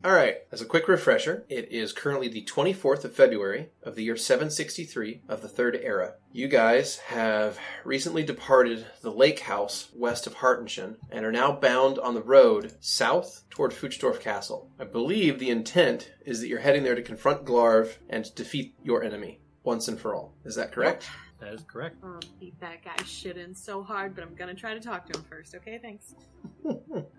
All right, as a quick refresher, it is currently the 24th of February of the year 763 of the Third Era. You guys have recently departed the lake house west of Hartenschen and are now bound on the road south toward Fuchdorf Castle. I believe the intent is that you're heading there to confront Glarv and defeat your enemy once and for all. Is that correct? That is correct. Oh, beat that guy shit in so hard, but I'm gonna try to talk to him first, okay? Thanks.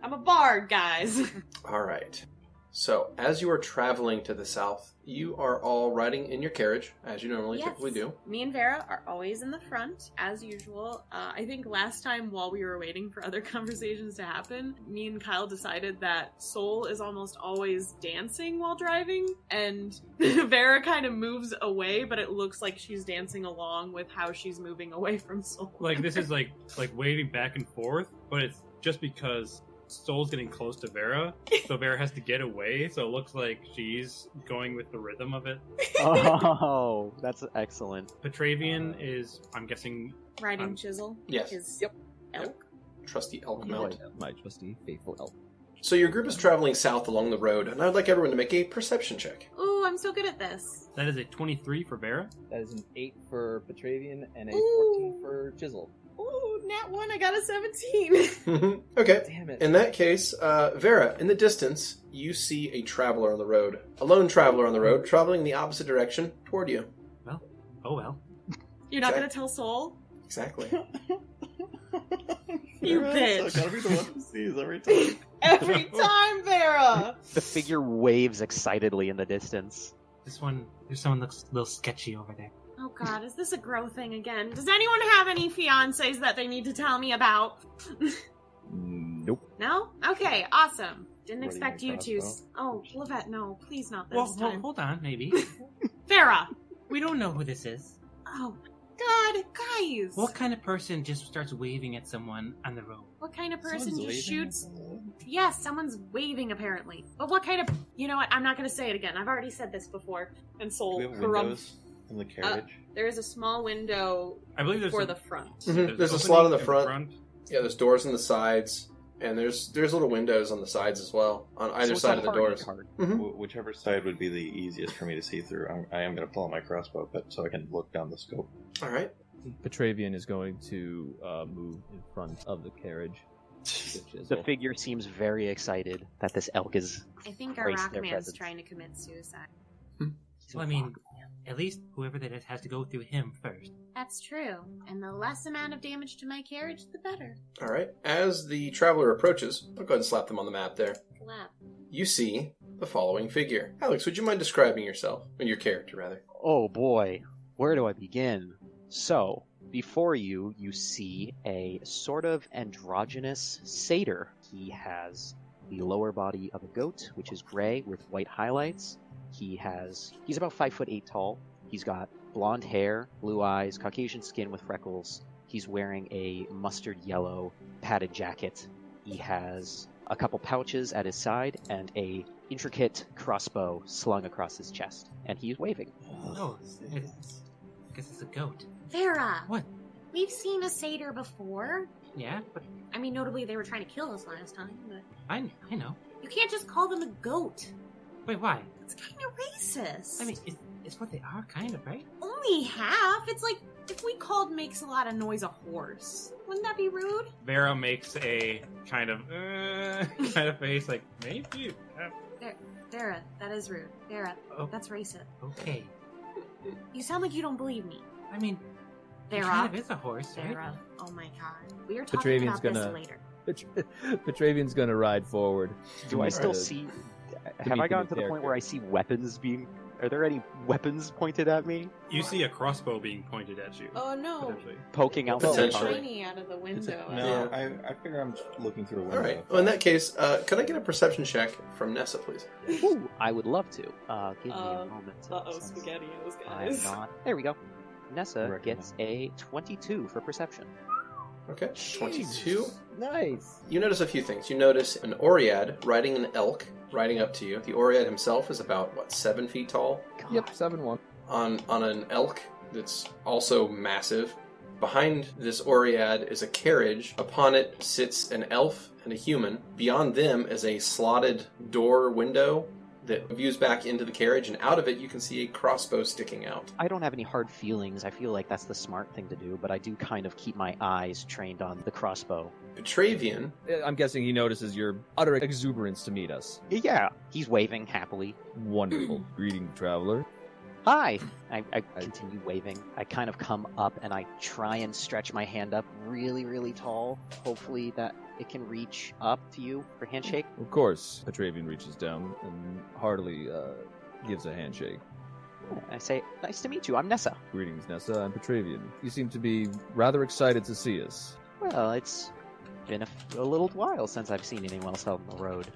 I'm a bard, guys. All right. So, as you are traveling to the south, you are all riding in your carriage, as you normally typically do. Me and Vera are always in the front, as usual. I think last time, while we were waiting for other conversations to happen, me and Kyle decided that Soul is almost always dancing while driving, and Vera kind of moves away, but it looks like she's dancing along with how she's moving away from Soul. Like, this is like waving back and forth, but it's just because Soul's getting close to Vera, so Vera has to get away, so it looks like she's going with the rhythm of it. Oh, that's excellent. Petravian is, I'm guessing... Riding Chisel? Yes. His Yep. elk? Trusty elk mount. My trusty, faithful elk. So your group is traveling south along the road, and I'd like everyone to make a perception check. Ooh, I'm so good at this. That is a 23 for Vera. That is an 8 for Petravian and a Ooh. 14 for Chisel. Ooh, nat 1, I got a 17. Okay. Damn it. In that case, Vera, in the distance, you see a traveler on the road. A lone traveler on the road, traveling in the opposite direction toward you. Well, oh well. You're not Okay. gonna tell Soul? Exactly. You I bitch. gotta be the one who sees every time. Every time, Vera! The figure waves excitedly in the distance. There's someone looks a little sketchy over there. Oh god, is this a grow thing again? Does anyone have any fiancés that they need to tell me about? Nope. No? Okay, awesome. Didn't What, expect you you mean to. crossbow? Oh, Lovette, no, please not this Well, time. hold on, maybe. Vera! We don't know who this is. Oh, God, guys! What kind of person just starts waving at someone on the road? What kind of person Someone's just waving shoots? at the wall. Yes, someone's waving apparently. But what kind of? You know what? I'm not gonna say it again. I've already said this before. And Do Soul we have harumph. windows in the carriage? There is a small window I believe there's for a- the front. Mhm. There's a opening slot in the in front. Yeah, there's doors on the sides, and there's little windows on the sides as well, on either So it's side a of the hardy doors. card. Whichever side would be the easiest for me to see through. I am going to pull out my crossbow, but so I can look down the scope. All right. Petravian is going to move in front of the carriage. The figure seems very excited that this elk is. I think our Embrace rock their man's presence. trying to commit suicide. Well, I mean, at least whoever that is has to go through him first. That's true. And the less amount of damage to my carriage, the better. All right. As the traveler approaches, I'll go ahead and slap them on the map there. Clap. You see the following figure. Alex, would you mind describing yourself? Or your character, rather. Oh boy, where do I begin? So, before you, you see a sort of androgynous satyr. He has the lower body of a goat, which is gray with white highlights. He's about 5'8" tall. He's got blonde hair, blue eyes, Caucasian skin with freckles. He's wearing a mustard yellow padded jacket. He has a couple pouches at his side and a intricate crossbow slung across his chest. And he's waving. Oh, I guess it's a goat. Vera! What? We've seen a satyr before. Yeah, but I mean, notably, they were trying to kill us last time, but I know. you can't just call them a goat. Wait, why? It's kind of racist. I mean, it's what they are, kind of, right? only half. It's like if we called makes a lot of noise a horse. Wouldn't that be rude? Vera makes a kind of face, like, maybe. Vera, that is rude. Vera, Oh. that's racist. Okay. You sound like you don't believe me. I mean, it Vera. kind of is a horse, right? Vera. Oh my god. We are talking Petravian's about this gonna- later. Petravian's gonna ride forward. Do I still to- see... to Have meet I the gotten new to the point where I see weapons being... Are there any weapons pointed at me? You see a crossbow being pointed at you. Oh no. Potentially. Poking out the Potentially. Shiny out of the window. No, I figure I'm looking through a window. All right. Well, in that case, could I get a perception check from Nessa, please? Ooh, I would love to. Give me a moment. since SpaghettiOs, I'm not... There we go. Nessa Recommend. gets a 22 for perception. Okay. 22. Nice. You notice a few things. You notice an Oread riding an elk riding up to you. The Oread himself is about, 7 feet tall? Yep, 7-1. On an elk that's also massive. Behind this Oread is a carriage. Upon it sits an elf and a human. Beyond them is a slotted door window that views back into the carriage, and out of it you can see a crossbow sticking out. I don't have any hard feelings. I feel like that's the smart thing to do, but I do kind of keep my eyes trained on the crossbow. Petravian, I'm guessing he notices your utter exuberance to meet us. Yeah, he's waving happily. Wonderful. Greeting, traveler. Hi! I continue waving. I kind of come up and I try and stretch my hand up really, really tall. Hopefully that it can reach up to you for handshake. Of course, Petravian reaches down and heartily gives a handshake. I say, nice to meet you, I'm Nessa. Greetings, Nessa. I'm Petravian. You seem to be rather excited to see us. Well, it's been a little while since I've seen anyone else out on the road.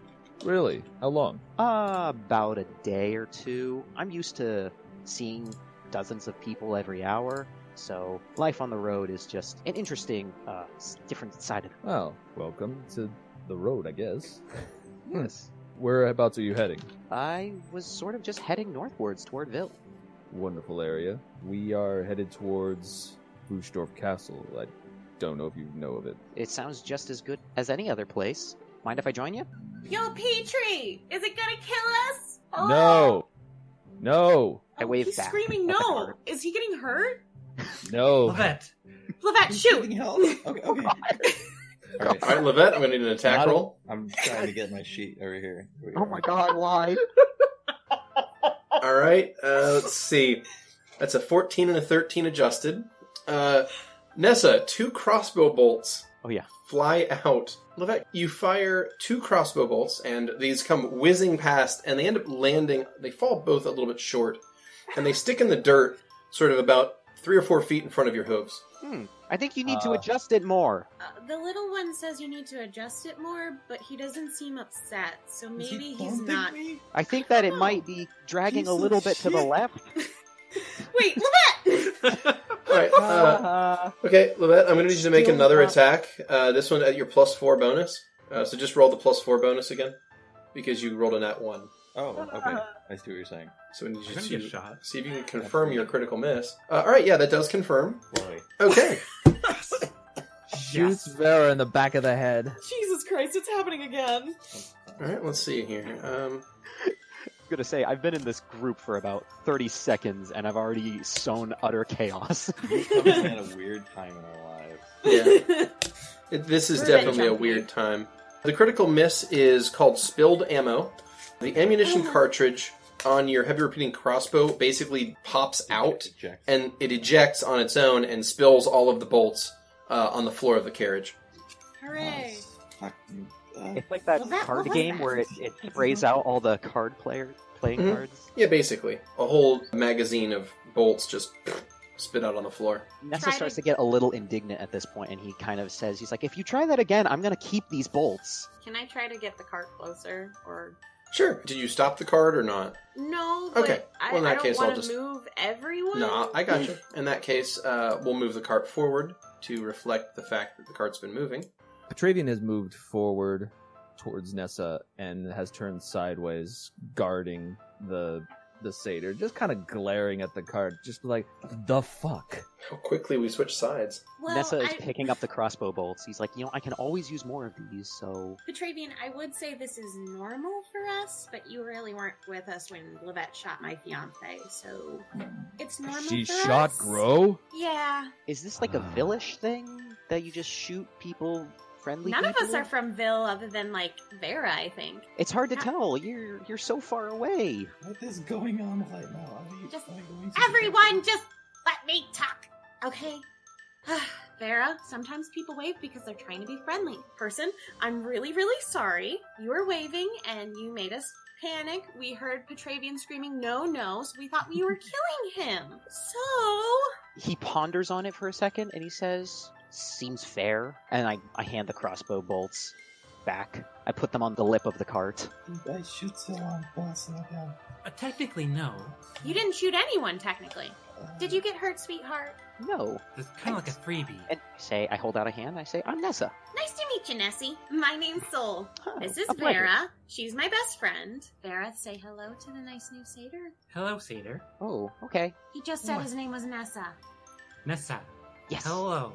Really? How long? About a day or two. I'm used to seeing dozens of people every hour, so life on the road is just an interesting, different side of it. Well, welcome to the road, I guess. Yes. Whereabouts are you heading? I was sort of just heading northwards toward Ville. Wonderful area. We are headed towards Buchdorf Castle. I don't know if you know of it. It sounds just as good as any other place. Mind if I join you? Yo, Petrie! Is it gonna kill us? Oh! No! No! I wave he's back screaming at the no! cart. Is he getting hurt? No! Lovette. Lovette, shoot! Getting help? Okay. All right, Lovette, I'm going to need an attack roll. I'm trying to get my sheet over here. Oh my god, why? All right, let's see. That's a 14 and a 13 adjusted. Nessa, 2 crossbow bolts Oh yeah. fly out. Lovette, you fire 2 crossbow bolts, and these come whizzing past, and they end up landing. They fall both a little bit short, and they stick in the dirt, sort of about 3 or 4 feet in front of your hooves. I think you need to adjust it more. The little one says you need to adjust it more, but he doesn't seem upset, so Is he maybe he's bumping not. me? I think that it might be dragging Piece a of little bit to the shit. left. Wait, Lovette! All right, okay, Lovette, I'm going to need you to make Still another not- attack. This one at your +4 bonus. So just roll the +4 bonus again, because you rolled a nat 1. Oh, okay. I see what you're saying. So we need I'm gonna you get to shot. see if you can confirm your critical miss. All right, yeah, that does confirm. Boy. Okay. Shoots Vera in the back of the head. Jesus Christ, it's happening again. All right, let's see here. I'm gonna say, I've been in this group for about 30 seconds, and I've already sown utter chaos. We're coming at a weird time in our lives. Yeah. This is Revenge definitely a on me. weird time. The critical miss is called spilled ammo. The ammunition cartridge on your heavy repeating crossbow basically pops out, Eject. and it ejects on its own and spills all of the bolts on the floor of the carriage. Hooray. Fuck. It's like that Well, what card was game that? where it sprays out all the playing Mhm. cards. Yeah, basically. A whole magazine of bolts just spit out on the floor. Nessa Try starts to- to get a little indignant at this point, and he kind of says, he's like, if you try that again, I'm gonna keep these bolts. Can I try to get the cart closer? Or Sure. Did you stop the card or not? no? But Okay. I, Well, in that I don't case, I'll want to just- move everyone. No, I got you. In that case, we'll move the cart forward to reflect the fact that the cart's been moving. Petravian has moved forward towards Nessa and has turned sideways, guarding the satyr, just kind of glaring at the cart, just like, the fuck? How quickly we switch sides. Well, Nessa is I- picking up the crossbow bolts. He's like, I can always use more of these, so... Petravian, I would say this is normal for us, but you really weren't with us when Lovette shot my fiance, so it's normal She for shot us. Grow? Yeah. Is this like a villish thing? That you just shoot people, friendly None of people? us are from Ville other than, like, Vera, I think. It's hard to Not- tell. You're so far away. What is going on right now? Just Am I going to- Everyone, just let me talk, okay? Vera, sometimes people wave because they're trying to be friendly. Person, I'm really, really sorry. You were waving and you made us panic. We heard Petravian screaming no, no, so we thought you were killing him. So... He ponders on it for a second, and he says, seems fair. And I hand the crossbow bolts back. I put them on the lip of the cart. Did I shoot the wrong person again? Technically, no. You didn't shoot anyone, technically. Did you get hurt, sweetheart? No. It's kind of like a freebie. And I hold out a hand, I say, I'm Nessa. Nice to meet you, Nessie. My name's Sol. Oh, This is a pleasure. Vera. She's my best friend. Vera, say hello to the nice new satyr. Hello, satyr. Oh, okay. He just said What? his name was Nessa. Nessa. Yes. Hello.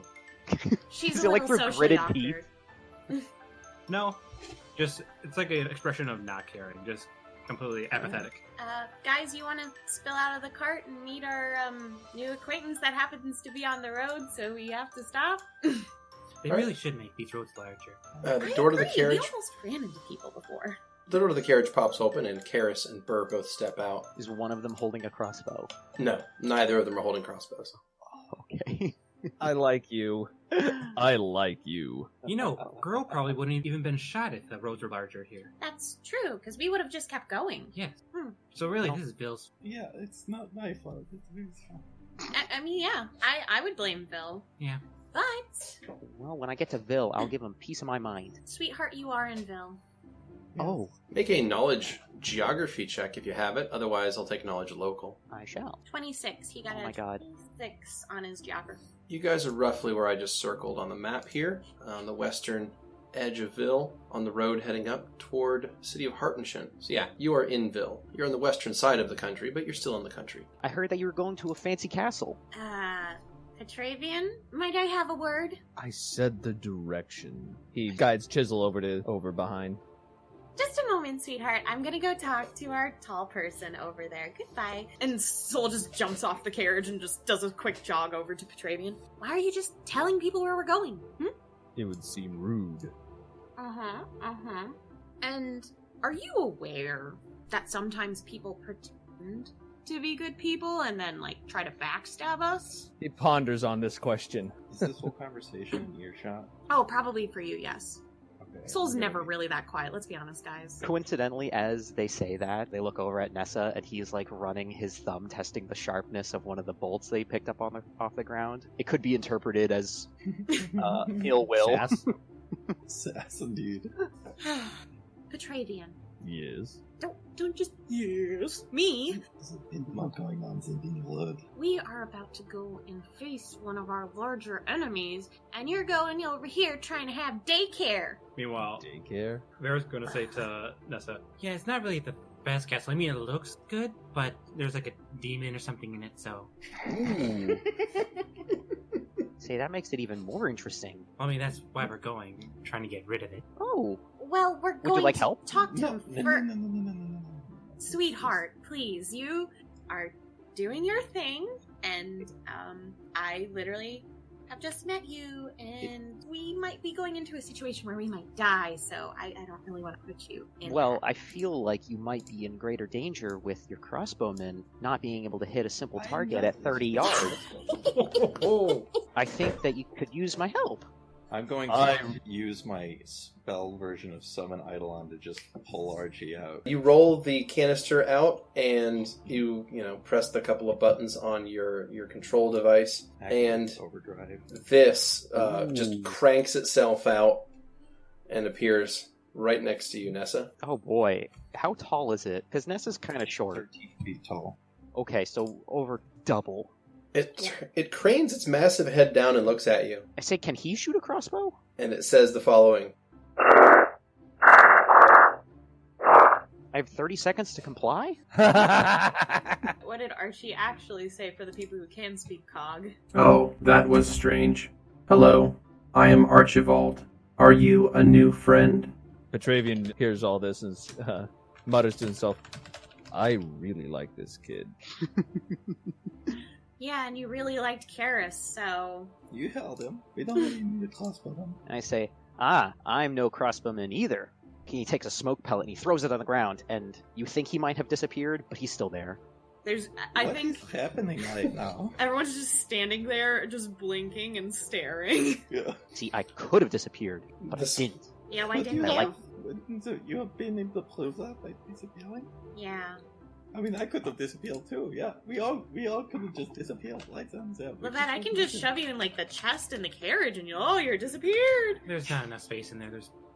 She's Is a it like little for socially gritted awkward. teeth? No, just it's like an expression of not caring, just completely apathetic. Guys, you want to spill out of the cart and meet our new acquaintance that happens to be on the road, so we have to stop? They really should make these roads larger. The door to the We carriage. almost ran into people before. The door to the carriage pops open, and Karis and Burr both step out. Is one of them holding a crossbow? No, neither of them are holding crossbows. Okay. I like you. I like you. You know, girl probably wouldn't have even been shot if the roads were larger here. That's true, because we would have just kept going. Yes. Hmm. So really, No. this is Bill's. Yeah, it's not my fault. It's Bill's fault. I mean, yeah, I would blame Phil. Yeah. But, Well, when I get to Vil, I'll give him peace of my mind. sweetheart, you are in Vil. Oh, Make a knowledge geography check if you have it. Otherwise, I'll take knowledge local. I shall. 26. He got Oh a my God. 26 on his geography. You guys are roughly where I just circled on the map here, on the western edge of Vil, on the road heading up toward city of Hartenshin. So yeah, you are in Vil. You're on the western side of the country, but you're still in the country. I heard that you were going to a fancy castle. Petravian, might I have a word? I said the direction. He guides Chisel over behind. Just a moment, sweetheart. I'm gonna go talk to our tall person over there. Goodbye. And Soul just jumps off the carriage and just does a quick jog over to Petravian. Why are you just telling people where we're going? It would seem rude. And are you aware that sometimes people pretend to be good people and then, like, try to backstab us? He ponders on this question. Is this whole conversation in earshot? Oh, probably for you, yes. Okay. Soul's never really that quiet, let's be honest, guys. Coincidentally, as they say that, they look over at Nessa, and he's like running his thumb, testing the sharpness of one of the bolts they picked up off the ground. It could be interpreted as ill will. Sass? Sass indeed. Petravian. Yes. Don't just yes me. There's a bit more going on than being blood. We are about to go and face one of our larger enemies, and you're going over here trying to have daycare. Meanwhile, Daycare? Vera's gonna say to Nessa, "Yeah, it's not really the best castle. I mean, it looks good, but there's like a demon or something in it, so." Ooh. See, that makes it even more interesting. I mean, that's why we're going, trying to get rid of it. Oh, Well, we're going you like to help? talk to No, him no, first. no. Sweetheart, please, you are doing your thing, and I literally have just met you, and we might be going into a situation where we might die, so I don't really want to put you in well, that. I feel like you might be in greater danger with your crossbowmen not being able to hit a simple target at 30 yards. I think that you could use my help. I'm going to use my spell version of Summon Eidolon to just pull Archie out. You roll the canister out, and you press the couple of buttons on your control device, and Overdrive. this Ooh. just cranks itself out and appears right next to you, Nessa. Oh boy, how tall is it? Because Nessa's kind of short. 13 feet tall. Okay, so over double. It cranes its massive head down and looks at you, I say, can he shoot a crossbow? and it says the following. I have 30 seconds to comply? What did Archie actually say for the people who can speak Cog? Oh, that was strange. Hello, I am Archibald. Are you a new friend? Petravian hears all this and mutters to himself, I really like this kid. Yeah, and you really liked Karis, so... You held him. We don't really need a crossbow. And I say, I'm no crossbowman either. He takes a smoke pellet and he throws it on the ground, and you think he might have disappeared, but he's still there. I What think is happening right now? everyone's just standing there, just blinking and staring. Yeah. See, I could have disappeared, but This- I didn't. Yeah, why But didn't you you? have- So you have been able to prove that by disappearing? Yeah. I mean, I could have disappeared too. Yeah, we all could have just disappeared like them. Lovette, I can just shove you in, like, the chest in the carriage and you're disappeared! There's not enough space in there.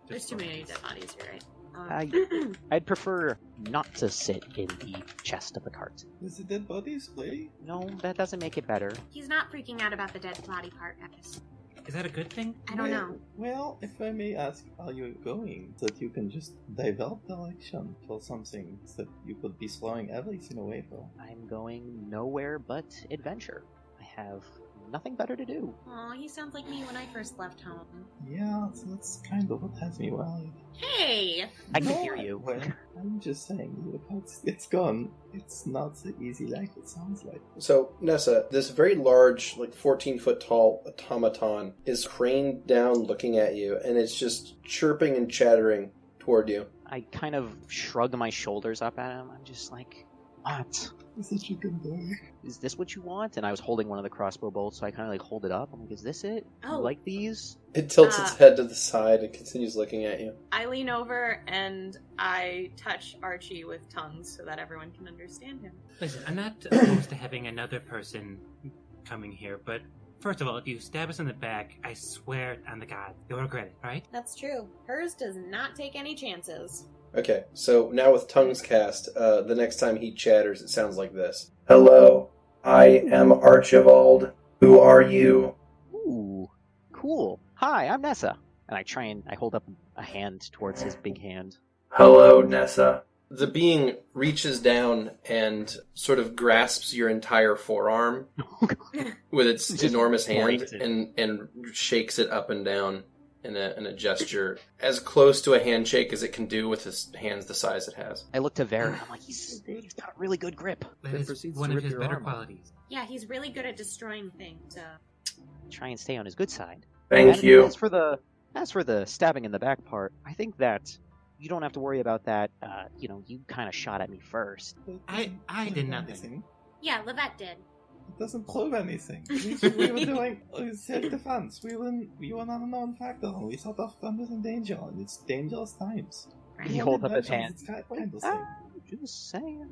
There's too many dead bodies, you're right. I'd prefer not to sit in the chest of the cart. Is the dead bodies play? No, that doesn't make it better. He's not freaking out about the dead body part, guys. Is that a good thing? I don't know. Well, if I may ask, are you going so that you can just divert direction for something that you could be slowing everything away for? I'm going nowhere but adventure. I have nothing better to do. Aw, he sounds like me when I first left home. Yeah, so that's kind of what has me worried. Hey! I can hear you. Well, I'm just saying, look, it's gone. It's not so easy like it sounds like. So, Nessa, this very large, 14-foot tall automaton is craned down looking at you, and it's just chirping and chattering toward you. I kind of shrug my shoulders up at him. I'm just like, what? You're such a good boy. Is this what you want? And I was holding one of the crossbow bolts, so I kind of hold it up. I'm like, is this it? Oh. You like these? It tilts its head to the side and continues looking at you. I lean over and I touch Archie with tongues so that everyone can understand him. Listen, I'm not opposed to having another person coming here, but first of all, if you stab us in the back, I swear on the god, you'll regret it, right? That's true. Hers does not take any chances. Okay, so now with tongues cast, the next time he chatters, it sounds like this. Hello, I am Archibald. Who are you? Ooh, cool. Hi, I'm Nessa. And I hold up a hand towards his big hand. Hello, Nessa. The being reaches down and sort of grasps your entire forearm with its Just enormous hand points it. and shakes it up and down in a gesture as close to a handshake as it can do with his hands the size it has. I look to Vera. I'm like, he's got a really good grip. That Then is proceeds one to of rip his your better arm off. qualities. Yeah, he's really good at destroying things. Try and stay on his good side. Thank And you. As for the stabbing in the back part, I think that you don't have to worry about that. You kind of shot at me first. I did nothing. Yeah, Lovette did. It doesn't prove anything. We were doing self-defense. We were not a known factor. We thought our friend was in danger, and it's dangerous times. He holds up his hand. It's kind of thing. Just saying.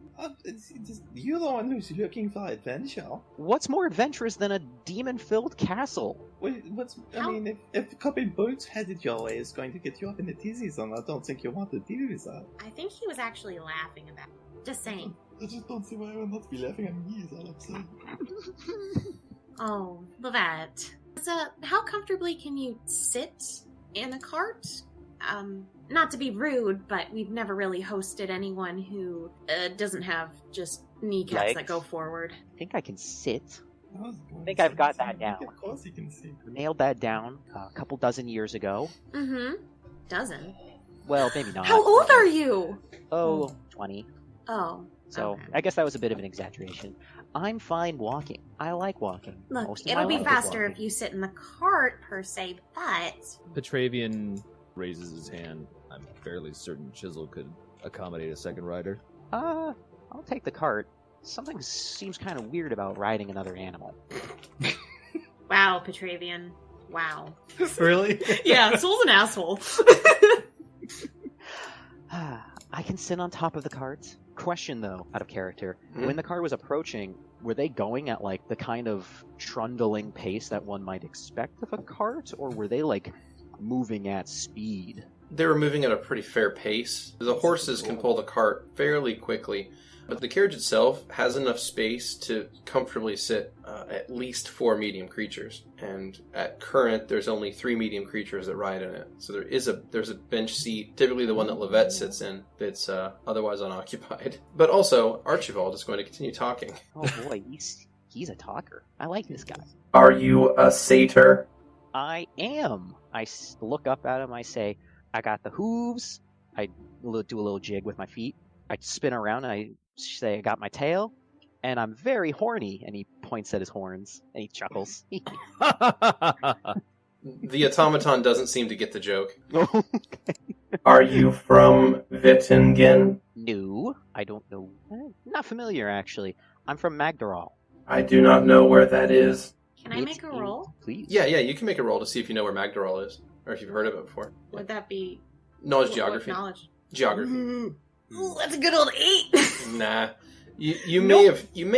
You're the one who's looking for adventure. What's more adventurous than a demon-filled castle? How- If a couple boats headed your way is going to get you up in the tizzy zone, I don't think you want to deal with that. I think he was actually laughing about it. Just saying. I just don't see why I would not be laughing at me, is all I'm saying. Oh, Lovette. So, how comfortably can you sit in a cart? Not to be rude, but we've never really hosted anyone who doesn't have just kneecaps that Legs? go forward. I think I can sit. I think I've got that down. Of course you can see. Nailed that down a couple dozen years ago. Mm-hmm. Dozen. Well, maybe not. How old are you? Oh, 20. Oh. So okay. I guess that was a bit of an exaggeration. I'm fine walking. I like walking. Look, Most of it'll my be life is faster walking. if you sit in the cart, per se, but... Petravian raises his hand. I'm fairly certain Chisel could accommodate a second rider. I'll take the cart. Something seems kind of weird about riding another animal. Wow, Petravian. Wow. Really? Yeah, Soul's an asshole. I can sit on top of the cart. Question, though, out of character. Hmm? When the car was approaching, were they going at, the kind of trundling pace that one might expect of a cart? Or were they, moving at speed? They were moving at a pretty fair pace. The horses can pull the cart fairly quickly, but the carriage itself has enough space to comfortably sit at least 4 medium creatures. And at current, there's only 3 medium creatures that ride in it. So there's a bench seat, typically the one that Lovette sits in, that's otherwise unoccupied. But also, Archibald is going to continue talking. Oh boy, he's a talker. I like this guy. Are you a satyr? I am. I look up at him. I say, I got the hooves. I do a little jig with my feet. I spin around and I say, I got my tail. And I'm very horny. And he points at his horns and he chuckles. The automaton doesn't seem to get the joke. Are you from Wittingen? No, I don't know. Not familiar, actually. I'm from Magdaral. I do not know where that is. Can I make a roll? Please. Yeah, you can make a roll to see if you know where Magdaral is, or if you've heard of it before. Would that be... Knowledge what geography. knowledge? Geography. Ooh, that's a good old 8! Nah. You may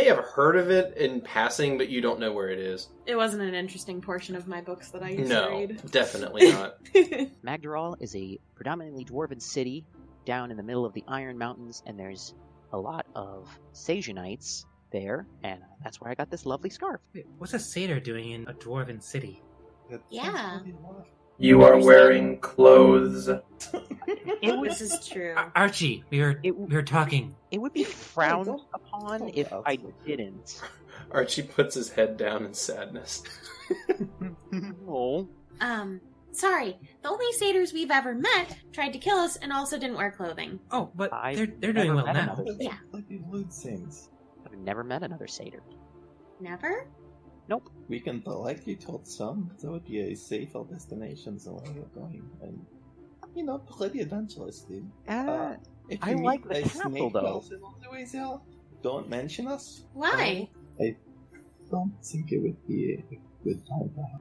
have heard of it in passing, but you don't know where it is. It wasn't an interesting portion of my books that I used to No, read. definitely not. Magdaral is a predominantly dwarven city down in the middle of the Iron Mountains, and there's a lot of Sajanites there, and that's where I got this lovely scarf. Wait, what's a satyr doing in a dwarven city? Yeah. You are wearing clothes. This is true. Archie, we were talking. It would be frowned upon if I didn't. Archie puts his head down in sadness. Oh. Sorry. The only satyrs we've ever met tried to kill us and also didn't wear clothing. Oh, but they're never doing well met now. another satyr. Yeah. Like these loot things. I've never met another satyr. Never? Nope. We can politely told some that would be a safer destination than where we're going. And, you know, pretty adventurous, dude. If I you like meet the a castle, snake though. person on the way there, don't mention us. Why? I don't think it would be a good time for her.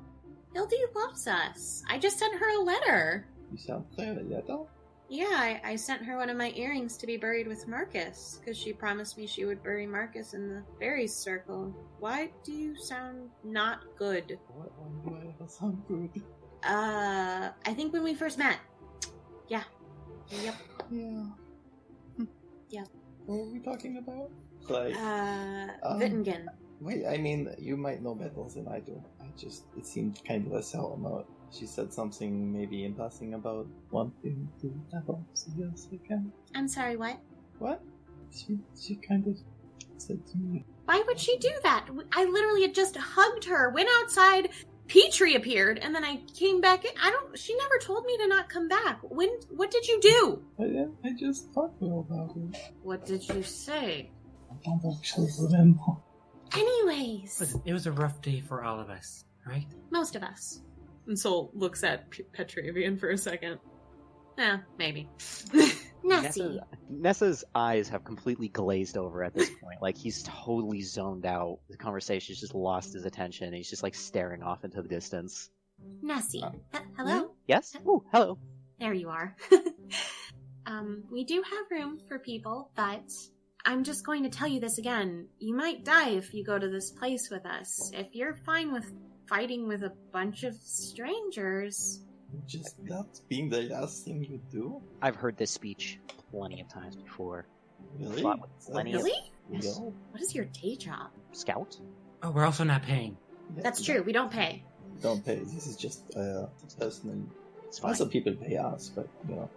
Hildy loves us. I just sent her a letter. You sound clear, letter? Yeah, I sent her one of my earrings to be buried with Marcus, because she promised me she would bury Marcus in the fairies circle. Why do you sound not good? What one do I ever sound good? I think when we first met. Yeah. Yep. Yeah. Yep. What were we talking about? Like, Wittingen. wait, I mean, you might know better than I do. It seemed kind of a sour note. She said something maybe in passing about wanting to have a yes again. I'm sorry, what? What? She kind of said to me. Why would she do that? I literally had just hugged her, went outside, Petrie appeared, and then I came back in. She never told me to not come back. What did you do? I just talked to her about it. What did you say? I don't actually remember. Anyways. Listen, it was a rough day for all of us, right? Most of us. And Sol looks at Petravian for a second. Maybe. Nessie. Nessa's eyes have completely glazed over at this point. Like, he's totally zoned out. The conversation's just lost his attention. And he's just, like, staring off into the distance. Nessie. Hello? Yes? Ooh, hello. There you are. We do have room for people, but I'm just going to tell you this again. You might die if you go to this place with us. If you're fine with fighting with a bunch of strangers... Just that being the last thing you do? I've heard this speech plenty of times before. Really? Fought with plenty of- Really? Yes. No. What is your day job? Scout? Oh, we're also not paying. Yeah, That's true, we don't pay. Don't pay. This is just personal. It's fine. Also, people pay us, but you know.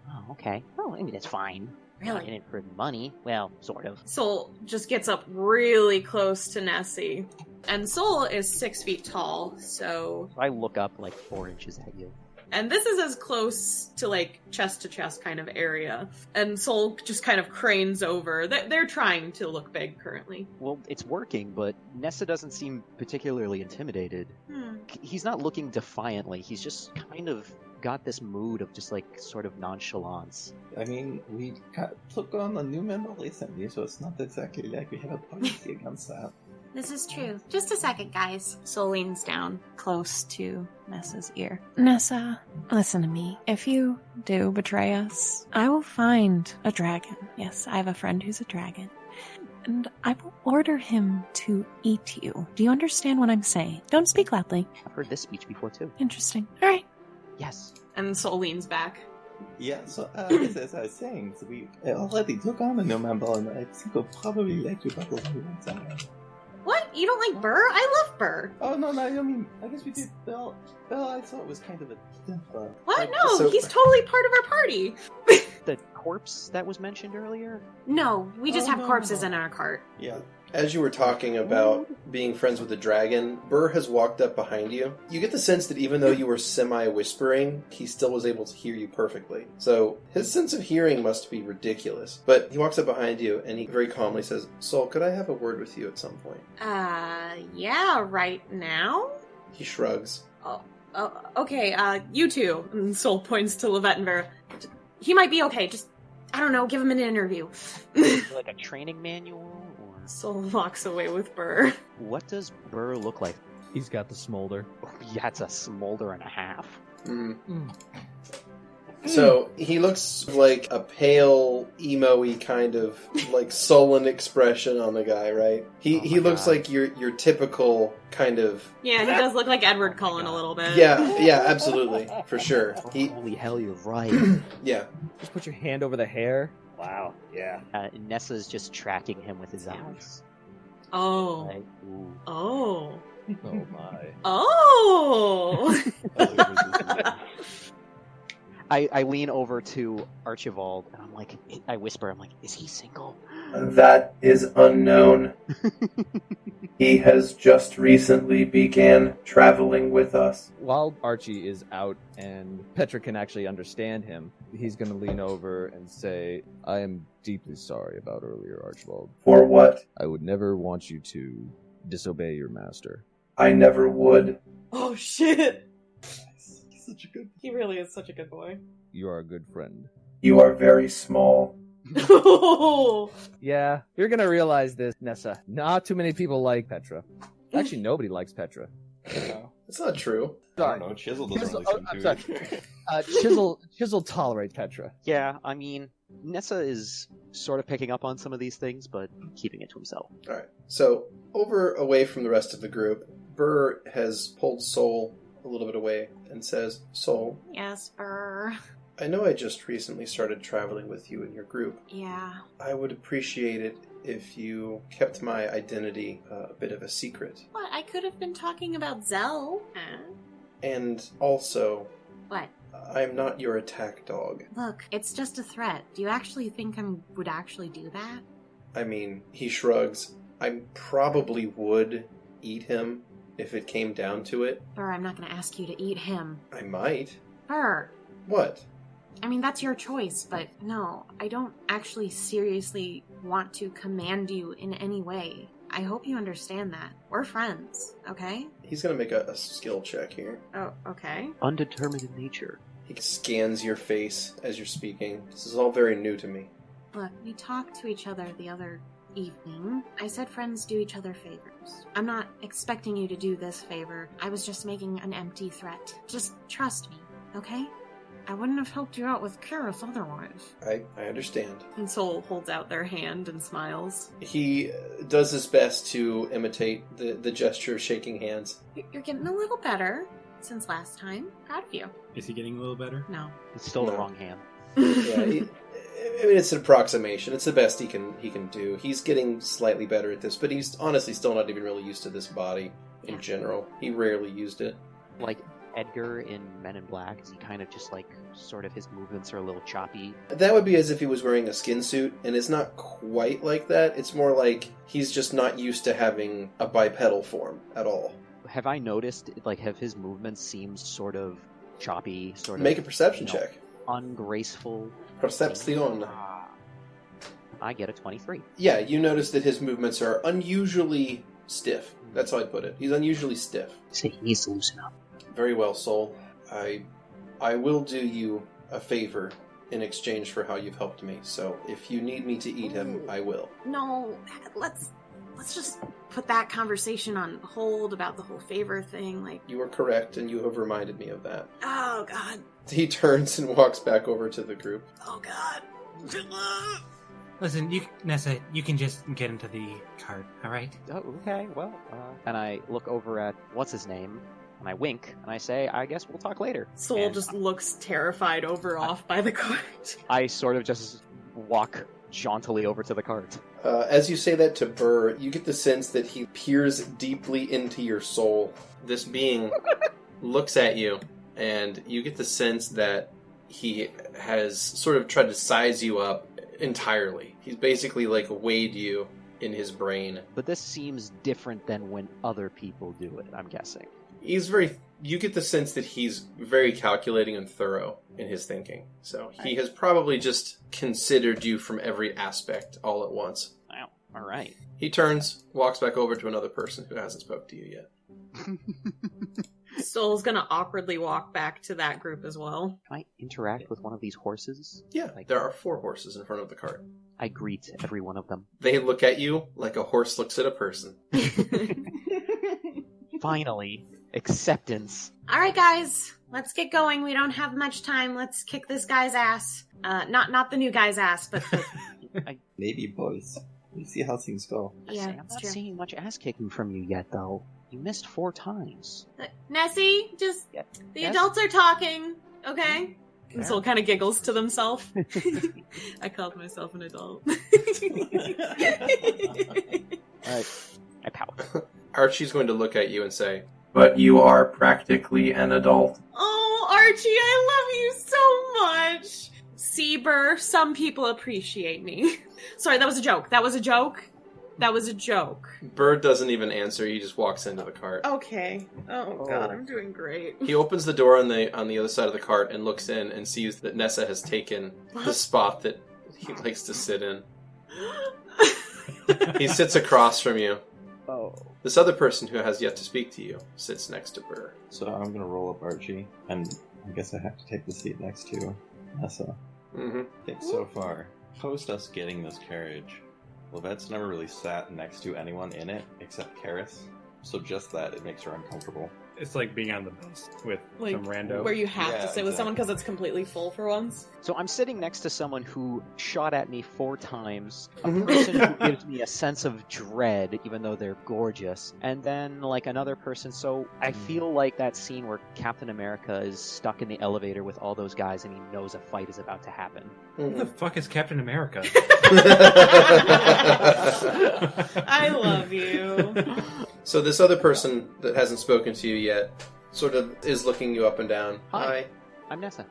Oh, okay. Well, I mean, it's fine. Not Really? in it for money. Well, sort of. Sol just gets up really close to Nessie. And Sol is 6 feet tall, so... I look up like 4 inches at you. And this is as close to, like, chest-to-chest kind of area. And Sol just kind of cranes over. They're trying to look big currently. Well, it's working, but Nessa doesn't seem particularly intimidated. He's not looking defiantly. He's just kind of got this mood of just, like, sort of nonchalance. I mean, we took on a new member recently, so it's not exactly like we have a policy against that. This is true. Just a second, guys. Sol leans down close to Nessa's ear. Nessa, listen to me. If you do betray us, I will find a dragon. Yes, I have a friend who's a dragon. And I will order him to eat you. Do you understand what I'm saying? Don't speak loudly. I've heard this speech before, too. Interesting. All right. Yes. And Sol leans back. Yeah, so as I was saying, so we already took on a new member, and I think we'll probably like you better than we want someone. What? You don't like Burr? I love Burr. Oh, no, I mean, I guess we did Bell, I thought it was kind of a different... What? No, he's totally part of our party. The corpse that was mentioned earlier? No, we just Oh, have no, corpses no. in our cart. Yeah. As you were talking about being friends with the dragon, Burr has walked up behind you. You get the sense that even though you were semi-whispering, he still was able to hear you perfectly. So his sense of hearing must be ridiculous. But he walks up behind you and he very calmly says, Sol, could I have a word with you at some point? Yeah, right now? He shrugs. Oh, okay, you two. And Sol points to Lovette and Vera. He might be okay, just, I don't know, give him an interview. Like a training manual? Or Sol walks away with Burr. what does Burr look like? He's got the smolder. Oh, yeah, it's a smolder and a half. So he looks like a pale, emo-y kind of like sullen expression on the guy, right? He looks God. like your typical kind of Yeah, he does look like Edward Cullen a little bit. yeah, absolutely, for sure. Holy hell, you're right. Yeah. Just put your hand over the hair. Wow. Yeah. Nessa's just tracking him with his eyes. Oh. Like, ooh. Oh. Oh my. Oh! I lean over to Archibald and I'm like, I whisper, I'm like, is he single? That is unknown. He has just recently began traveling with us. While Archie is out and Petra can actually understand him, he's going to lean over and say, I am deeply sorry about earlier, Archibald. For what? I would never want you to disobey your master. I never would. Oh shit! He's such a good. He really is such a good boy. You are a good friend. You are very small. Yeah, you're going to realize this, Nessa. Not too many people like Petra. Actually, nobody likes Petra. No. That's not true. I don't know. Chisel doesn't really seem I'm to. sorry. Chisel tolerates Petra. Yeah, I mean, Nessa is sort of picking up on some of these things, but keeping it to himself. All right. So, away from the rest of the group, Burr has pulled Soul a little bit away and says, Soul, Yes, Burr. I know I just recently started traveling with you and your group. Yeah. I would appreciate it if you kept my identity a bit of a secret. What? I could have been talking about Zell. Huh? And also, What? I'm not your attack dog. Look, it's just a threat. Do you actually think I would actually do that? I mean, he shrugs. I probably would eat him if it came down to it. Burr, I'm not going to ask you to eat him. I might. Burr. What? I mean, that's your choice, but no, I don't actually seriously want to command you in any way. I hope you understand that. We're friends, okay? He's gonna make a skill check here. Oh, okay. Undetermined in nature. He scans your face as you're speaking. This is all very new to me. Look, we talked to each other the other evening. I said friends do each other favors. I'm not expecting you to do this favor. I was just making an empty threat. Just trust me, okay? I wouldn't have helped you out with Karis otherwise. I understand. And Soul holds out their hand and smiles. He does his best to imitate the gesture of shaking hands. You're getting a little better since last time. Proud of you. Is he getting a little better? No. It's still the No. wrong hand. Yeah, I mean, it's an approximation. It's the best he can do. He's getting slightly better at this, but he's honestly still not even really used to this body in Yeah. general. He rarely used it. Like Edgar in Men in Black, is he kind of just like, sort of his movements are a little choppy? That would be as if he was wearing a skin suit, and it's not quite like that. It's more like he's just not used to having a bipedal form at all. Have I noticed, like, have his movements seemed sort of choppy, sort of... Make a perception you know, check. Ungraceful? Perception. I get a 23. Yeah, you notice that his movements are unusually stiff. That's how I'd put it. He's unusually stiff. So he needs to loosen up. Very well, Soul. I will do you a favor in exchange for how you've helped me. So if you need me to eat him, I will. No, let's just put that conversation on hold about the whole favor thing. Like, You are correct, and you have reminded me of that. oh god, He turns and walks back over to the group. oh god. Listen, Nessa, you can just get into the cart, alright? Oh, okay, well, and I look over at, what's his name, and I wink, and I say, I guess we'll talk later. Soul And just looks terrified off by the cart. I sort of just walk jauntily over to the cart. As you say that to Burr, you get the sense that he peers deeply into your soul. This being looks at you, and you get the sense that he has sort of tried to size you up entirely. He's basically like weighed you in his brain. But this seems different than when other people do it, I'm guessing. You get the sense that he's very calculating and thorough in his thinking. So he has probably just considered you from every aspect all at once. Wow, alright. He turns, walks back over to another person who hasn't spoke to you yet. Soul's gonna awkwardly walk back to that group as well. Can I interact with one of these horses? Yeah, there are 4 horses in front of the cart. I greet every one of them. They look at you like a horse looks at a person. Finally, acceptance. All right, guys, let's get going. We don't have much time. Let's kick this guy's ass. Not the new guy's ass, but Maybe, boys. We'll see how things go. yeah, I'm it's not true. seeing much ass kicking from you yet, though. You missed 4 times. Nessie, just Yeah. the Yes? adults are talking, okay? And Fair. Soul kind of giggles to themselves. I called myself an adult. I pout. Archie's going to look at you and say, But you are practically an adult. Oh, Archie, I love you so much. See, Burr, some people appreciate me. Sorry, that was a joke. That was a joke. That was a joke. Bird doesn't even answer. He just walks into the cart. Okay. Oh god, I'm doing great. He opens the door on the other side of the cart and looks in and sees that Nessa has taken the spot that he likes to sit in. He sits across from you. Oh. This other person who has yet to speak to you sits next to Burr. So I'm gonna roll up Archie, and I guess I have to take the seat next to Nessa. Mm-hmm. Okay, so far, post us getting this carriage, Lovette's never really sat next to anyone in it except Karis. So just that, it makes her uncomfortable. It's like being on the bus with Like, some rando. where you have Yeah, to sit with someone exactly. because it's completely full for once. So I'm sitting next to someone who shot at me 4 times, a person who gives me a sense of dread, even though they're gorgeous, and then, like, another person. So I feel like that scene where Captain America is stuck in the elevator with all those guys and he knows a fight is about to happen. Who the fuck is Captain America? I love you. So this other person that hasn't spoken to you yet sort of is looking you up and down. Hi. I'm Nessa.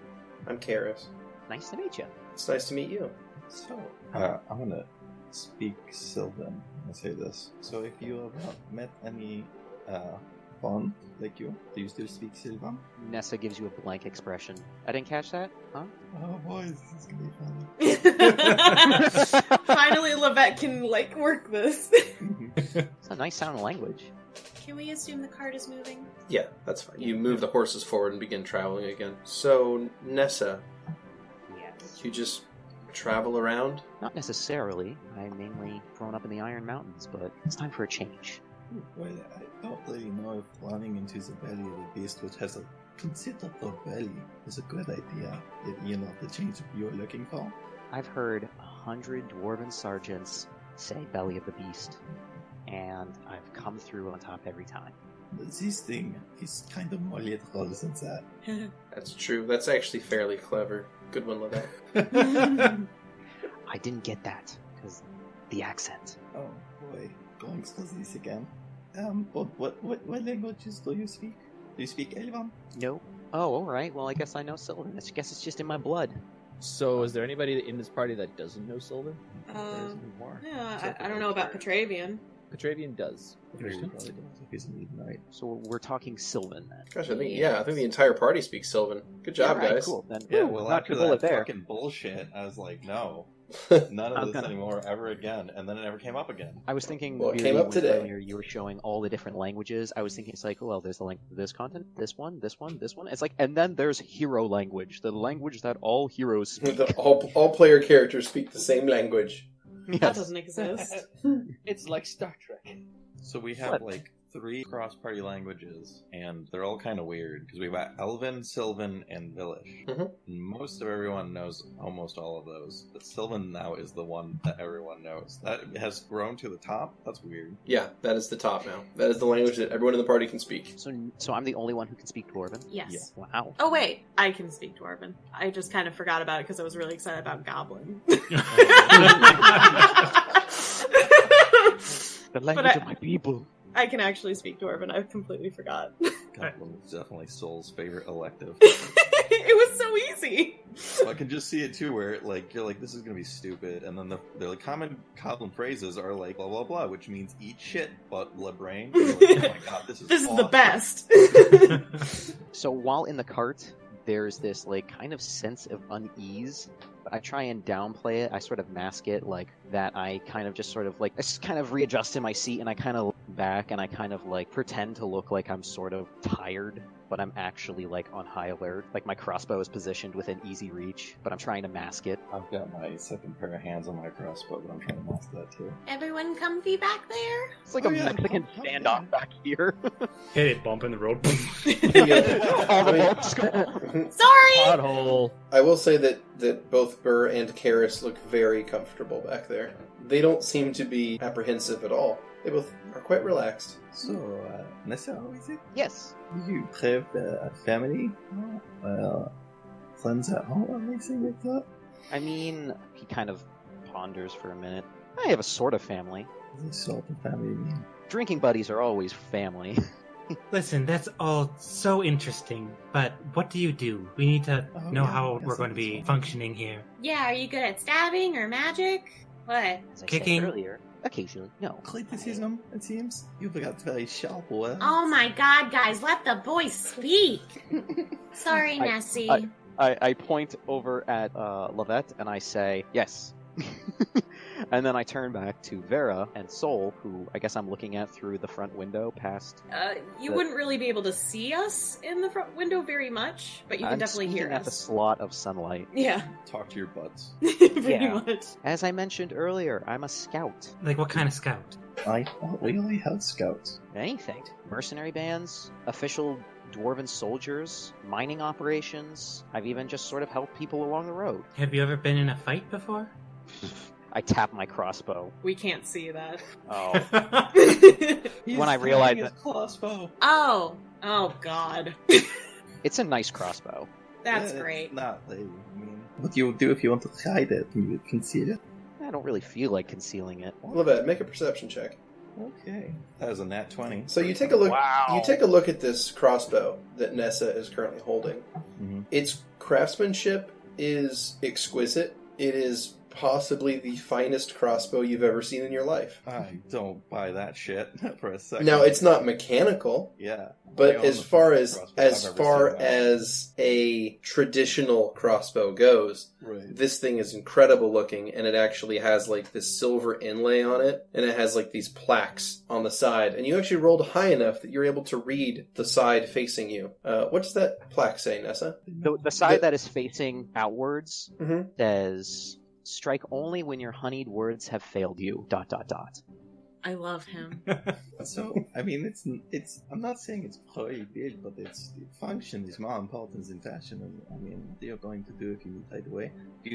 I'm Karis. Nice to meet you. It's nice to meet you. So, I'm gonna speak Sylvan. I say this. So if you have not met any Bond like you, do you still speak Sylvan? Nessa gives you a blank expression. I didn't catch that, huh? Oh boys, this is gonna be funny. Finally, Lovette can, like, work this. It's a nice sounding language. Can we assume the cart is moving? Yeah, that's fine. You move the horses forward and begin traveling again. So, Nessa, Yes. you just travel around? Not necessarily. I'm mainly grown up in the Iron Mountains, but it's time for a change. Well, I don't really know if running into the belly of a beast which has a considerable belly is a good idea. You know, the change you're looking for. I've heard 100 dwarven sergeants say belly of the beast, and I've come through on top every time. This thing is kind of more literal than that. That's true. That's actually fairly clever. Good one, Lovette. I didn't get that, because the accent. Oh boy, going through this again. But what languages do you speak? Do you speak Elven? No. Oh, alright. Well, I guess I know Sylvan. I guess it's just in my blood. So, is there anybody in this party that doesn't know Sylvan? Yeah, I don't know about Petravian. Petravian does. Probably does if he's an Eden, right? So we're talking Sylvan then. Gosh, I think the entire party speaks Sylvan. Good job, Alright, guys. cool. Then, Yeah, woo, well, not after your bullet that there. fucking bullshit, I was like, no. None of this anymore, ever again. And then it never came up again. I was thinking, Well, it Beardy, came up when today. earlier you were showing all the different languages. I was thinking it's like, well, there's the length of this content, this one, this one, this one. It's like, and then there's hero language, the language that all heroes speak. All player characters speak the same language. That Yes. doesn't exist. It's like Star Trek. So we have like 3 cross-party languages, and they're all kind of weird because we've got Elven, Sylvan, and Villish. Mhm. Most of everyone knows almost all of those, but Sylvan now is the one that everyone knows. That has grown to the top. That's weird. Yeah, that is the top now. That is the language that everyone in the party can speak. So I'm the only one who can speak Dwarven? Yes. Wow. Oh wait, I can speak Dwarven. I just kind of forgot about it because I was really excited about Goblin. The language I- of my people. I can actually speak Dwarven. I completely forgot. Goblin is definitely Soul's favorite elective. It was so easy. I can just see it too, where like you're like, this is gonna be stupid, and then the common Goblin phrases are like blah blah blah, which means eat shit, but la brain. You're like, oh my god, this is the best. So while in the cart, there's this like kind of sense of unease, but I try and downplay it. I sort of mask it like that. I kind of just sort of like I just kind of readjust in my seat and I kind of look back and I kind of like pretend to look like I'm sort of tired, but I'm actually like on high alert. Like my crossbow is positioned within easy reach, but I'm trying to mask it. I've got my second pair of hands on my crossbow, but I'm trying to mask that too. Everyone comfy back there? It's like Oh, a yeah. Mexican standoff back here. Hit it, bump in the road. All the I mean- bolts go off. Sorry! Pothole. I will say that both Burr and Karis look very comfortable back there. They don't seem to be apprehensive at all. They both are quite relaxed. So, Nessa, how is it? Yes. You have a family? Friends at home, anything like that? I mean, he kind of ponders for a minute. I have a sort of family. What sort of family you mean? Drinking buddies are always family. Listen, that's all so interesting, but what do you do? We need to know how we're going to be functioning here. Yeah, are you good at stabbing or magic? What? As I Kicking. said earlier, occasionally, no. Criticism, it seems. You've got very sharp words. Oh my god, guys, let the boy speak! Sorry, Nessie. I point over at Lovette and I say, yes. And then I turn back to Vera and Sol, who I guess I'm looking at through the front window past... You wouldn't really be able to see us in the front window very much, but you can definitely hear I'm at the us. slot of sunlight. Yeah. Talk to your butts. Pretty much. As I mentioned earlier, I'm a scout. Like, what kind of scout? I thought we only had scouts. Anything. Mercenary bands, official dwarven soldiers, mining operations. I've even just sort of helped people along the road. Have you ever been in a fight before? I tap my crossbow. We can't see that. Oh. He's When I realized his that- crossbow. Oh god. It's a nice crossbow. That's Yeah, great. It's not really. I mean, what you would do if you want to hide it? You would conceal it. I don't really feel like concealing it. Lovette, make a perception check. Okay, that was a nat 20. So you take a look. Wow. You take a look at this crossbow that Nessa is currently holding. Mhm. Its craftsmanship is exquisite. It is possibly the finest crossbow you've ever seen in your life. I don't buy that shit for a second. Now, it's not mechanical, Yeah. but I own as the far finest as crossbow I've ever seen. as a traditional crossbow goes, Right. this thing is incredible looking, and it actually has like this silver inlay on it, and it has like these plaques on the side, and you actually rolled high enough that you're able to read the side facing you. What does that plaque say, Nessa? The side that is facing outwards Mhm. says, strike only when your honeyed words have failed you, ... I love him. So, I mean, it's. I'm not saying it's prohibited, but it functions is more important than fashion. And I mean, what you're going to do if you need right away? Do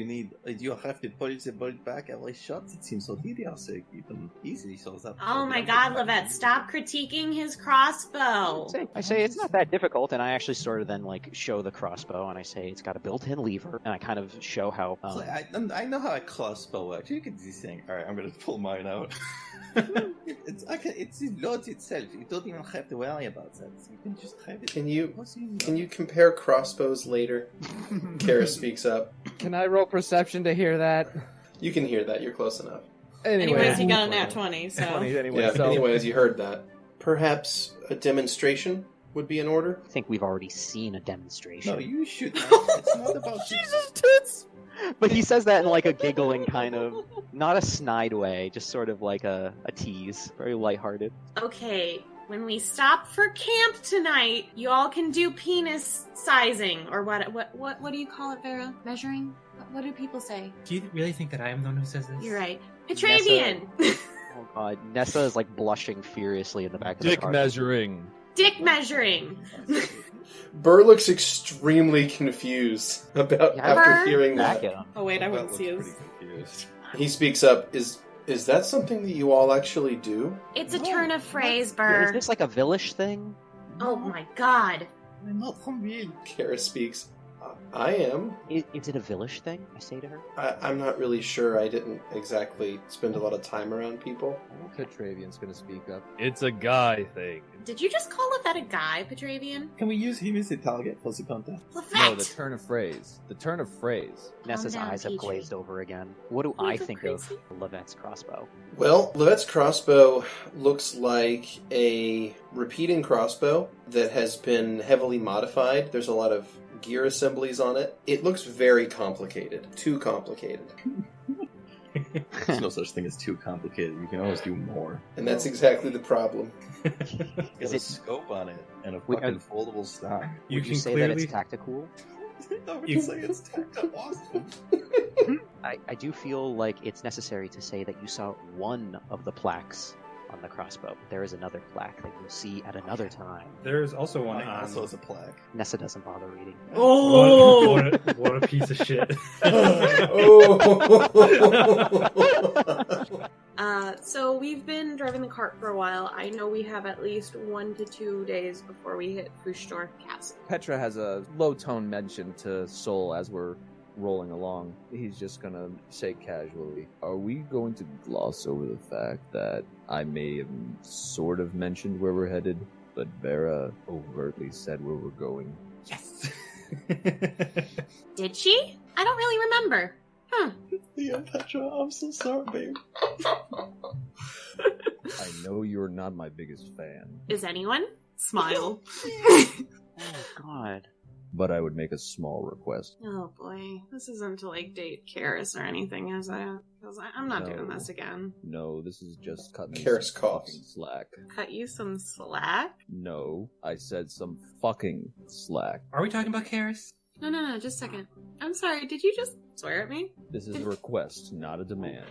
you have to pull the bolt back every shot? It seems so tedious. You can easily solve that. Oh my god, Lovette, stop critiquing his crossbow! I say it's not that difficult, and I actually sort of then like show the crossbow, and I say it's got a built-in lever, and I kind of show how. I know how a crossbow works. You can just saying, all right, I'm going to pull mine out. It's loads itself. You don't even have to worry about that. You can just have it. Can you compare crossbows later? Kara speaks up. Can I roll perception to hear that? You can hear that. You're close enough. Anyways, he got a nat 20, so... 20 anyway, Yeah. so- Anyways, you heard that. Perhaps a demonstration would be in order. I think we've already seen a demonstration. No, you should not. It's not about Jesus tits! But he says that in like a giggling kind of, not a snide way, just sort of like a tease, very lighthearted. Okay, when we stop for camp tonight, you all can do penis sizing, or what do you call it, Vera? Measuring? What do people say? Do you really think that I am the one who says this? You're right. Petravian! Oh god, Nessa is like blushing furiously in the back of the Dick car. measuring. Dick measuring! Burr looks extremely confused about Yeah, after Burr? hearing Back that. at him. Oh wait, I wouldn't That see looks his... pretty confused. He speaks up. Is that something that you all actually do? It's a turn of phrase, Is Burr. this like a villish thing? Oh my god. I'm not from Ville. Kara speaks. I am. Is it a villish thing? I say to her. I'm not really sure. I didn't exactly spend a lot of time around people. Petravian's gonna speak up. It's a guy thing. Did you just call Lovette a guy, Petravian? Can we use him as a target for the contest? Lovette! No, the turn of phrase. The turn of phrase. Nessa's down, eyes have PJ. glazed over again. What do Am I I go think of crazy? Lovette's crossbow? Well, Lovette's crossbow looks like a repeating crossbow that has been heavily modified. There's a lot of gear assemblies on it. It looks very complicated. Too complicated. There's no such thing as too complicated. You can always do more. And that's exactly the problem. There's it- a scope on it and a Wait, fucking foldable stock. You Would you can say clearly... that it's tactical? I would You- say it's tactical. Awesome. I do feel like it's necessary to say that you saw one of the plaques on the crossbow. There is another plaque that you'll see at another time. There's also one Mine on... also has a plaque. Nessa doesn't bother reading. Oh! What a piece of shit. So we've been driving the cart for a while. I know we have at least 1 to 2 days before we hit Fushtor Castle. Petra has a low tone mention to Sol as we're rolling along. He's just gonna say casually, "Are we going to gloss over the fact that I may have sort of mentioned where we're headed But Vera overtly said where we're going. Yes. Did she? I don't really remember. Yeah, Petra, I'm so sorry, babe. I know you're not my biggest fan, Is anyone? Smile. Oh, God. but I would make a small request. Oh boy, this isn't to like date Karis or anything, is it? Because I'm not doing No. this again. No, this is just cutting Karis some coughs. fucking slack. Cut you some slack? No, I said some fucking slack. Are we talking about Karis? No, just a second. I'm sorry, did you just swear at me? This is a request, not a demand.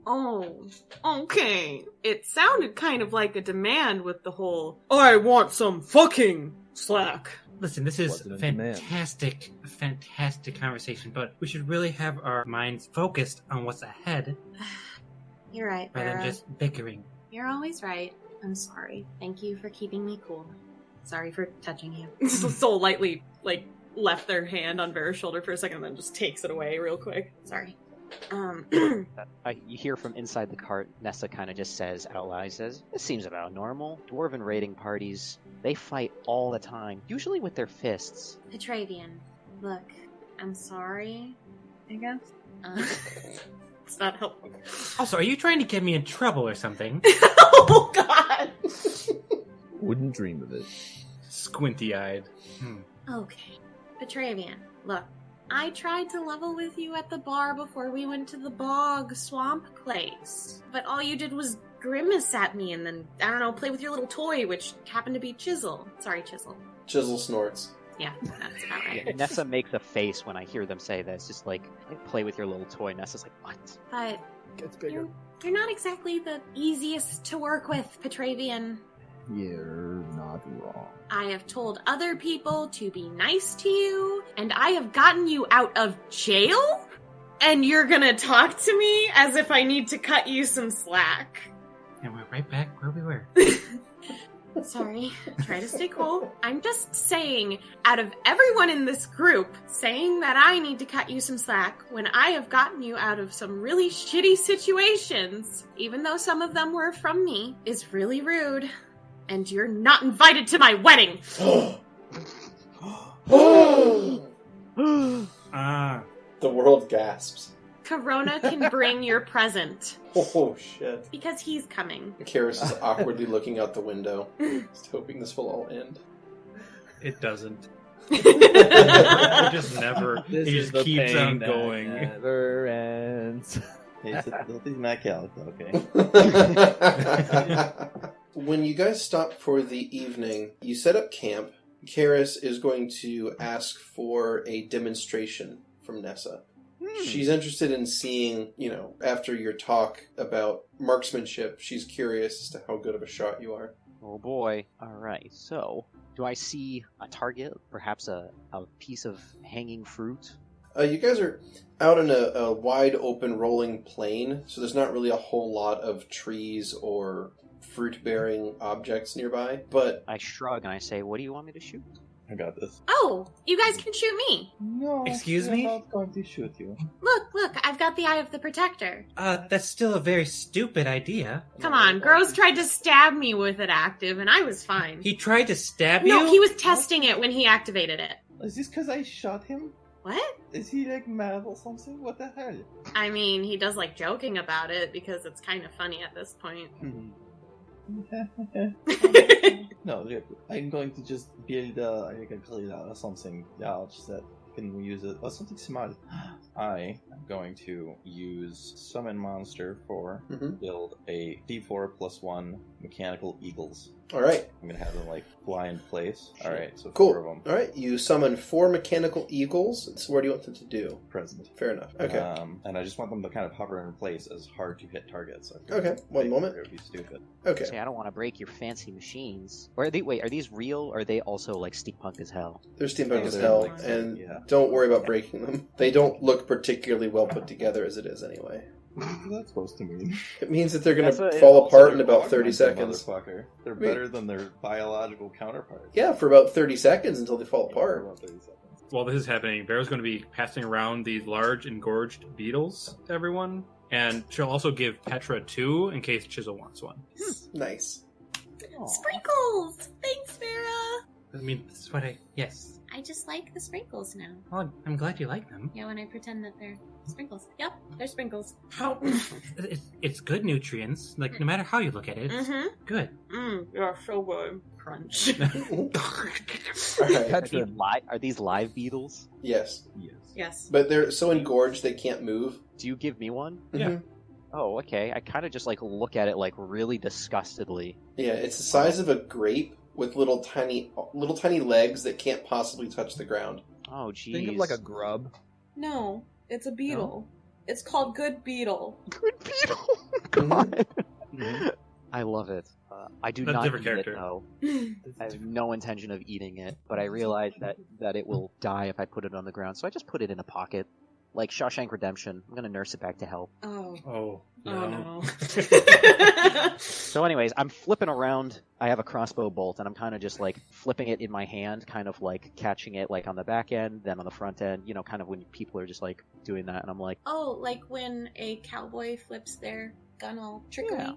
Oh, okay. It sounded kind of like a demand with the whole, I want some fucking slack. Listen, this is Wasn't a demand. fantastic conversation, but we should really have our minds focused on what's ahead You're right, rather Vera. than just bickering. You're always right. I'm sorry. Thank you for keeping me cool. Sorry for touching you. So lightly, like, left their hand on Vera's shoulder for a second and then just takes it away real quick. Sorry. You hear from inside the cart, Nessa kind of just says out loud, he says, this seems about normal. Dwarven raiding parties, they fight all the time, usually with their fists. Petravian, look, I'm sorry, I guess. It's not helpful. Also, are you trying to get me in trouble or something? Oh, God! Wouldn't dream of it. Squinty-eyed. Okay. Petravian, look, I tried to level with you at the bar before we went to the bog swamp place. But all you did was grimace at me and then, I don't know, play with your little toy, which happened to be Chisel. Sorry, Chisel. Chisel snorts. Yeah, that's about right. Yeah, Nessa makes a face when I hear them say this, just like, play with your little toy. Nessa's like, what? But Gets you're not exactly the easiest to work with, Petravian. You're not wrong. I have told other people to be nice to you, and I have gotten you out of jail? And you're gonna talk to me as if I need to cut you some slack. And we're right back where we were. Sorry. Try to stay cool. I'm just saying, out of everyone in this group, saying that I need to cut you some slack when I have gotten you out of some really shitty situations, even though some of them were from me, is really rude. And you're not invited to my wedding! Ah. The world gasps. Corona can bring your present. Oh, shit. Because he's coming. Karis is awkwardly looking out the window, just hoping this will all end. It doesn't. It just never. This It is just the keeps pain on that going. never ends. It's not Calico, okay? When you guys stop for the evening, you set up camp. Karis is going to ask for a demonstration from Nessa. She's interested in seeing, after your talk about marksmanship, she's curious as to how good of a shot you are. Oh boy. Alright, so, do I see a target? Perhaps a piece of hanging fruit? You guys are out in a wide open rolling plain, so there's not really a whole lot of trees or fruit-bearing objects nearby, but... I shrug and I say, what do you want me to shoot? I got this. Oh, you guys can shoot me. No, Excuse we're me? not going to shoot you. Look, I've got the Eye of the Protector. That's still a very stupid idea. Come on, Gross tried to stab me with it active, and I was fine. He tried to stab you? No, he was testing it when he activated it. Is this because I shot him? What? Is he like mad or something? What the hell? I mean, he does like joking about it because it's kind of funny at this point. No, look, I'm going to just build like a gorilla or something large that can use it, or something smart. I am going to use Summon Monster for build a D4+1 mechanical eagles. Alright. I'm going to have them like fly in place. Alright, so Cool. 4 of them. Alright, you summon 4 mechanical eagles. So what do you want them to do? Present. Fair enough. Okay. And I just want them to kind of hover in place as hard to hit targets. So Okay, one moment. It would be stupid. Okay. Say, I don't want to break your fancy machines. Or are these real, or are they also like steampunk as hell? They're steampunk Oh, as they're hell, like- and yeah. don't worry about breaking them. They don't look particularly well put together as it is anyway. What is that supposed to mean? It means that they're going That's to a- fall Also, apart in they're about 30 augmented, seconds. Motherfucker. They're Wait. better than their biological counterparts. Yeah, for about 30 seconds until they fall apart. About 30 seconds. While this is happening, Vera's going to be passing around these large engorged beetles to everyone, and she'll also give Petra 2 in case Chisel wants one. Nice. Sprinkles! Thanks, Vera! I mean, this is what yes. I just like the sprinkles now. Oh, I'm glad you like them. Yeah, when I pretend that they're sprinkles. Yep, they're sprinkles. How? It's good nutrients, like, no matter how you look at it, it's good. You're so good. Crunch. All right. Are these live beetles? Yes. Yes. But they're so engorged they can't move. Do you give me one? Yeah. Oh, okay. I kind of just like look at it like really disgustedly. Yeah, it's the size of a grape with little tiny legs that can't possibly touch the ground. Oh, geez. Think of like a grub. No, it's a beetle. It's called Good Beetle. Good beetle. God. I love it. I do That's a not different eat character. it, though. I have no intention of eating it, but I realize that it will die if I put it on the ground, so I just put it in a pocket. Like Shawshank Redemption. I'm gonna nurse it back to health. Oh. Oh, no. So anyways, I'm flipping around. I have a crossbow bolt, and I'm kind of just like flipping it in my hand, kind of like catching it like on the back end, then on the front end, you know, kind of when people are just like doing that, and I'm like... Oh, like when a cowboy flips their gun all trickery? Yeah.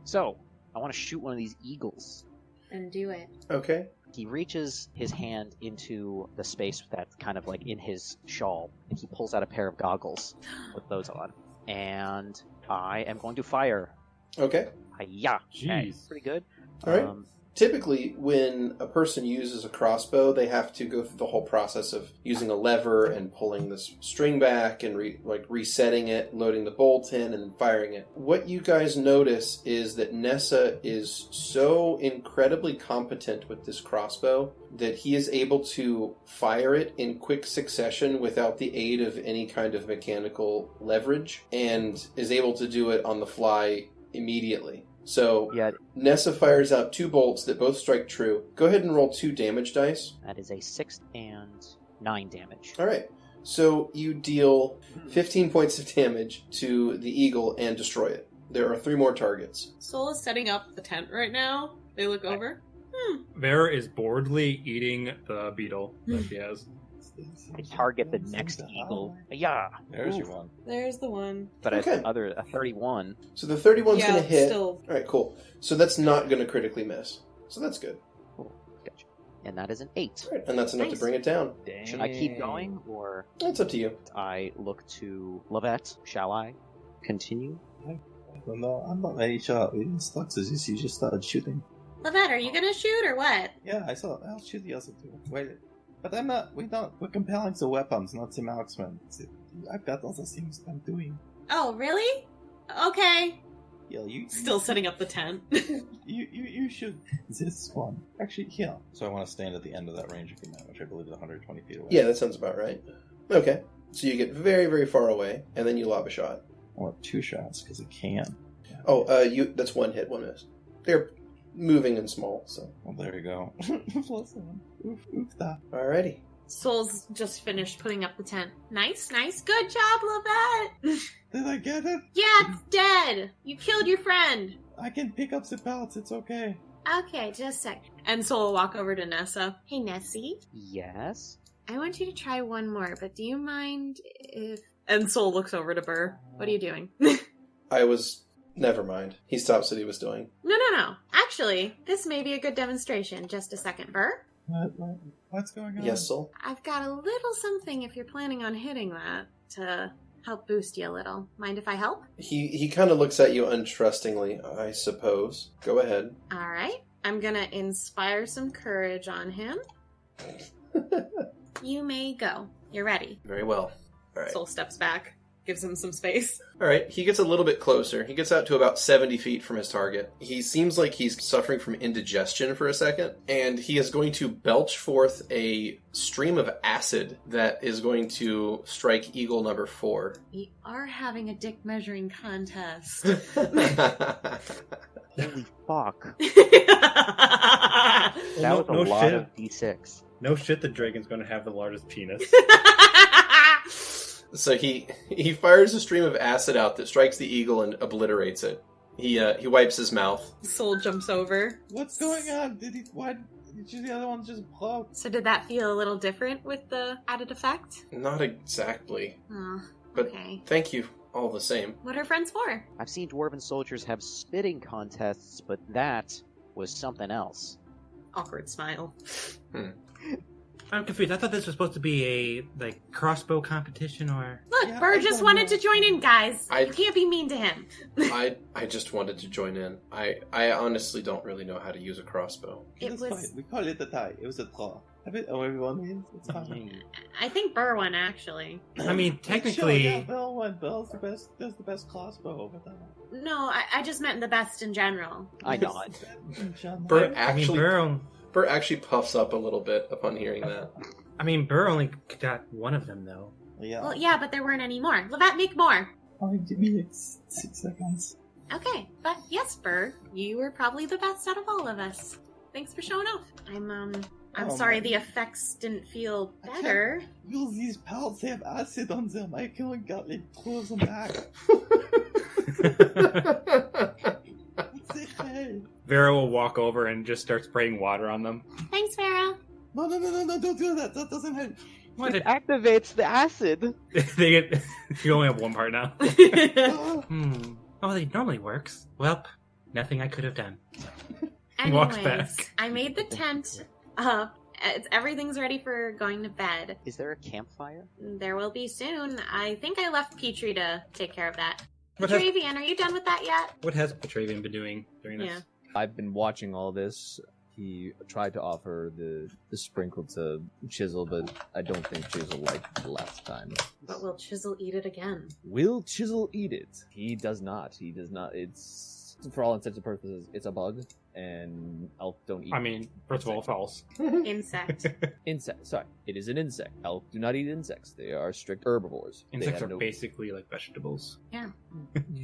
So, I want to shoot one of these eagles. And do it. Okay. He reaches his hand into the space that's kind of like in his shawl, and he pulls out a pair of goggles with those on. And I am going to fire. Okay. Yeah. Okay. Jeez. Pretty good. All right. Typically, when a person uses a crossbow, they have to go through the whole process of using a lever and pulling this string back and resetting it, loading the bolt in, and then firing it. What you guys notice is that Nessa is so incredibly competent with this crossbow that he is able to fire it in quick succession without the aid of any kind of mechanical leverage, and is able to do it on the fly immediately. So, Yeah. Nessa fires out 2 bolts that both strike true. Go ahead and roll 2 damage dice. That is a 6 and 9 damage. Alright, so you deal 15 points of damage to the eagle and destroy it. There are 3 more targets. Soul is setting up the tent right now. They look over. Vera is boredly eating the beetle that she has. I target the next eagle. Yeah. There's your one. There's the one. But Okay. a 31. So the 31's Yeah, going to hit. still. Alright, cool. So that's not going to critically miss. So that's good. Cool. Gotcha. And that is an 8. Alright, and that's enough to Nice. bring it down. Should I keep going, or That's up to you. I look to Lovette? Shall I continue? I don't know. I'm not very sure. It sucks as you just started shooting. Lovette, are you gonna shoot or what? Yeah, I'll shoot the other 2. Wait. But I'm not. We're comparing the weapons, not the marksman. I've got other things I'm doing. Oh, really? Okay. Yeah, you Still setting up the tent. you should this one. Actually, here. So I want to stand at the end of that range of command, which I believe is 120 feet away. Yeah, that sounds about right. Okay. So you get very, very far away, and then you lob a shot. I want 2 shots because I can. Oh, that's 1 hit, 1 miss. They're moving and small, so. Well, there you go. Plus 1. Oof, that. Alrighty. Soul's just finished putting up the tent. Nice. Good job, Lovette. Did I get it? Yeah, it's dead. You killed your friend. I can pick up the pellets. It's okay. Okay, just a sec. And Soul will walk over to Nessa. Hey, Nessie. Yes. I want you to try one more, but do you mind if... And Soul looks over to Burr. What are you doing? Never mind. He stops what he was doing. No. Actually, this may be a good demonstration. Just a second, Burr. What's going on? Yes, Soul? I've got a little something if you're planning on hitting that to help boost you a little. Mind if I help? He kind of looks at you untrustingly, I suppose. Go ahead. All right. I'm gonna inspire some courage on him. You may go. You're ready. Very well. Alright. Soul steps back, gives him some space. Alright, he gets a little bit closer. He gets out to about 70 feet from his target. He seems like he's suffering from indigestion for a second, and he is going to belch forth a stream of acid that is going to strike eagle number 4. We are having a dick measuring contest. Holy fuck. That That was a lot shit. of D6. No shit, the dragon's going to have the largest penis. So he fires a stream of acid out that strikes the eagle and obliterates it. He wipes his mouth. Soul jumps over. What's going on? Why did you the other one just blow? So did that feel a little different with the added effect? Not exactly, Oh, but okay. thank you all the same. What are friends for? I've seen dwarven soldiers have spitting contests, but that was something else. Awkward smile. I'm confused. I thought this was supposed to be a crossbow competition or. Look, Yeah, Burr I just don't wanted know. to join in, guys. I- You can't be mean to him. I just wanted to join in. I honestly don't really know how to use a crossbow. It That's was. fine. We call it a tie. It was a draw. Everyone wins. It's fine. I think Burr won, actually. I mean, Sure, technically. yeah, Bill won. Bill's the best. Does the best crossbow over there. No, I just meant the best in general. I nod. Burr I mean, Burr actually puffs up a little bit upon hearing that. Burr only got one of them though. Yeah. Well, yeah, but there weren't any more. Lovette, make more. Give me 6 seconds. Okay, but yes, Burr, you were probably the best out of all of us. Thanks for showing off. I'm Oh, sorry man. the effects didn't feel I can't- better. Use these pellets. They have acid on them. I can't get it. Throw them back. It's okay. Vera will walk over and just start spraying water on them. Thanks, Vera. No, don't do that. That doesn't help. What? It activates the acid. They get. You only have one part now. Oh, it normally works. Well, nothing I could have done. Walks Anyways, back. I made the tent up. Everything's ready for going to bed. Is there a campfire? There will be soon. I think I left Petrie to take care of that. What has, Petravian, are you done with that yet? what has Petravian been doing during this? Yeah. I've been watching all this. He tried to offer the sprinkle to Chisel, but I don't think Chisel liked it last time. But will Chisel eat it again? Will Chisel eat it? He does not. He does not. It's, for all intents and purposes, it's a bug, and elk don't eat I mean, first of all, false. Insect. insect. Sorry, it is an insect. Elk do not eat insects. They are strict herbivores. They Insects have are no- basically like vegetables. Yeah.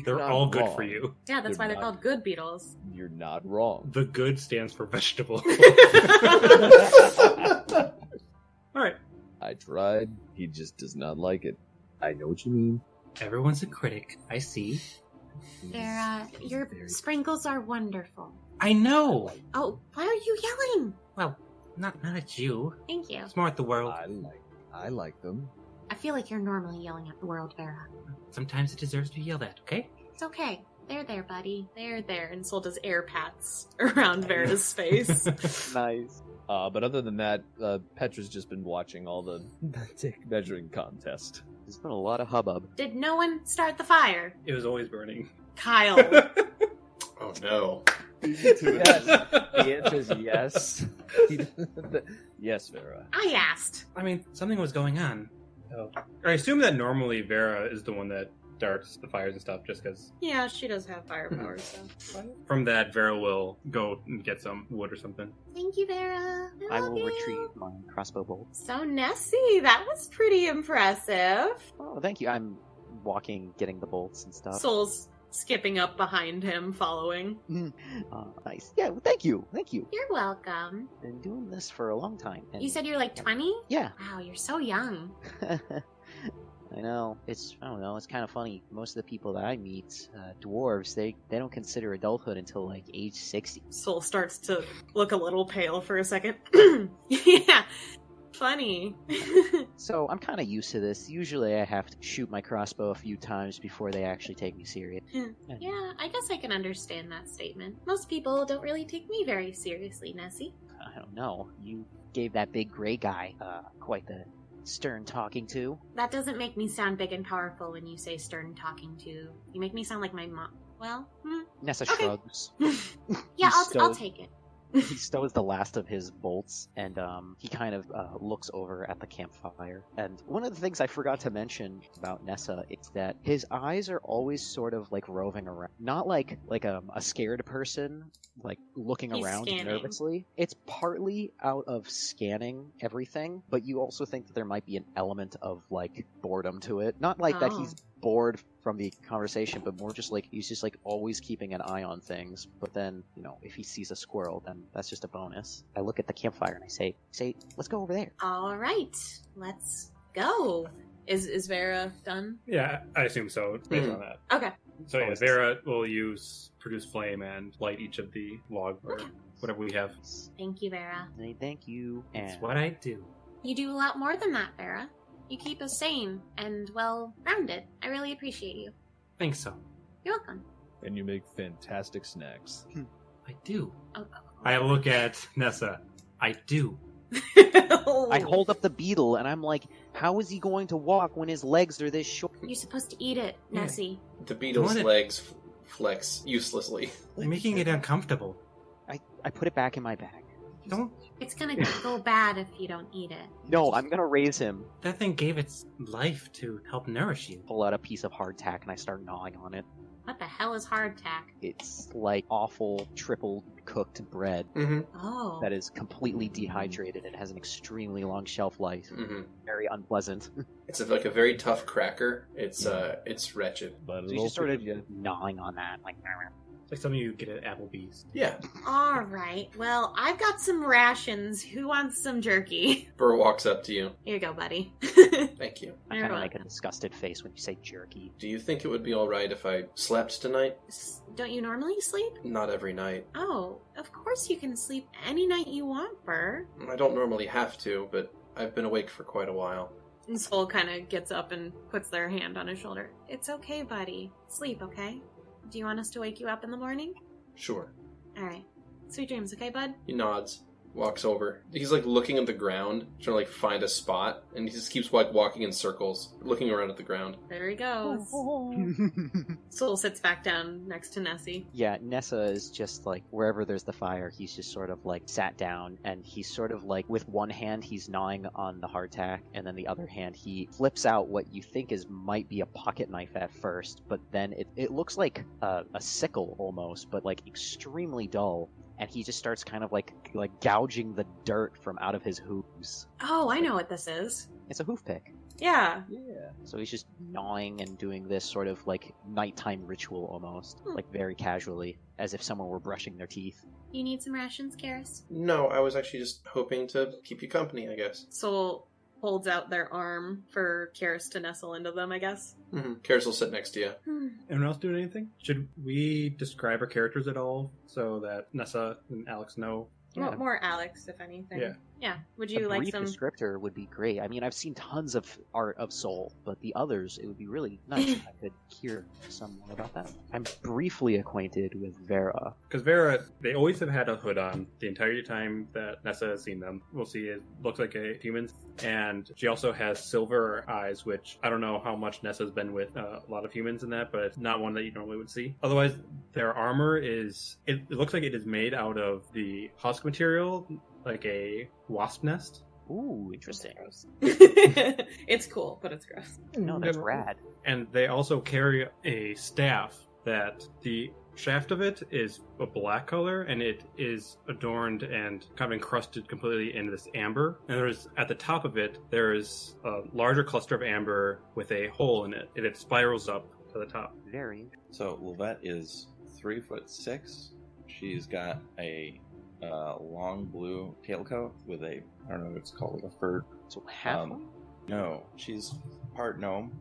They're not all good wrong. for you. Yeah, that's why they're You're not- called good beetles. You're not wrong. The good stands for vegetable. Alright. I tried. He just does not like it. I know what you mean. Everyone's a critic. I see. Vera, your sprinkles are wonderful. I know. Oh, why are you yelling? Well, not at you. Thank you. It's more at the world. I like them. I feel like you're normally yelling at the world, Vera. Sometimes it deserves to be yelled at. Okay. It's okay. There, buddy. There. And Sol does air pats around Vera's face. Nice. But other than that, Petra's just been watching all the dick measuring contest. There's been a lot of hubbub. Did no one start the fire? It was always burning. Kyle. Oh no. Yes. The answer is yes. Yes, Vera. I asked. I mean, Something was going on. I assume that normally Vera is the one that starts the fires and stuff, just because Yeah, she does have firepower, so. from that, Vera will go and get some wood or something. Thank you, Vera. I love will you. retrieve my crossbow bolt. So, Nessie, that was pretty impressive. Oh, thank you. I'm walking, getting the bolts and stuff. Sol's skipping up behind him, following. Nice. Yeah, well, thank you. Thank you. You're welcome. Been doing this for a long time. And You said you're like 20? Yeah. Wow, you're so young. I know. I don't know. It's kind of funny. Most of the people that I meet, dwarves, they don't consider adulthood until like age 60. Sol starts to look a little pale for a second. Yeah, funny. So I'm kind of used to this. Usually I have to shoot my crossbow a few times before they actually take me serious. Yeah, I guess I can understand that statement. Most people don't really take me very seriously, Nessie. I don't know. You gave that big gray guy quite the stern talking to. That doesn't make me sound big and powerful when you say stern talking to. You make me sound like my mom. Well, Nessa Okay. shrugs. yeah, He I'll stows- take it. He stows the last of his bolts, and he kind of looks over at the campfire. And one of the things I forgot to mention about Nessa is that his eyes are always sort of like roving around, not like a scared person, like looking He's around scanning. nervously. It's partly out of scanning everything, but you also think that there might be an element of like boredom to it. Not like that Oh. he's bored from the conversation, but more just like he's just like always keeping an eye on things. But then, you know, if he sees a squirrel, then that's just a bonus. I look at the campfire and I say, let's go over there. All right, let's go. Is Vera done? Yeah, I assume so, based on that. Okay. So yeah, Vera will produce flame and light each of the log or whatever we have. Thank you, Vera. Say thank you. That's And what I do. You do a lot more than that, Vera. You keep us sane and well-rounded. I really appreciate you. Think so. You're welcome. And you make fantastic snacks. I do. Oh. I look at Nessa. I do. I hold up the beetle and I'm like, how is he going to walk when his legs are this short? You're supposed to eat it, Nessie. The beetle's What? legs flex uselessly. You're making it uncomfortable. I put it back in my bag. Don't. It's gonna go bad if you don't eat it. No, I'm gonna raise him. That thing gave its life to help nourish you. Pull out a piece of hardtack and I start gnawing on it. What the hell is hardtack? It's like awful triple cooked bread Mm-hmm. Oh. that is completely dehydrated and has an extremely long shelf life. Mm-hmm. Very unpleasant. It's like a very tough cracker. It's wretched. But So he's just sort of gnawing on that, like. It's like something you get at Applebee's. Yeah. All right. Well, I've got some rations. Who wants some jerky? Burr walks up to you. Here you go, buddy. Thank you. I You're kind of make a welcome. disgusted face when you say jerky. Do you think it would be alright if I slept tonight? Don't you normally sleep? Not every night. Oh, of course you can sleep any night you want, Burr. I don't normally have to, but I've been awake for quite a while. And Soul kind of gets up and puts their hand on his shoulder. It's okay, buddy. Sleep, okay? Do you want us to wake you up in the morning? Sure. All right. Sweet dreams, okay, bud? He nods, walks over. He's like looking at the ground, trying to like find a spot, and he just keeps like walking in circles, looking around at the ground. There he goes. Soul sits back down next to Nessie. Yeah, Nessa is just like, wherever there's the fire, he's just sort of like sat down, and he's sort of like, with one hand he's gnawing on the hardtack, and then the other hand he flips out what you think might be a pocket knife at first, but then it looks like a sickle almost, but like extremely dull, and he just starts kind of like gouging the dirt from out of his hooves. Oh, I know what this is. It's a hoof pick. Yeah. Yeah. So he's just gnawing and doing this sort of like nighttime ritual almost, like very casually, as if someone were brushing their teeth. You need some rations, Karis? No, I was actually just hoping to keep you company, I guess. Soul holds out their arm for Karis to nestle into them, I guess. Mm-hmm. Karis will sit next to you. Anyone else doing anything? Should we describe our characters at all so that Nessa and Alex know? Yeah. More Alex, if anything. Yeah. Yeah. Would A you like brief some? descriptor would be great. I mean, I've seen tons of art of Soul, but the others, it would be really nice if I could hear some more about that. I'm briefly acquainted with Vera. Because Vera, they always have had a hood on the entire time that Nessa has seen them. We'll see it looks like a human. And she also has silver eyes, which I don't know how much Nessa's been with a lot of humans in that, but it's not one that you normally would see. Otherwise, their armor is, it looks like it is made out of the husk material, like a wasp nest. Ooh, interesting. It's cool, but it's gross. No, that's rad. And they also carry a staff that the shaft of it is a black color, and it is adorned and kind of encrusted completely in this amber. And there's, at the top of it, there is a larger cluster of amber with a hole in it, and it spirals up to the top. Very. So Lovette is 3'6". She's got a long blue tailcoat with a, I don't know what it's called, like a fur. So half. No, she's part gnome.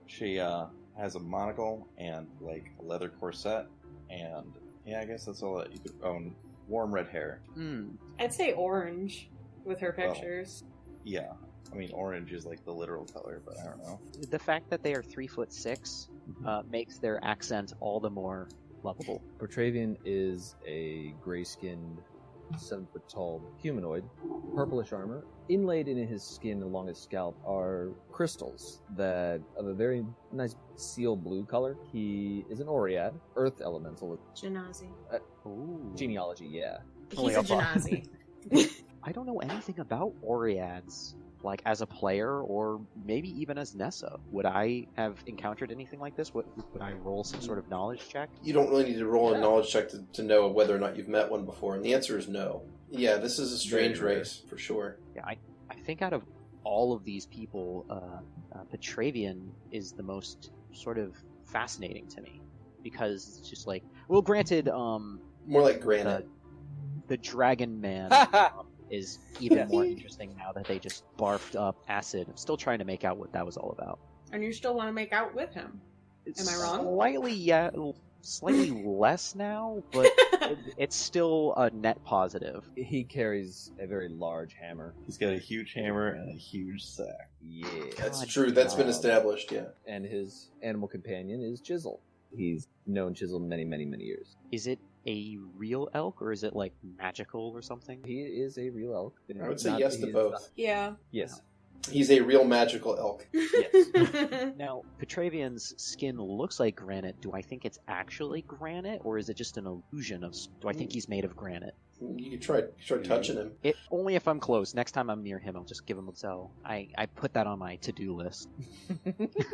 She has a monocle and like a leather corset, and yeah, I guess that's all that you could own. Warm red hair. I'd say orange with her Well, pictures. Yeah, I mean orange is like the literal color, but I don't know. The fact that they are 3'6" makes their accent all the more lovable. Petravian is a gray-skinned, 7-foot-tall humanoid, purplish armor. Inlaid in his skin along his scalp are crystals that of a very nice seal blue color. He is an Oread, earth elemental. Genasi. Ooh. Genealogy, yeah. He's a Genasi. I don't know anything about Oreads, like as a player or maybe even as Nessa. Would I have encountered anything like this? Would I roll some sort of knowledge check? You don't really need to roll a knowledge check to know whether or not you've met one before, and the answer is no. Yeah, this is a strange Very rare. race, for sure. Yeah, I think out of all of these people, Petravian is the most sort of fascinating to me. Because it's just like, well, granted, More like granite. the Dragon Man is even more interesting now that they just barfed up acid. I'm still trying to make out what that was all about. And you still want to make out with him. Am I wrong? Slightly, yeah, slightly less now, but it's still a net positive. He carries a very large hammer. He's got a huge hammer and a huge sack. Yeah. That's God true. That's been damn. established, yeah. And his animal companion is Jizzle. He's known Chisel many, many, many years. Is it a real elk or is it like magical or something? He is a real elk. I would say yes to both. Yeah. Yes. He's a real magical elk. Yes. Now, Petravian's skin looks like granite. Do I think it's actually granite, or is it just an illusion of... Do I think he's made of granite? You could try touching him. Only if I'm close. Next time I'm near him, I'll just give him a so. I put that on my to-do list.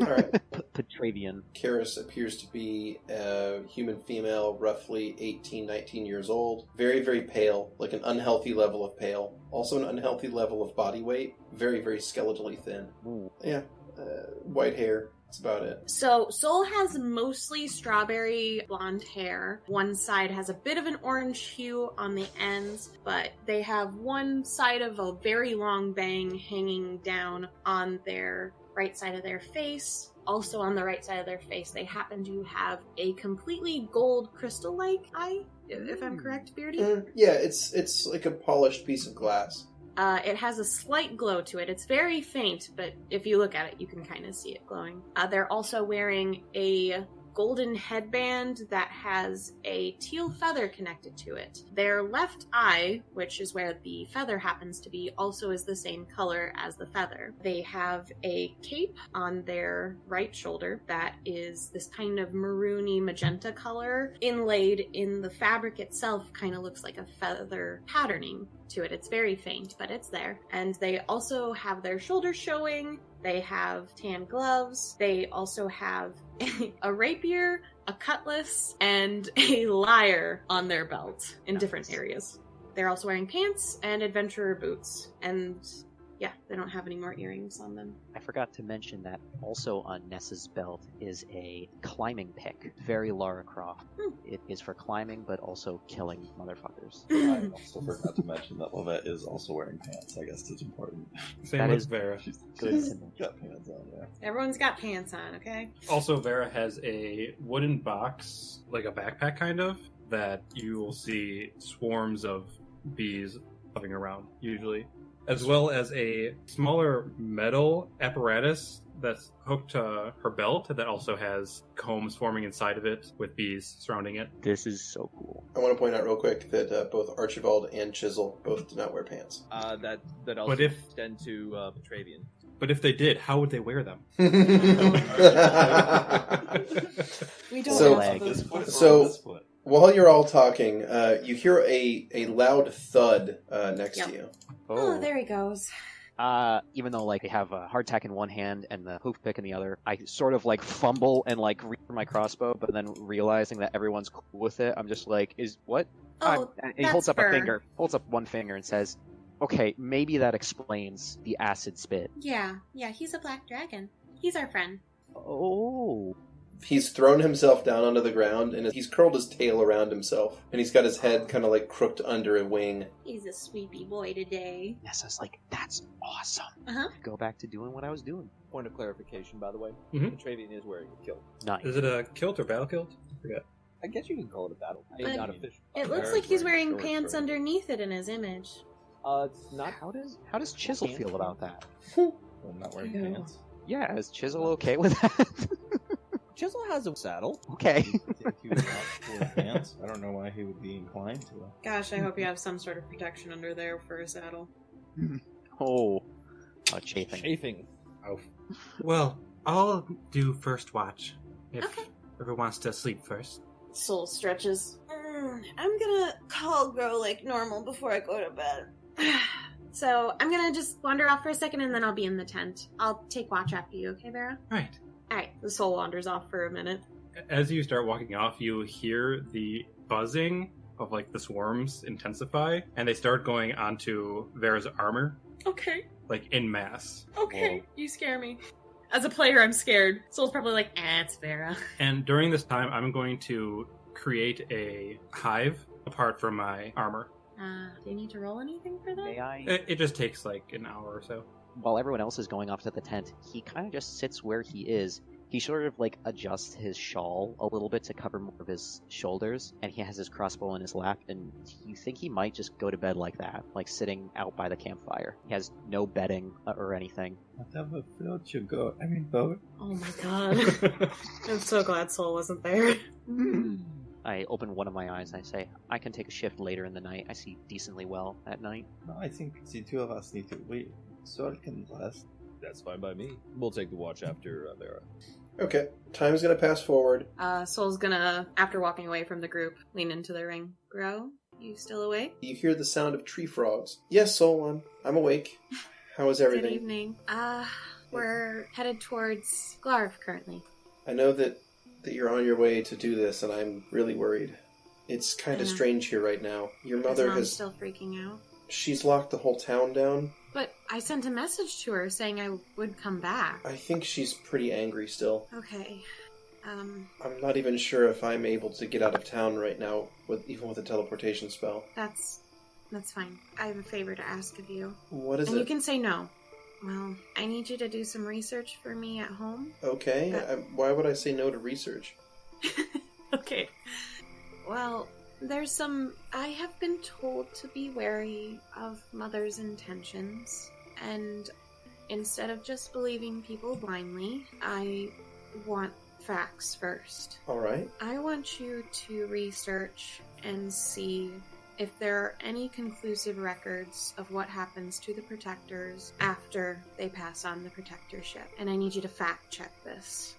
All right. Petravian. Karis appears to be a human female, roughly 18, 19 years old. Very, very pale, like an unhealthy level of pale. Also an unhealthy level of body weight. Very, very skeletally thin. Ooh. Yeah. White hair. That's about it. So Soul has mostly strawberry blonde hair. One side has a bit of an orange hue on the ends, but they have one side of a very long bang hanging down on their right side of their face. Also on the right side of their face, they happen to have a completely gold crystal-like eye, if I'm correct, Beardy? Yeah, it's like a polished piece of glass. It has a slight glow to it. It's very faint, but if you look at it, you can kind of see it glowing. They're also wearing a golden headband that has a teal feather connected to it. Their left eye, which is where the feather happens to be, also is the same color as the feather. They have a cape on their right shoulder that is this kind of maroony magenta color. Inlaid in the fabric itself kind of looks like a feather patterning to it. It's very faint, but it's there. And they also have their shoulders showing. They have tan gloves. They also have a rapier, a cutlass, and a lyre on their belt in different areas. They're also wearing pants and adventurer boots. And yeah, they don't have any more earrings on them. I forgot to mention that also on Nessa's belt is a climbing pick. Very Lara Croft. It is for climbing, but also killing motherfuckers. I also forgot to mention that Lovette is also wearing pants. I guess it's important. Same That with is Vera. She's good to know. got pants on, yeah. Everyone's got pants on, okay? Also, Vera has a wooden box, like a backpack kind of, that you will see swarms of bees hovering around, usually. As well as a smaller metal apparatus that's hooked to her belt that also has combs forming inside of it with bees surrounding it. This is so cool. I want to point out real quick that both Archibald and Chisel both do not wear pants. That also But if- extend to Petravian. But if they did, how would they wear them? We don't So- know On this foot or So- on this foot? While you're all talking, you hear a loud thud next Yep. to you. Oh, there he goes. Even though like I have a hardtack in one hand and the hoof pick in the other, I sort of like fumble and like reach for my crossbow, but then realizing that everyone's cool with it, I'm just like, "Is what?" Oh, And he holds up that's a Burr. finger, holds up one finger, and says, "Okay, maybe that explains the acid spit." Yeah, he's a black dragon. He's our friend. Oh, He's thrown himself down onto the ground, and he's curled his tail around himself, and he's got his head kind of like crooked under a wing. He's a sweepy boy today. Nessa's like, "That's awesome." Uh-huh. Go back to doing what I was doing. Point of clarification, by the way. Mhm. Petravian is wearing a kilt. Nice. Is it a kilt or battle kilt? I forget. I guess you can call it a battle. But Not official. It looks Vera's like he's wearing shorts, pants right? underneath it in his image. It's not. How does Chisel feel about that? I'm not wearing Ew. pants. Yeah, is Chisel okay with that? Chisel has a saddle. Okay. If he was not wearing pants, I don't know why he would be inclined to. Gosh, I hope you have some sort of protection under there for a saddle. Oh, chafing. Chafing. Well, I'll do first watch. If Okay. everyone wants to sleep first. Soul stretches. I'm gonna call grow like normal before I go to bed. So I'm gonna just wander off for a second and then I'll be in the tent. I'll take watch after you, okay, Vera? Right. Alright, the soul wanders off for a minute. As you start walking off, you hear the buzzing of like the swarms intensify, and they start going onto Vera's armor, Okay, like in mass. okay, you scare me. As a player, I'm scared. Soul's probably like, it's Vera. And during this time, I'm going to create a hive apart from my armor. Do you need to roll anything for that? May I? It just takes like an hour or so. While everyone else is going off to the tent, he kind of just sits where he is, He sort of like adjusts his shawl a little bit to cover more of his shoulders, and he has his crossbow in his lap, and you think he might just go to bed like that, like sitting out by the campfire. He has no bedding or anything. Whatever floats your boat. Boat. Oh my god. I'm so glad Soul wasn't there. I open one of my eyes and I say, I can take a shift later in the night. I see decently well at night. No, I think the two of us need to wait. Sol can rest. That's fine by me. We'll take the watch after Vera. Okay, time's gonna pass forward. Soul's gonna, after walking away from the group, lean into the ring. Grow, you still awake? You hear the sound of tree frogs. Yes, Solon, I'm awake. How is everything? Good evening. We're headed towards Glarv currently. I know that you're on your way to do this, and I'm really worried. It's kind of strange here right now. Your mother Mom's has... still freaking out. She's locked the whole town down. But I sent a message to her saying I would come back. I think she's pretty angry still. Okay. I'm not even sure if I'm able to get out of town right now, even with a teleportation spell. That's fine. I have a favor to ask of you. What is it? And you can say no. Well, I need you to do some research for me at home. Okay. Why would I say no to research? Okay. Well, I have been told to be wary of Mother's intentions, and instead of just believing people blindly, I want facts first. Alright. I want you to research and see if there are any conclusive records of what happens to the Protectors after they pass on the Protectorship. And I need you to fact check this.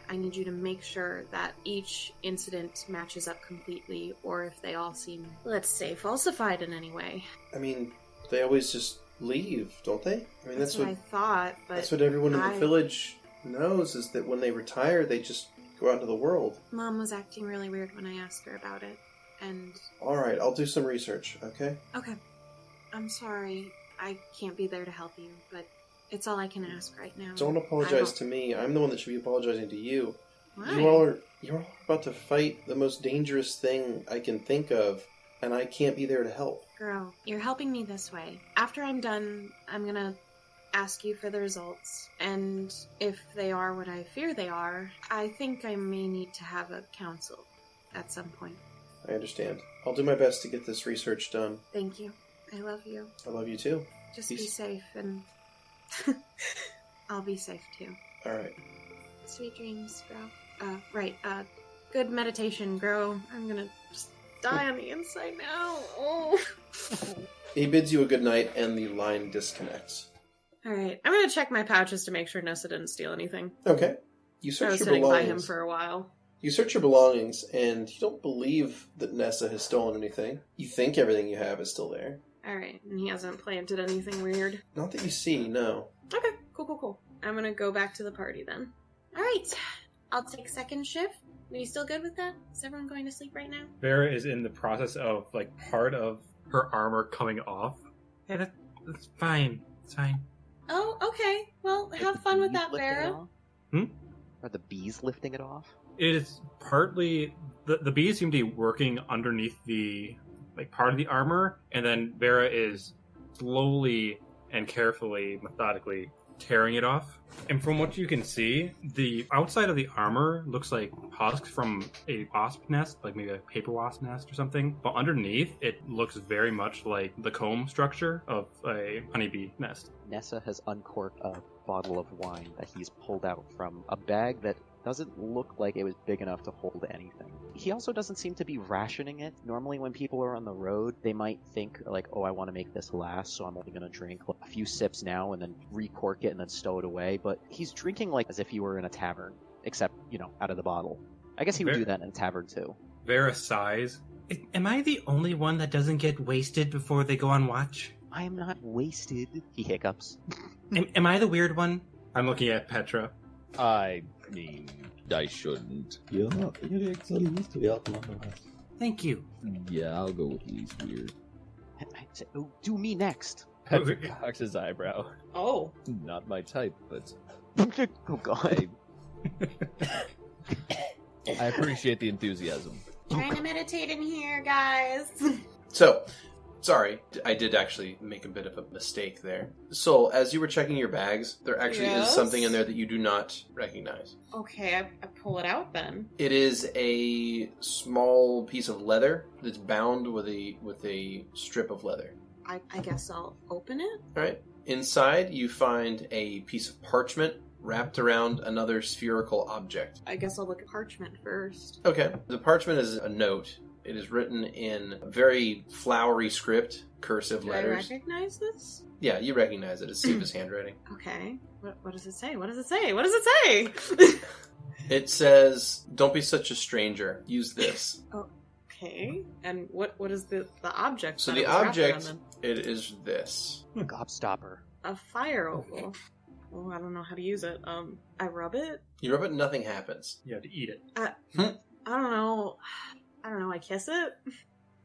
I need you to make sure that each incident matches up completely, or if they all seem, let's say, falsified in any way. I mean, they always just leave, don't they? I mean, that's what I thought, but that's what everyone in the village knows, is that when they retire, they just go out into the world. Mom was acting really weird when I asked her about it, and... Alright, I'll do some research, okay? Okay. I'm sorry. I can't be there to help you, but it's all I can ask right now. Don't apologize to me. I'm the one that should be apologizing to you. Why? You're all about to fight the most dangerous thing I can think of, and I can't be there to help. Girl, you're helping me this way. After I'm done, I'm gonna ask you for the results, and if they are what I fear they are, I think I may need to have a council at some point. I understand. I'll do my best to get this research done. Thank you. I love you. I love you too. Just be safe, and I'll be safe too. Alright. Sweet dreams, Grow. Good meditation, Grow. I'm gonna just die on the inside now. Oh. He bids you a good night, and the line disconnects. Alright, I'm gonna check my pouches to make sure Nessa didn't steal anything. Okay. You I search was your sitting by him belongings. for a while. You search your belongings, and you don't believe that Nessa has stolen anything. You think everything you have is still there. Alright, and he hasn't planted anything weird. Not that you see, no. Okay, cool. I'm gonna go back to the party then. Alright, I'll take second shift. Are you still good with that? Is everyone going to sleep right now? Vera is in the process of, part of her armor coming off. Hey, that's fine. It's fine. Oh, okay. Well, have fun with that, Vera. Are the bees lifting it off? It is partly... The bees seem to be working underneath the part of the armor, and then Vera is slowly and carefully, methodically tearing it off. And from what you can see, the outside of the armor looks like husks from a wasp nest, like maybe a paper wasp nest or something. But underneath, it looks very much like the comb structure of a honeybee nest. Nessa has uncorked a bottle of wine that he's pulled out from a bag that doesn't look like it was big enough to hold anything. He also doesn't seem to be rationing it. Normally when people are on the road, they might think oh, I want to make this last, so I'm only going to drink a few sips now and then recork it and then stow it away. But he's drinking as if he were in a tavern, except, out of the bottle. I guess he would do that in a tavern too. Vera sighs. Am I the only one that doesn't get wasted before they go on watch? I am not wasted, he hiccups. Am I the weird one? I'm looking at Petra. I mean, I shouldn't. You're actually used to it, nonetheless. Thank you. Yeah, I'll go with least weird. Do me next. Petra cocks his eyebrow. Oh. Not my type, but... Oh, God. I appreciate the enthusiasm. Trying to meditate in here, guys. So, Sorry, I did actually make a bit of a mistake there. Soul, as you were checking your bags, there actually is something in there that you do not recognize. Okay, I pull it out then. It is a small piece of leather that's bound with a strip of leather. I guess I'll open it. All right. Inside, you find a piece of parchment wrapped around another spherical object. I guess I'll look at parchment first. Okay. The parchment is a note. It is written in very flowery script, cursive letters. Do I recognize this? Yeah, you recognize it. It's Siva's handwriting. Okay. What does it say? What does it say? What does it say? It says, "Don't be such a stranger. Use this." Okay. And what is the object? So that the it was wrapped object, around it is this. Gobstopper. then? A fire opal. Oh, I don't know how to use it. I rub it? You rub it, nothing happens. You have to eat it. I don't know. I kiss it?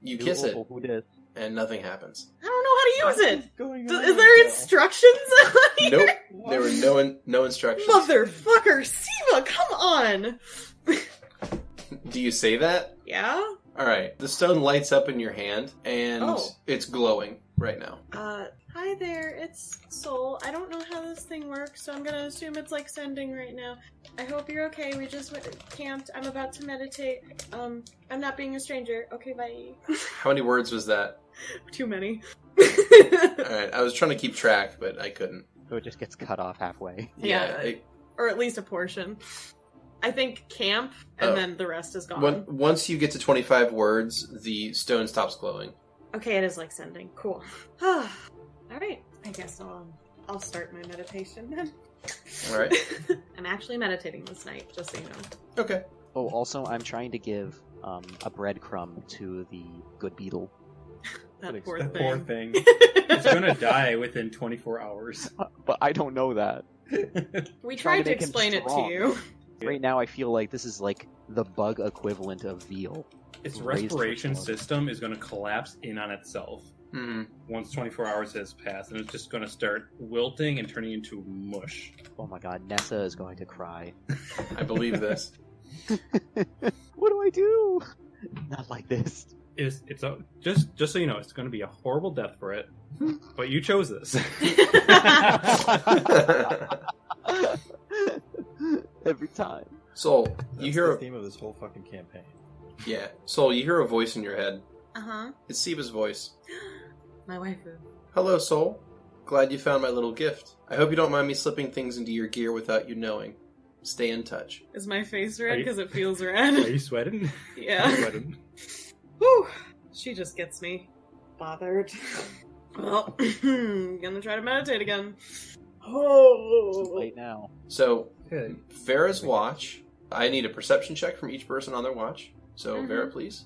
You kiss it, Who did? and nothing happens. I don't know how to use it. Going Is there instructions? Nope. There were no instructions. Motherfucker, Siva, come on. Do you say that? Yeah? Alright. The stone lights up in your hand, and it's glowing right now. Hi there, it's Soul. I don't know how this thing works, so I'm gonna assume it's like sending right now. I hope you're okay. We just camped. I'm about to meditate. I'm not being a stranger. Okay, bye. How many words was that? Too many. Alright, I was trying to keep track, but I couldn't. So it just gets cut off halfway. Yeah. Or at least a portion. I think camp, and then the rest is gone. Once you get to 25 words, the stone stops glowing. Okay, it is like sending. Cool. Alright, I guess I'll start my meditation then. Alright. I'm actually meditating this night, just so you know. Okay. Oh, also, I'm trying to give a breadcrumb to the good beetle. That poor That thing. poor thing. It's gonna die within 24 hours. But I don't know that. We Trying tried to make him explain it to strong. you. Right now, I feel like this is like the bug equivalent of veal. Its Raised respiration for sure. system is gonna collapse in on itself once 24 hours has passed, and it's just gonna start wilting and turning into mush. Oh my god, Nessa is going to cry. I believe this. What do I do? Not like this. Just so you know, it's going to be a horrible death for it, but you chose this. Every time. Soul, you That's hear the a... theme of this whole fucking campaign. Yeah. Soul, you hear a voice in your head. Uh-huh. It's Siva's voice. My waifu. Hello, Soul. Glad you found my little gift. I hope you don't mind me slipping things into your gear without you knowing. Stay in touch. Is my face Are red you- because it feels Are red? you sweating? Yeah. I'm sweating. Whew. She just gets me bothered. Well, gonna try to meditate again. Oh. Right now. So, Good. Vera's watch. I need a perception check from each person on their watch. So, Vera, please.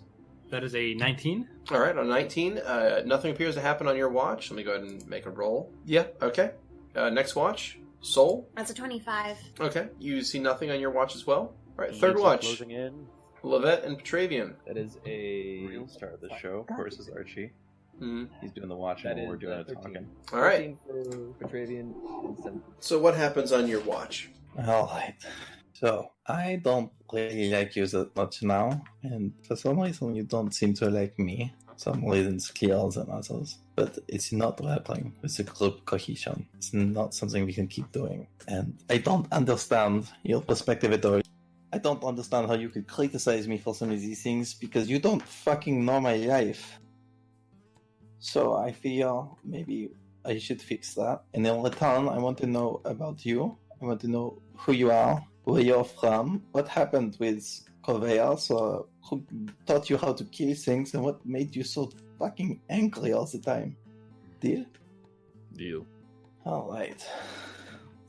That is a 19. All right, on 19, nothing appears to happen on your watch. Let me go ahead and make a roll. Yeah, okay. Next watch, Soul. That's a 25. Okay, you see nothing on your watch as well. All right, Leaves third are watch, Closing in. Lovette and Petravian. That is a Real star of the show, of course, is Archie. Mhm. He's doing the watching That while is we're doing the 13. talking. All right. 13 for Petravian and 7. So what happens on your watch? Alright. So, I don't really like you that much now, and for some reason you don't seem to like me. Some reasons clearer than others. But it's not grappling with the group cohesion. It's not something we can keep doing. And I don't understand your perspective at all. I don't understand how you could criticize me for some of these things because you don't fucking know my life. So I feel maybe I should fix that. And in return, I want to know about you. I want to know who you are, where you're from, what happened with conveyors, or who taught you how to kill things, and what made you so fucking angry all the time. Deal? Deal. Alright.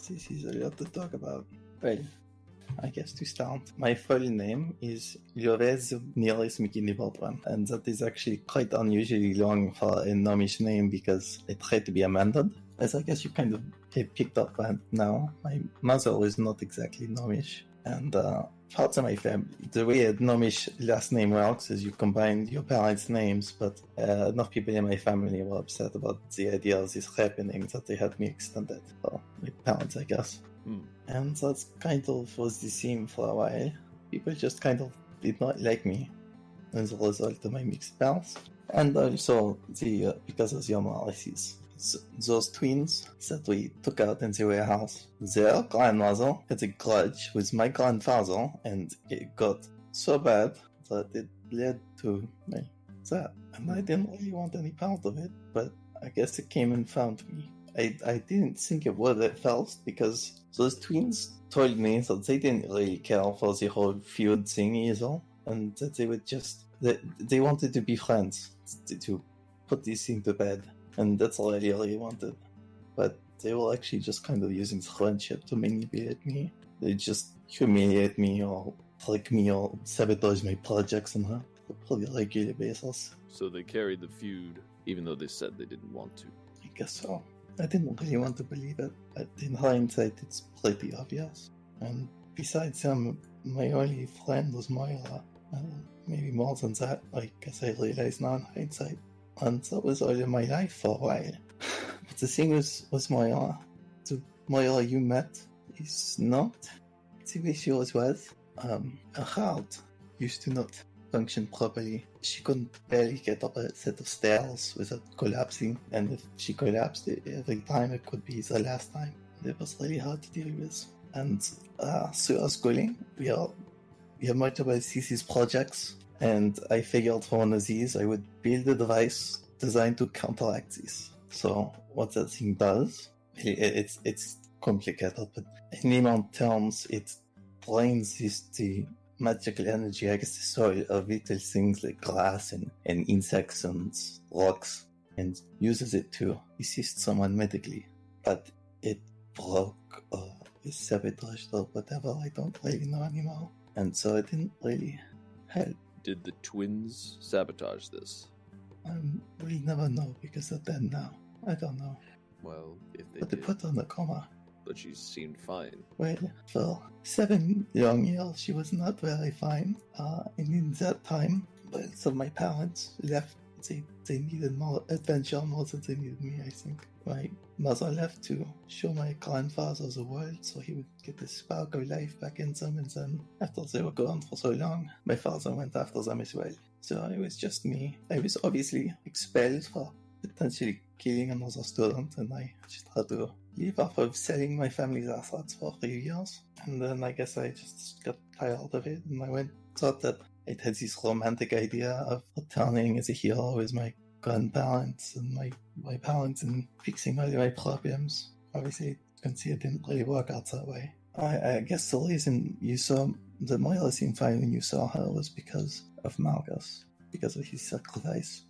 This is a lot to talk about. Well, I guess to start, my full name is Lovette Niris Mikini, and that is actually quite unusually long for a Gnomish name because I tried to be amended. As I guess you kind of picked up on now, my mother was not exactly Gnomish, and parts of my family, the way a Gnomish last name works is you combine your parents' names, but enough people in my family were upset about the idea of this happening that they had me extended. So, my parents, I guess. And that's kind of was the theme for a while. People just kind of did not like me as a result of my mixed spells. And also because of the analysis. Those twins that we took out in the warehouse, their grandmother had a grudge with my grandfather, and it got so bad that it led to that. And I didn't really want any part of it, but I guess it came and found me. I didn't think it would at first, because those twins told me that they didn't really care for the whole feud thing either, and that they would just... They wanted to be friends, to put this thing to bed. And that's all I really wanted. But they were actually just kind of using friendship to manipulate me. They just humiliate me or trick me or sabotage my projects on a pretty regular basis. So they carried the feud, even though they said they didn't want to. I guess so. I didn't really want to believe it, but in hindsight it's pretty obvious. And besides them, my only friend was Moira. Maybe more than that, I guess I realize now in hindsight. And that was all in my life for a while. But the thing was Moira. The Moira you met is not the way she always was. Her heart used to not function properly. She couldn't barely get up a set of stairs without collapsing, and if she collapsed every time, it could be the last time. It was really hard to deal with. And through our schooling, we have multiple thesis projects, and I figured for one of these I would build a device designed to counteract this. So what that thing does, it's complicated, but in layman terms, it drains the magical energy, I guess the soil of little things like grass and insects and rocks, and uses it to assist someone medically. But it broke or is sabotaged or whatever, I don't really know anymore. And so it didn't really help. Did the twins sabotage this? We never know because they're dead now. I don't know. Well, if they But they did, put her in a coma. but she seemed fine. Well, for 7 long years she was not very fine. And in that time, both of my parents left. They needed more adventure more than they needed me, I think. My mother left to show my grandfather the world so he would get the spark of life back in them, and then after they were gone for so long, my father went after them as well. So it was just me. I was obviously expelled for potentially killing another student, and I just had to live off of selling my family's assets for 3 years. And then I guess I just got tired of it, and thought that it had this romantic idea of returning as a hero with my grandparents and my parents and fixing all my problems. Obviously, you can see it didn't really work out that way. I guess the reason you saw the Moira seemed fine when you saw her was because of Marcus, because of his sacrifice.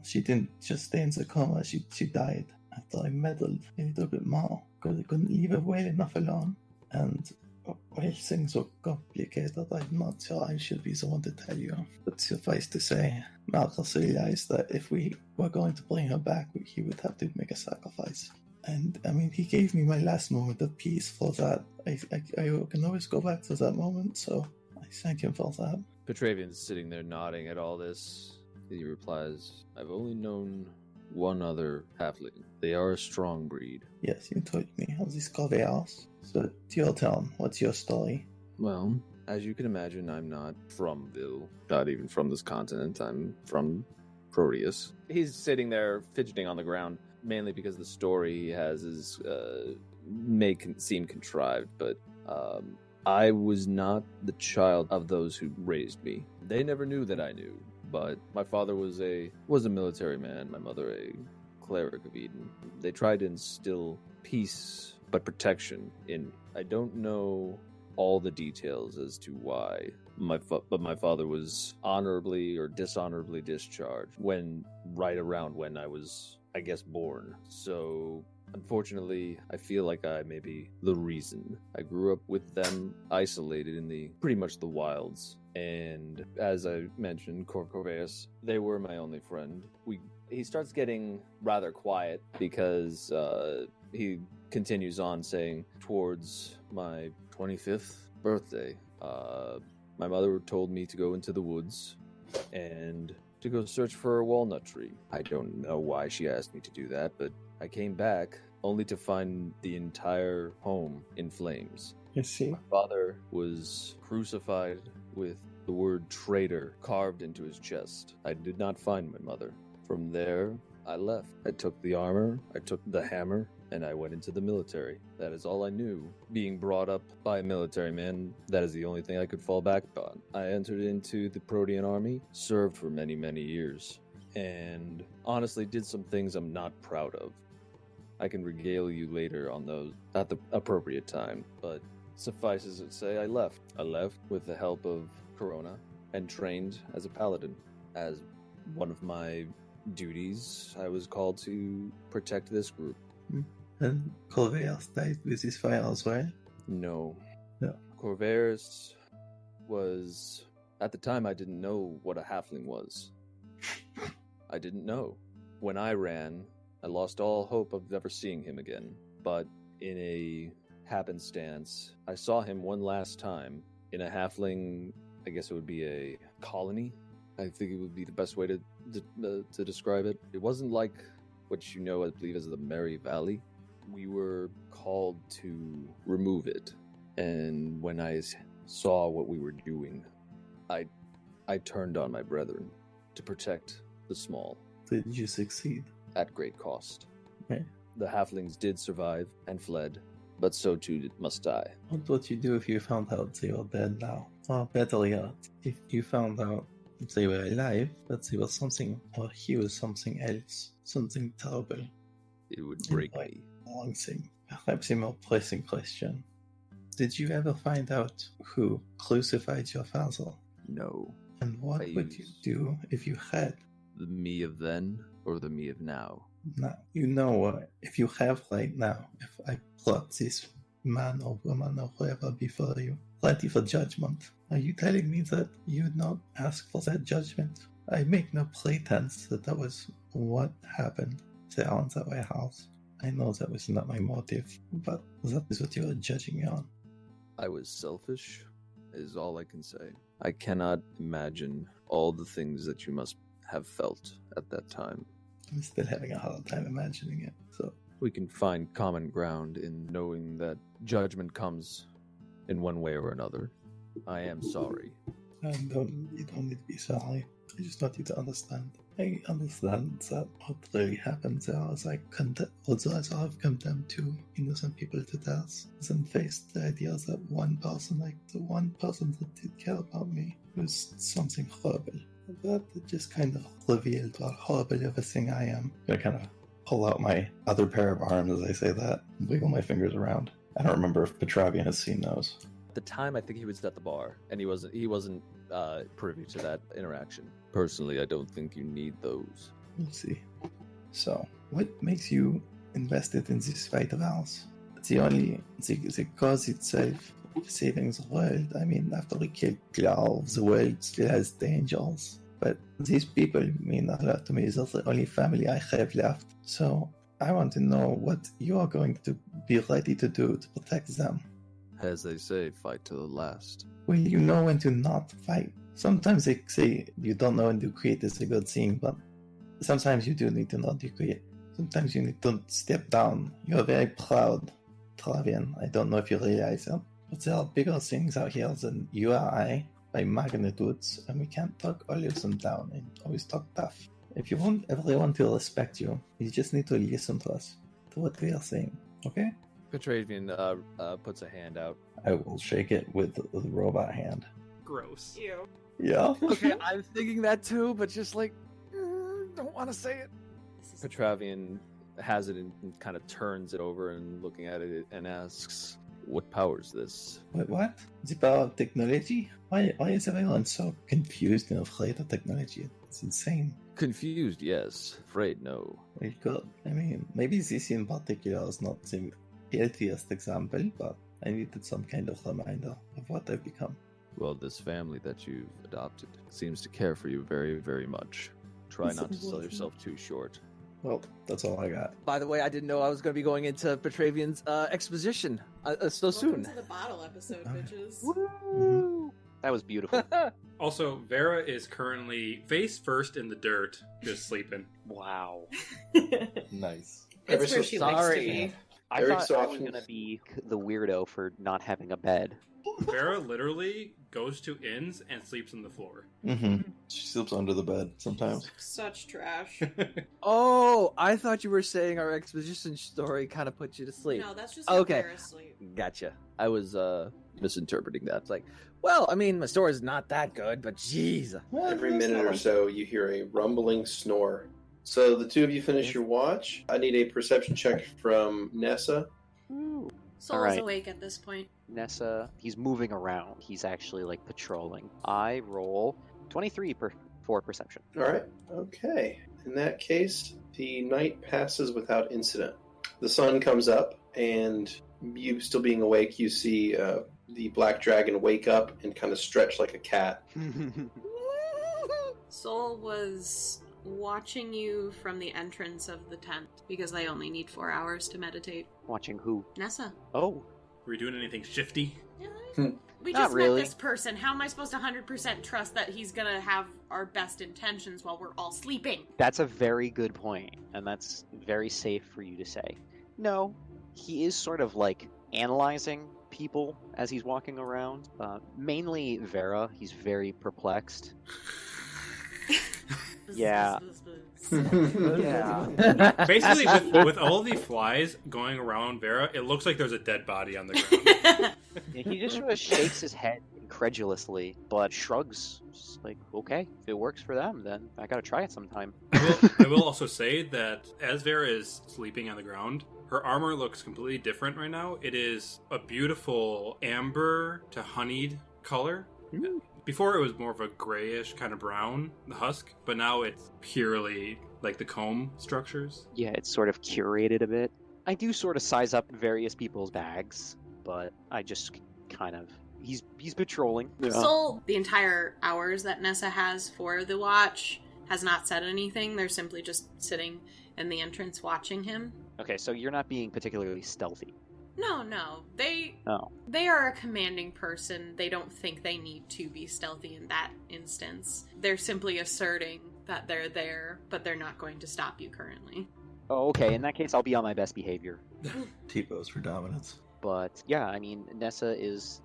She didn't just stay in the coma, she died after I meddled a little bit more, because I couldn't leave her well enough alone. And well, things were complicated. I'm not sure I should be the one to tell you. But suffice to say, Marcus realized that if we were going to bring her back, he would have to make a sacrifice. And, I mean, he gave me my last moment of peace for that. I can always go back to that moment, so I thank him for that. Petravian's sitting there nodding at all this. He replies, I've only known one other halfling. They are a strong breed. Yes, you told me of these Skrewy. So, it's your turn. What's your story? Well, as you can imagine, I'm not from Vil. Not even from this continent. I'm from Proteus. He's sitting there fidgeting on the ground, mainly because the story he has is seem contrived, but I was not the child of those who raised me. They never knew that I knew, but my father was a military man, my mother a cleric of Eden. They tried to instill peace but protection in. I don't know all the details as to why, but my father was honorably or dishonorably discharged right around when I was, I guess, born. So unfortunately, I feel like I may be the reason. I grew up with them isolated in pretty much the wilds. And as I mentioned, Corcoveus, they were my only friend. He starts getting rather quiet because he continues on saying, towards my 25th birthday, my mother told me to go into the woods and to go search for a walnut tree. I don't know why she asked me to do that, but I came back only to find the entire home in flames. You see? My father was crucified with the word traitor carved into his chest. I did not find my mother. From there, I left. I took the armor, I took the hammer, and I went into the military. That is all I knew. Being brought up by a military man, that is the only thing I could fall back on. I entered into the Protean army, served for many, many years, and honestly did some things I'm not proud of. I can regale you later on those at the appropriate time, but suffices it to say I left. I left with the help of Corona and trained as a paladin. As one of my duties, I was called to protect this group. And Corvair died with his fire as well? No. No. Corvair's was... At the time, I didn't know what a halfling was. I didn't know. When I ran, I lost all hope of ever seeing him again. But in a happenstance, I saw him one last time in a halfling, I guess it would be a colony. I think it would be the best way to describe it. It wasn't like what you know, I believe, as the Merry Valley. We were called to remove it. And when I saw what we were doing, I turned on my brethren to protect the small. Did you succeed? At great cost. Okay. The halflings did survive and fled, but so too must I. What would you do if you found out they were dead now? Or better yet, if you found out they were alive, but they were something, or he was something else, something terrible? It would break me. Long thing. Perhaps a more pressing question. Did you ever find out who crucified your father? No. And what would you do if you had? The me of then, or the me of now? Now, you know what? If you have right now, if I brought this man or woman or whoever before you, ready for judgment, are you telling me that you would not ask for that judgment? I make no pretense that that was what happened there on the warehouse. I know that was not my motive, but that is what you are judging me on. I was selfish, is all I can say. I cannot imagine all the things that you must have felt at that time. I'm still having a hard time imagining it, so... We can find common ground in knowing that judgment comes in one way or another. I am sorry. You don't need to be sorry. I just want you to understand. I understand that what really happened there is also as I've condemned two innocent people to death, and faced the idea that one person, like the one person that did care about me, was something horrible. That just kind of revealed how horrible of a thing I am. I kind of pull out my other pair of arms as I say that, and wiggle my fingers around. I don't remember if Petravian has seen those. At the time, I think he was at the bar, and he wasn't privy to that interaction. Personally, I don't think you need those. We'll see. So, what makes you invested in this fight of ours? The cause itself, saving the world. I mean, after we killed Klav, the world still has dangers. But these people mean a lot to me. They're the only family I have left. So, I want to know what you are going to be ready to do to protect them. As they say, fight to the last. Well, you know when to not fight. Sometimes they say you don't know when to quit is a good thing, but sometimes you do need to not to quit. Sometimes you need to step down. You're very proud, Petravian. I don't know if you realize that. But there are bigger things out here than you or I, by magnitudes, and we can't talk all of them down and always talk tough. If you want everyone to respect you, you just need to listen to us, to what we are saying, okay? Petravian puts a hand out. I will shake it with the robot hand. Gross. Ew. Yeah. Okay, I'm thinking that too, but just like, don't want to say it. Petravian has it and kind of turns it over and looking at it and asks, what powers this? Wait, what? The power of technology? Why is everyone so confused and afraid of technology? It's insane. Confused, yes. Afraid, no. Well, good. I mean, maybe this in particular is not the healthiest example, but I needed some kind of reminder of what I've become. Well, this family that you've adopted seems to care for you very, very much. Try not to sell yourself too short. Well, that's all I got. By the way, I didn't know I was going to be going into Petravian's exposition so soon. Welcome to the bottle episode, bitches. Woo! That was beautiful. Also, Vera is currently face first in the dirt, just sleeping. Wow. Nice. That's where she likes to sorry. be. I Very thought I was soft. going to be the weirdo for not having a bed. Vera literally goes to inns and sleeps on the floor. Mm-hmm. She sleeps under the bed sometimes. Such trash. Oh, I thought you were saying our exposition story kind of put you to sleep. No, that's just Okay. Vera sleep. Gotcha. I was misinterpreting that. It's like, well, I mean, my story's not that good, but jeez. Every minute or so, you hear a rumbling snore. So the two of you finish your watch. I need a perception check from Nessa. Ooh. Soul's Alright. awake at this point. Nessa, he's moving around. He's actually like patrolling. I roll 23 for perception. All right. Okay. In that case, the night passes without incident. The sun comes up, and you still being awake, you see the black dragon wake up and kind of stretch like a cat. Soul was watching you from the entrance of the tent because they only need 4 hours to meditate. Watching who? Nessa. Oh, Were we doing anything shifty? We Not just really. met this person. How am I supposed to 100% trust that he's gonna have our best intentions while we're all sleeping? that's a very good point, and that's very safe for you to say. No, he is sort of like analyzing people as he's walking around. Mainly Vera. He's very perplexed. Yeah. Yeah. Basically, with all the flies going around Vera, it looks like there's a dead body on the ground. And he just sort of shakes his head incredulously, but shrugs. Just like, okay, if it works for them, then I gotta try it sometime. I will also say that as Vera is sleeping on the ground, her armor looks completely different right now. It is a beautiful amber to honeyed color. Before it was more of a grayish kind of brown, the husk, but now it's purely like the comb structures. Yeah, it's sort of curated a bit. I do sort of size up various people's bags, but I just kind of... He's patrolling. Soul, the entire hours that Nessa has for the watch, has not said anything. They're simply just sitting in the entrance watching him. Okay, so you're not being particularly stealthy. No. Oh. They are a commanding person. They don't think they need to be stealthy in that instance. They're simply asserting that they're there, but they're not going to stop you currently. Oh, okay, in that case, I'll be on my best behavior. T-pose for dominance. But yeah, I mean,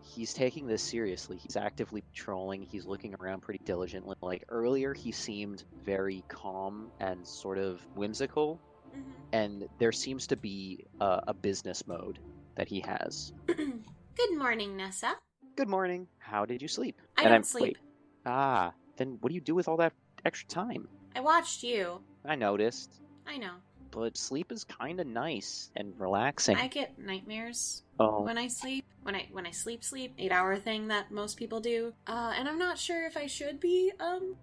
he's taking this seriously. He's actively patrolling. He's looking around pretty diligently. Like earlier, he seemed very calm and sort of whimsical. Mm-hmm. And there seems to be a business mode that he has. Good morning, Nessa. Good morning. How did you sleep? I don't sleep. Wait. Then what do you do with all that extra time? I watched you. I noticed. I know. But sleep is kind of nice and relaxing. I get nightmares Oh. when I sleep. When I sleep, 8-hour thing that most people do. And I'm not sure if I should be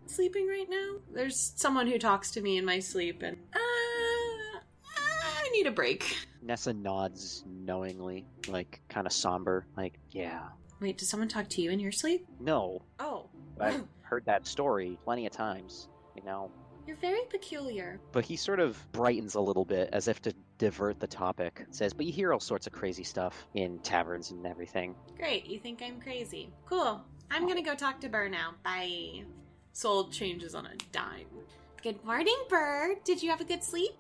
sleeping right now. There's someone who talks to me in my sleep, and I need a break. Nessa nods knowingly, like kind of somber, like, yeah. Wait, does someone talk to you in your sleep? No, Oh. I've heard that story plenty of times, you know. You're very peculiar. But he sort of brightens a little bit as if to divert the topic. Says, but you hear all sorts of crazy stuff in taverns and everything. Great, you think I'm crazy. Cool. I'm gonna go talk to Burr now. Bye. Soul changes on a dime. Good morning, Burr. Did you have a good sleep?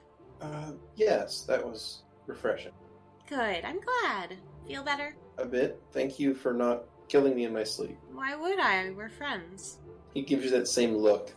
Yes, that was refreshing. Good, I'm glad. Feel better? A bit. Thank you for not killing me in my sleep. Why would I? We're friends. He gives you that same look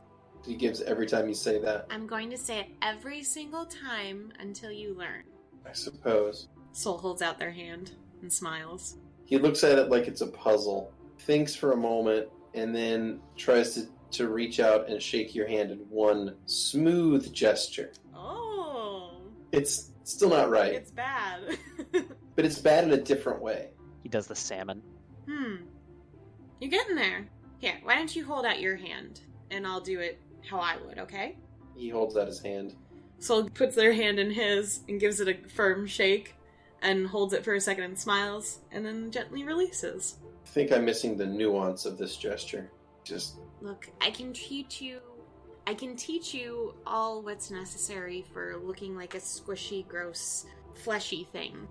he gives every time you say that, I'm going to say it every single time until you learn. I suppose. Soul holds out their hand and smiles. He looks at it like it's a puzzle, thinks for a moment, and then tries to reach out and shake your hand in one smooth gesture. Oh. It's still not right, It's bad. but it's bad in a different way. He does the salmon. You're getting there. Here, why don't you hold out your hand, and I'll do it how I would, okay? He holds out his hand. Soul puts their hand in his and gives it a firm shake and holds it for a second and smiles and then gently releases. I think I'm missing the nuance of this gesture. Just Look, I can teach you all what's necessary for looking like a squishy, gross, fleshy thing.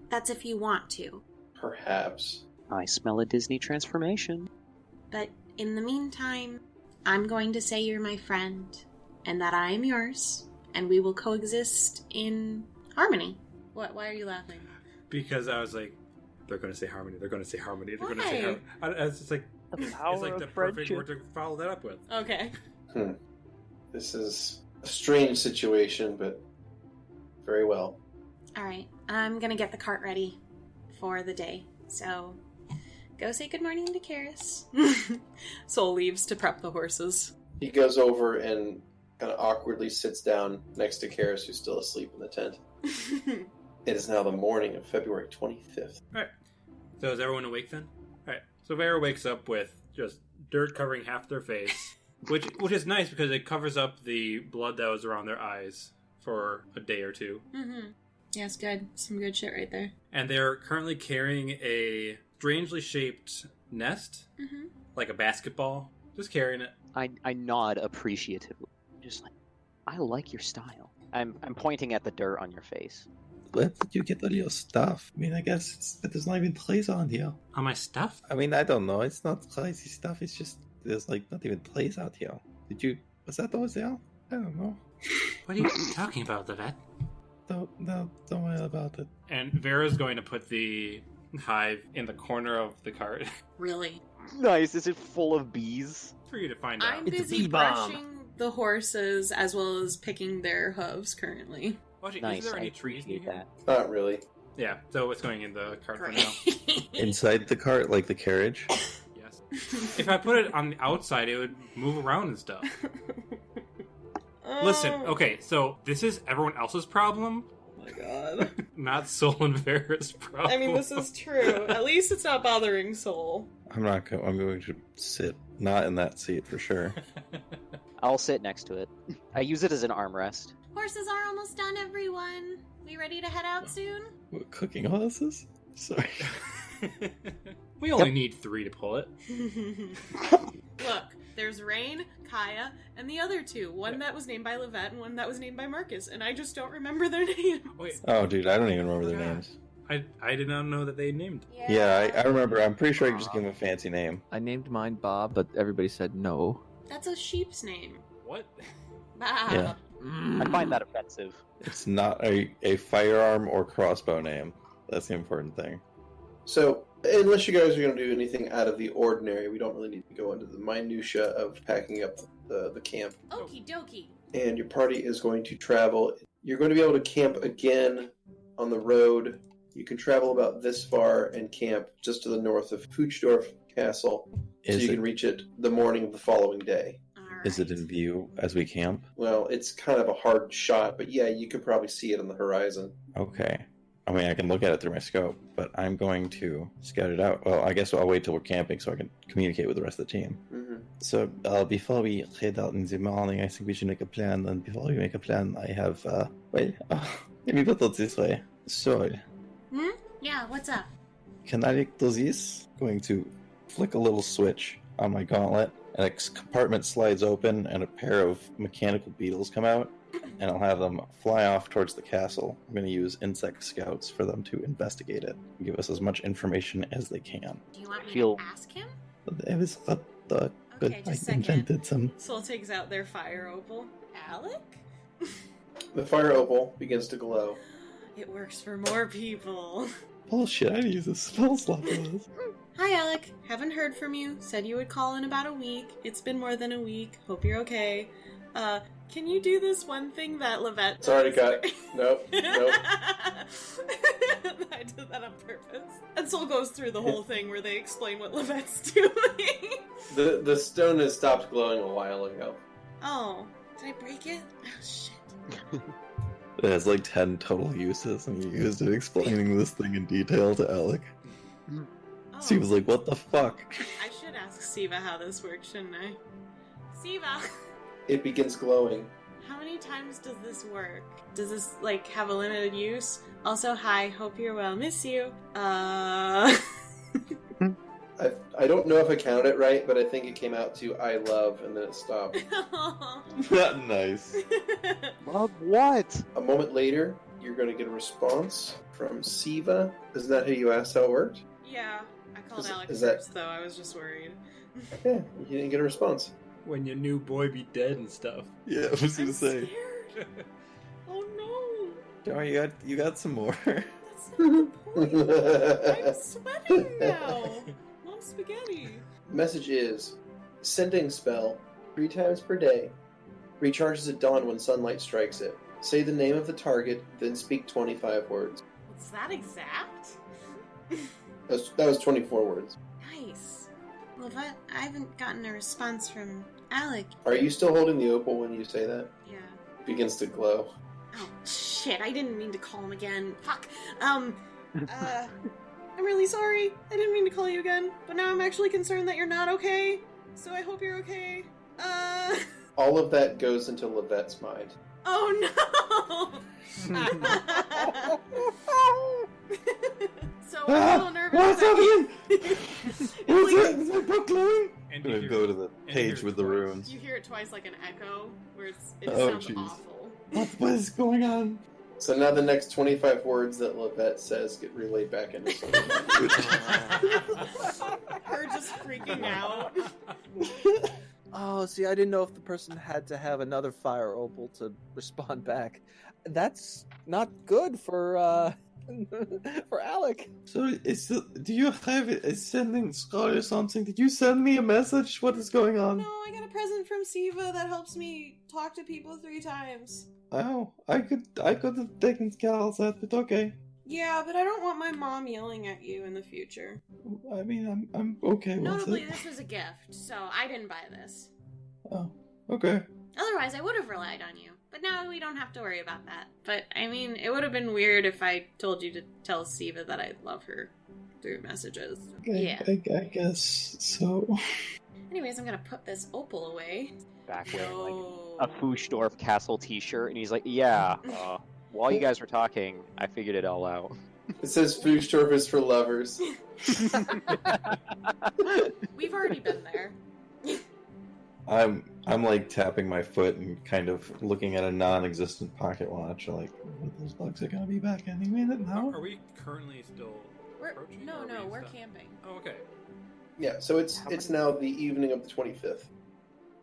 That's if you want to. perhaps. I smell a Disney transformation. But in the meantime, I'm going to say you're my friend, and that I am yours, and we will coexist in harmony. What? Why are you laughing? Because I was like, they're going to say harmony. They're going to say harmony. They're going to Why? say harmony. It's just like The it's power like of the perfect friendship. word to follow that up with. Okay. This is a strange situation, but very well. All right, I'm gonna get the cart ready for the day. So, go say good morning to Karis. Soul leaves to prep the horses. He goes over and kind of awkwardly sits down next to Karis, who's still asleep in the tent. It is now the morning of February 25th. Alright. So is everyone awake then? Alright. So Vera wakes up with just dirt covering half their face. which is nice because it covers up the blood that was around their eyes for a day or two. Mm-hmm. Yes, good. Some good shit right there. And they're currently carrying a strangely shaped nest, like a basketball. Just carrying it. I nod appreciatively. Just like, I like your style. I'm pointing at the dirt on your face. Where did you get all your stuff? I mean, I guess there's not even place on here. On my stuff? I mean, I don't know. It's not crazy stuff. It's just there's like not even place out here. Was that always there? I don't know. What are you talking about, Lovette? Don't worry about it. And Vera's going to put the hive in the corner of the cart Really? Nice. Is it full of bees? for you to find out. I'm busy brushing the horses as well as picking their hooves currally. Actually, Nice. is there I any trees near appreciate here? that. Not really. Yeah, so it's going in the cart for now. Great. Inside the cart, like the carriage. Yes. If I put it on the outside, it would move around and stuff. Listen, okay, so this is everyone else's problem, Oh my god. not Soul and Vera's problem. I mean, this is true. At least it's not bothering Soul. I'm going to sit not in that seat for sure. I'll sit next to it. I use it as an armrest. Horses are almost done, everyone. We ready to head out soon? What, cooking horses? Sorry. We only need 3 to pull it. Look, there's Rain, Kaya, and the other two. One that was named by Lovette and one that was named by Marcus, and I just don't remember their names. Wait, Oh, dude, I don't even remember their names. I did not know that they named. Yeah, I remember. I'm pretty sure I could just give them a fancy name. I named mine Bob, but everybody said no. That's a sheep's name. What? Bob. Yeah. I find that offensive. It's not a firearm or crossbow name. That's the important thing. So, unless you guys are going to do anything out of the ordinary, we don't really need to go into the minutia of packing up the camp. Okie dokie. And your party is going to travel. You're going to be able to camp again on the road. You can travel about this far and camp just to the north of Fuchdorf Castle, so you can reach it the morning of the following day. Is it in view as we camp? Well, it's kind of a hard shot, but yeah, you could probably see it on the horizon. Okay. I mean, I can look at it through my scope, but I'm going to scout it out. Well, I guess I'll wait till we're camping so I can communicate with the rest of the team. Mm-hmm. So, before we head out in the morning, I think we should make a plan. And before we make a plan, I have, let me put it this way. So, Yeah, what's up? can I do this? Going to flick a little switch on my gauntlet, and a compartment slides open, and a pair of mechanical beetles come out, and I'll have them fly off towards the castle. I'm going to use insect scouts for them to investigate it and give us as much information as they can. Do you want me Feel- to ask him? It was what the good Okay, I just a second. invented some. Soul takes out their fire opal. Alec? The fire opal begins to glow. It works for more people. Bullshit, I use a spell slot for this. Hi, Alec. Haven't heard from you. Said you would call in about a week. It's been more than a week. Hope you're okay. Can you do this one thing that Lovette It's already does? got... Nope. I did that on purpose. And Soul goes through the whole thing where they explain what Lovette's doing. The stone has stopped glowing a while ago. Oh, did I break it? Oh, shit. It has like 10 total uses, and you used it explaining this thing in detail to Alec. Oh, She was like, what the fuck? I should ask Siva how this works, shouldn't I? Siva! It begins glowing. How many times does this work? Does this, like, have a limited use? Also, hi, hope you're well, miss you. I don't know if I counted it right, but I think it came out to I love, and then it stopped. Not nice. Love what? A moment later, you're going to get a response from Siva. Isn't that who you asked how it worked? Yeah, I called Alec is that- first, though. I was just worried. Yeah, you didn't get a response. When your new boy be dead and stuff. Yeah, I was I'm gonna say. scared. Oh no! Don't worry, you got some more. That's That's not the point. I'm sweating now. Mom spaghetti. Message is, sending spell 3 times per day. Recharges at dawn when sunlight strikes it. Say the name of the target, then speak 25 words. Was that exact? That was 24 words. Nice. Lovette, I haven't gotten a response from Alec. Are you still holding the opal when you say that? Yeah. It begins to glow. Oh, shit, I didn't mean to call him again. Fuck. I'm really sorry. I didn't mean to call you again, but now I'm actually concerned that you're not okay. So I hope you're okay. All of that goes into Lovette's mind. Oh no! So I'm a little nervous. What's happening? What's like, that? Is my book glowing? And I'm you gonna hear- go to the and you page hear with it the twice. runes. you hear it twice like an echo, where it Oh, sounds jeez. awful. What is going on? So now the next 25 words that Lovette says get relayed back into someone. Her just freaking out. Oh, see, I didn't know if the person had to have another fire opal to respond back. That's not good for for Alec. So, do you have a sending scroll or something? Did you send me a message? What is going on? No, I got a present from Siva that helps me talk to people 3 times. Oh, I could have taken care of that, but okay. Yeah, but I don't want my mom yelling at you in the future. I mean, I'm okay with Notably, it. this was a gift, so I didn't buy this. Oh, okay. Otherwise, I would have relied on you. But now we don't have to worry about that. But, I mean, it would have been weird if I told you to tell Siva that I love her through messages. Yeah. I guess so. Anyways, I'm gonna put this opal away. Back wearing like No. a Fushdorf Castle t-shirt, and he's like, yeah, while you guys were talking, I figured it all out. It says Fushdorf is for lovers. We've already been there. I'm like tapping my foot and kind of looking at a non-existent pocket watch. Like, those bugs are gonna be back any minute now. Are we currently still approaching? No, or are we we're stuck? camping. Oh, okay. Yeah, so it's now the evening of the 25th.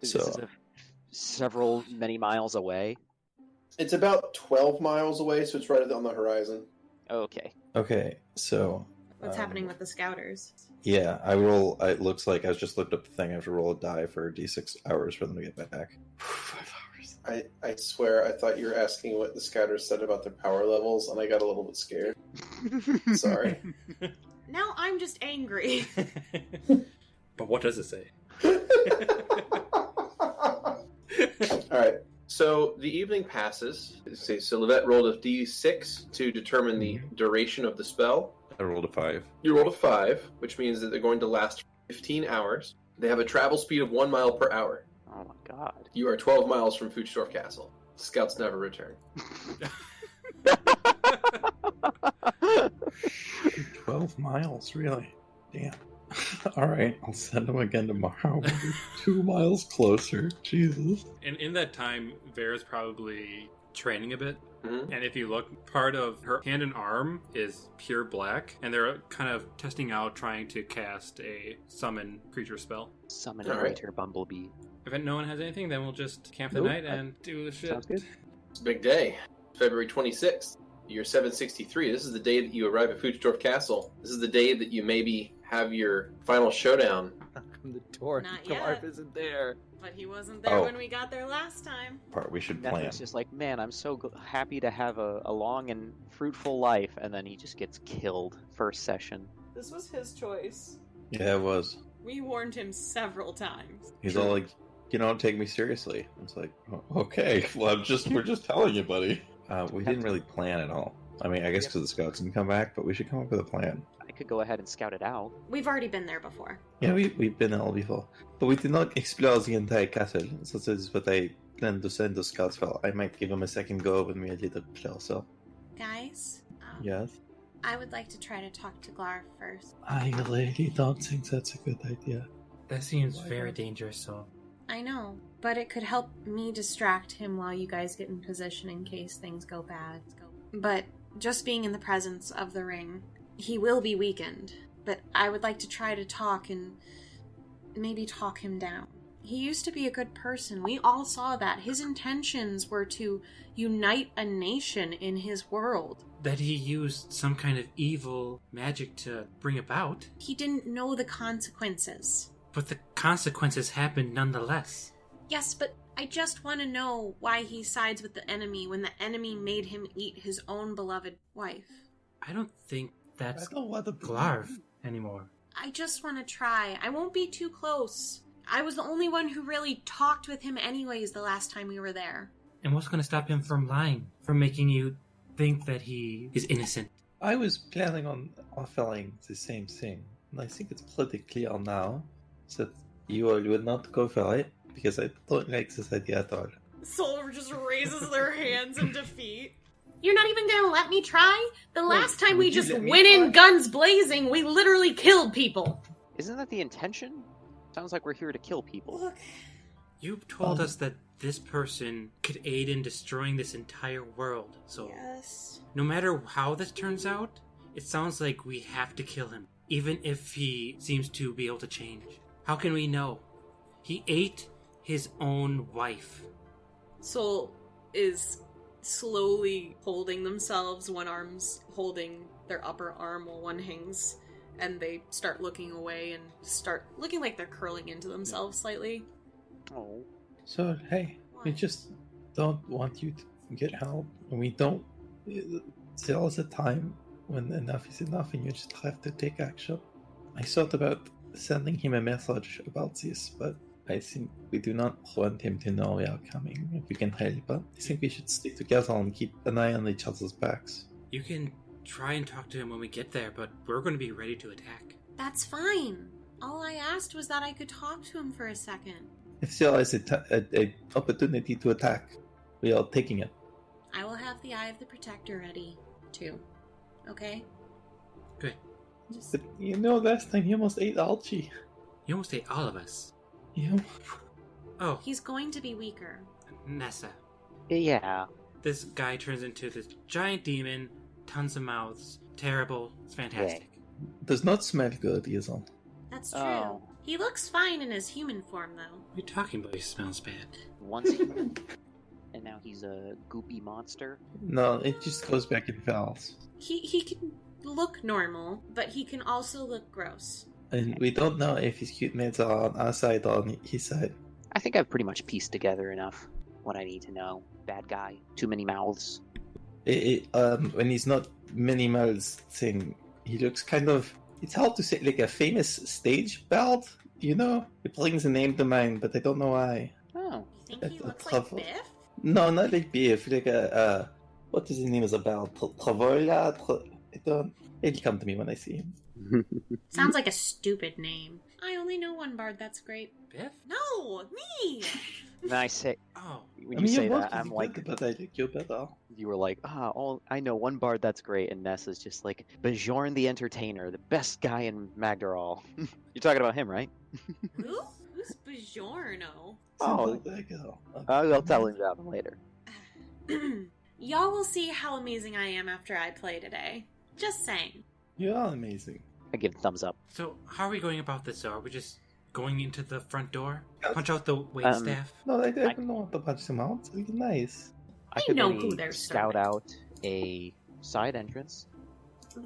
This is many miles away. It's about 12 miles away, so it's right on the horizon. Okay. Okay, so What's happening with the scouters? yeah, I roll. It looks like I just looked up the thing. I have to roll a die for d6 hours for them to get back. 5 hours. I swear I thought you were asking what the scouters said about their power levels, and I got a little bit scared. Sorry. Now I'm just angry. But what does it say? Alright, so the evening passes. So Lovette rolled a d6 to determine the duration of the spell. I rolled a 5. You rolled a 5, which means that they're going to last 15 hours. They have a travel speed of 1 mile per hour. Oh my god. You are 12 miles from Fushdorf Castle. Scouts never return. 12 miles, really? Damn. All right, I'll send them again tomorrow. We'll be 2 miles closer. Jesus. And in that time, Vera's probably training a bit. Mhm. And if you look, part of her hand and arm is pure black, and they're kind of testing out trying to cast a summon creature spell. Summon All a right. waiter bumblebee. If no one has anything, then we'll just camp the Nope. night and do the shit. Sounds good. It's a big day. February 26th, year 763. This is the day that you arrive at Fushdorf Castle. This is the day that you maybe have your final showdown. The door. Not Dwarf yet. isn't there. But he wasn't there Oh. when we got there last time. Part we should plan. Netflix is like, man, I'm so happy to have a long and fruitful life, and then he just gets killed first session. This was his choice. Yeah, it was. We warned him several times. He's all like, you don't take me seriously. It's like, okay, well, we're just telling you, buddy. We didn't really plan at all. I mean, I guess because the scouts didn't come back, but we should come up with a plan. I could go ahead and scout it out. We've already been there before. Yeah, we've been all before. But we did not explore the entire castle. So this is what I plan to send the scouts for. I might give them a second go when we are a little closer. Guys, Yes? I would like to try to talk to Glar first. I really don't think that's a good idea. That seems very dangerous, so. I know, but it could help me distract him while you guys get in position in case things go bad. But just being in the presence of the ring, he will be weakened. But I would like to try to talk and maybe talk him down. He used to be a good person. We all saw that. His intentions were to unite a nation in his world. That he used some kind of evil magic to bring about. He didn't know the consequences. But the consequences happened nonetheless. Yes, but I just want to know why he sides with the enemy when the enemy made him eat his own beloved wife. I don't think that's I don't want to Glarv anymore. I just want to try. I won't be too close. I was the only one who really talked with him anyways the last time we were there. And what's going to stop him from lying? From making you think that he is innocent? I was planning on offering the same thing, and I think it's pretty clear now that you all will not go for it, because I don't like this idea at all. Soul just raises their hands in defeat. You're not even gonna let me try? The last time we just went in guns blazing, we literally killed people. Isn't that the intention? Sounds like we're here to kill people. Look. You told us that this person could aid in destroying this entire world, so Yes. no matter how this turns out, it sounds like we have to kill him, even if he seems to be able to change. How can we know? He ate his own wife. Soul is slowly holding themselves, one arm's holding their upper arm while one hangs, and they start looking away and start looking like they're curling into themselves slightly. Oh. So, hey, we just don't want you to get help, and we don't. There is a time when enough is enough, and you just have to take action. I thought about sending him a message about this, but I think we do not want him to know we are coming if we can help. But I think we should stick together and keep an eye on each other's backs. You can try and talk to him when we get there, but we're going to be ready to attack. That's fine. All I asked was that I could talk to him for a second. If there is an opportunity to attack, we are taking it. I will have the Eye of the Protector ready, too. Okay? Good. But you know, last time he almost ate Archie. You almost ate all of us. Yeah. Oh, He's going to be weaker. Nessa. Yeah. This guy turns into this giant demon, tons of mouths, terrible, it's fantastic. Does not smell good either. That's true. Oh. He looks fine in his human form, though. What are you talking about? He smells bad. Once he... and now he's a goopy monster. No, it just goes back in vowels. He can look normal, but he can also look gross. And we don't know if his cute mates are on our side or on his side. I think I've pretty much pieced together enough what I need to know. Bad guy, too many mouths. When he's not many mouths thing, he looks kind of... It's hard to say, like a famous stage bard, you know? It brings a name to mind, but I don't know why. Oh. You think he A looks like truffle. Biff? No, not like Biff, like a... what is his name as a bard? Travola? I don't... It'll come to me when I see him. Sounds like a stupid name. I only know one bard that's great. Biff? No, me! When I say... Oh. When you say you're that, both I'm good, like... But I like you better. You were like, I know one bard that's great, and Nessa's just like, Bjorn the Entertainer, the best guy in Magdaral. You're talking about him, right? Who? Who's Bjorno? Oh. Like that girl. I'll tell him that later. Y'all will see how amazing I am after I play today. Just saying. You are amazing. I give a thumbs up. So, how are we going about this, though? Are we just going into the front door? Punch out the waitstaff? No, I don't want to punch them out. It'll be nice. I I could know maybe who they're scout serving. out a side entrance.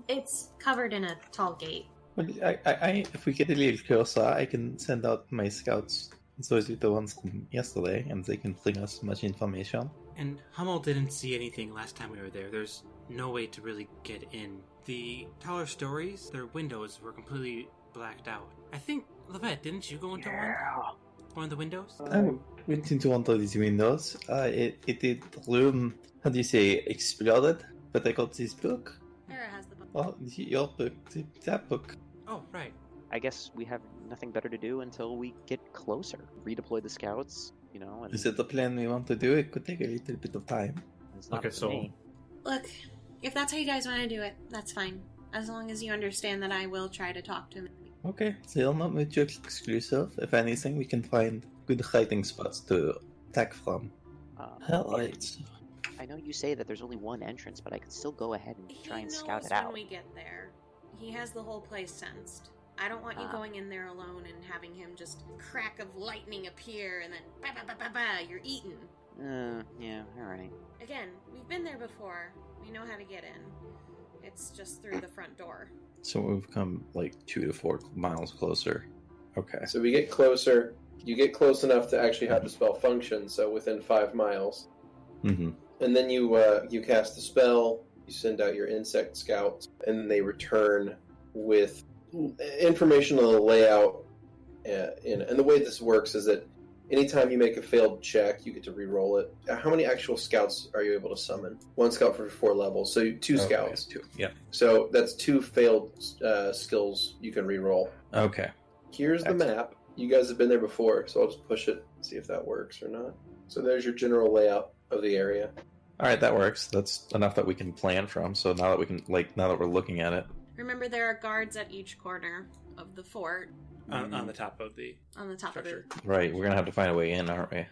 It's covered in a tall gate. Well, I if we get a little closer, I can send out my scouts. Those are the ones from yesterday, and they can bring us much information. And Hummel didn't see anything last time we were there. There's no way to really get in. The taller stories, their windows were completely blacked out. I think, Lovette, didn't you go into one of the windows? I went into one of these windows. It did room, how do you say, exploded. But I got this book. Vera has the book. Oh, your book, that book. Oh, right. I guess we have nothing better to do until we get closer. Redeploy the scouts, you know. And Is it the plan we want to do? It could take a little bit of time. it's not Okay, up to so me. Look, if that's how you guys want to do it, that's fine. As long as you understand that I will try to talk to him. Okay, so you're not mutually exclusive. If anything, we can find good hiding spots to attack from. Alright. I know you say that there's only one entrance, but I could still go ahead and try and He scout knows it out. when we get there. He has the whole place sensed. I don't want you going in there alone and having him just crack of lightning appear and then you're eaten. Yeah, alright. Again, we've been there before. We know how to get in. It's just through the front door. So we've come like 2 to 4 miles closer. Okay. So we get closer. You get close enough to actually have the spell function, so within 5 miles. Mm-hmm. And then you cast the spell, you send out your insect scouts, and then they return with information on the layout. And the way this works is that anytime you make a failed check, you get to re-roll it. How many actual scouts are you able to summon? 1 scout for 4 levels, so 2 scouts. 2. Yeah. So that's 2 failed skills you can re-roll. Okay. Here's the map. You guys have been there before, so I'll just push it, see if that works or not. So there's your general layout of the area. All right, that works. That's enough that we can plan from. So now that we're looking at it. Remember, there are guards at each corner of the fort. On the top of the structure. Right, we're gonna have to find a way in, aren't we?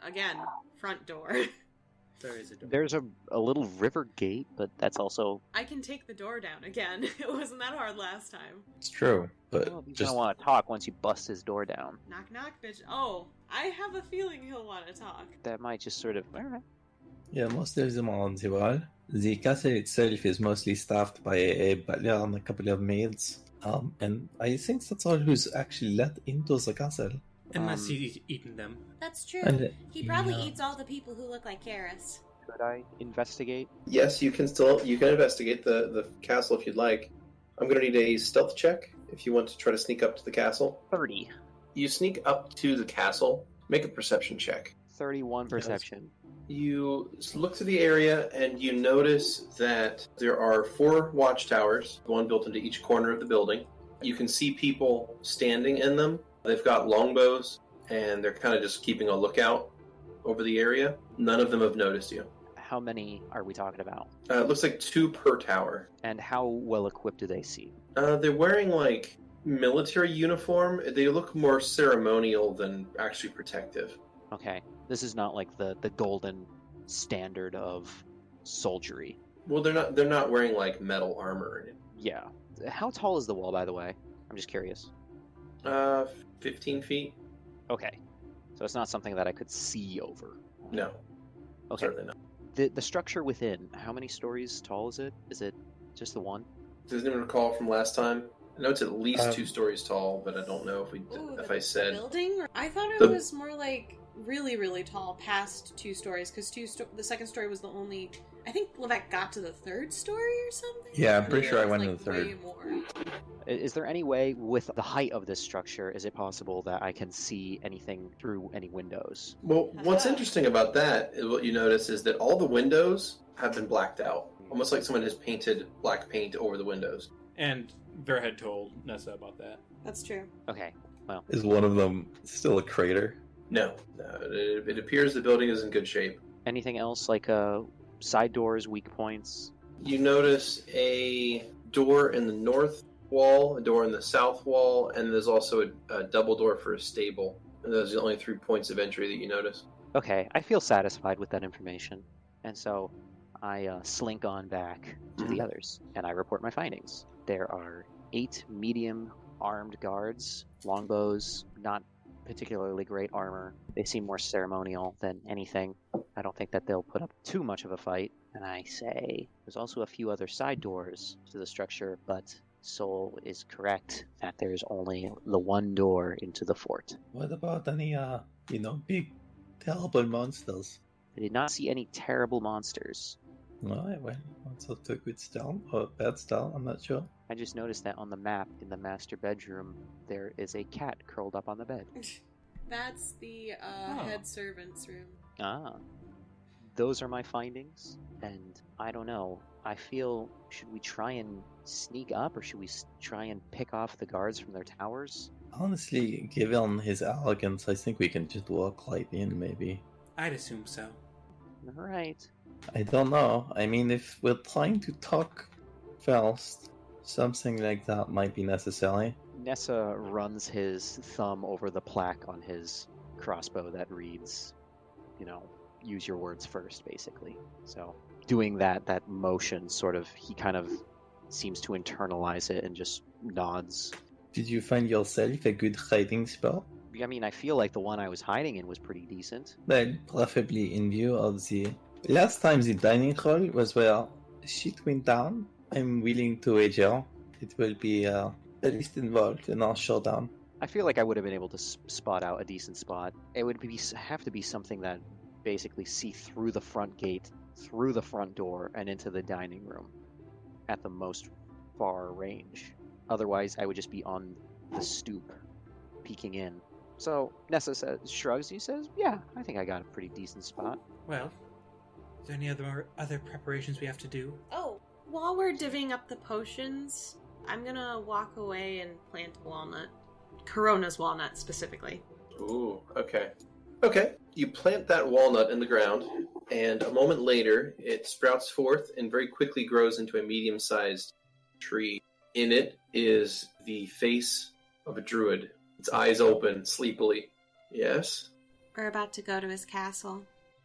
Again, front door. There is a door. There's a little river gate, but that's also... I can take the door down again. It wasn't that hard last time. It's true, but Well, he's gonna want to talk once you bust his door down. Knock, knock, bitch. Oh, I have a feeling he'll want to talk. That might just sort of... Alright. Yeah, most of them are on the wall. The castle itself is mostly staffed by a butler and a couple of maids. And I think that's all who's actually let into the castle. Unless he's eaten them. That's true. And, He probably yeah. eats all the people who look like Karis. Could I investigate? Yes, you can investigate the castle if you'd like. I'm going to need a stealth check if you want to try to sneak up to the castle. 30. You sneak up to the castle, make a perception check. 31 perception. You look through the area and you notice that there are 4 watchtowers, one built into each corner of the building. You can see people standing in them. They've got longbows and they're kind of just keeping a lookout over the area. None of them have noticed you. How many are we talking about? It looks like 2 per tower. And how well equipped do they seem? They're wearing like military uniform. They look more ceremonial than actually protective. Okay. This is not like the golden standard of soldiery. Well, they're not wearing like metal armor or anything. Yeah. How tall is the wall, by the way? I'm just curious. 15 feet? Okay. So it's not something that I could see over. No. Okay. Certainly not. The structure within, how many stories tall is it? Is it just the one? Does anyone recall from last time? I know it's at least 2 stories tall, but I don't know if I said Building? I thought it The- was more like really, really tall, past 2 stories, because the second story was the only... I think Lovette got to the 3rd story or something? Yeah, I'm pretty It sure I was, went like, to the 3rd. way more. Is there any way, with the height of this structure, is it possible that I can see anything through any windows? Well, what's interesting about that is what you notice is that all the windows have been blacked out. Almost like someone has painted black paint over the windows. And Vera had told Nessa about that. That's true. Okay, well. Is one of them still a crater? No. It appears the building is in good shape. Anything else, like side doors, weak points? You notice a door in the north wall, a door in the south wall, and there's also a double door for a stable. And those are the only 3 points of entry that you notice. Okay, I feel satisfied with that information. And so I slink on back to the others, and I report my findings. There are 8 medium-armed guards, longbows, not particularly great armor. They seem more ceremonial than anything. I don't think that they'll put up too much of a fight. And I say, there's also a few other side doors to the structure, but Soul is correct that there's only the one door into the fort. What about any, big, terrible monsters? I did not see any terrible monsters. No, well, that's a good style, or a bad style, I'm not sure. I just noticed that on the map in the master bedroom, there is a cat curled up on the bed. That's the head servant's room. Ah. Those are my findings, and I don't know. I feel, should we try and sneak up, or should we try and pick off the guards from their towers? Honestly, given his arrogance, I think we can just walk right in, maybe. I'd assume so. Alright. I don't know. I mean, if we're trying to talk first, something like that might be necessary. Nessa runs his thumb over the plaque on his crossbow that reads, use your words first, basically. So, doing that motion, sort of, he kind of seems to internalize it and just nods Did you find yourself a good hiding spot? I mean, I feel like the one I was hiding in was pretty decent. Well, preferably in view of the... Last time the dining hall was where shit went down. I'm willing to wager it will be at least involved in our showdown. I feel like I would have been able to spot out a decent spot. It would have to be something that basically see through the front gate, through the front door, and into the dining room at the most far range. Otherwise, I would just be on the stoop, peeking in. So Nessa shrugs. He says, "Yeah, I think I got a pretty decent spot." Well, is there any other preparations we have to do? Oh, while we're divvying up the potions, I'm gonna walk away and plant a walnut. Corona's walnut, specifically. Ooh, okay. Okay, you plant that walnut in the ground, and a moment later, it sprouts forth and very quickly grows into a medium-sized tree. In it is the face of a druid, its eyes open sleepily. Yes? We're about to go to his castle.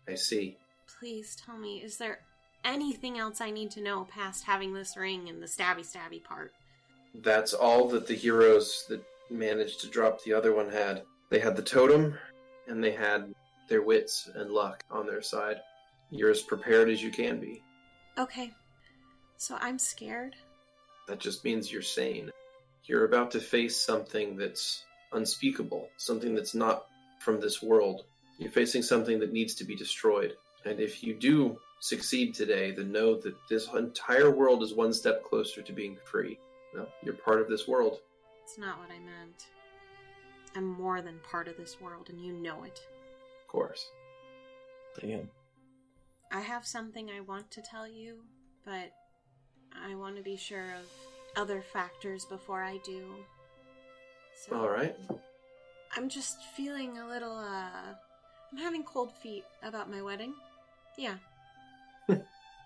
I see. Please tell me, is there anything else I need to know past having this ring and the stabby part? That's all that the heroes that managed to drop the other one had. They had the totem, and they had their wits and luck on their side. You're as prepared as you can be. Okay. So I'm scared? That just means you're sane. You're about to face something that's unspeakable, something that's not from this world. You're facing something that needs to be destroyed. And if you do succeed today, then know that this entire world is one step closer to being free. Well, you're part of this world. It's not what I meant. I'm more than part of this world, and you know it. Of course. Damn. I have something I want to tell you, but I want to be sure of other factors before I do. So, Alright. I'm just feeling a little, I'm having cold feet about my wedding. Yeah.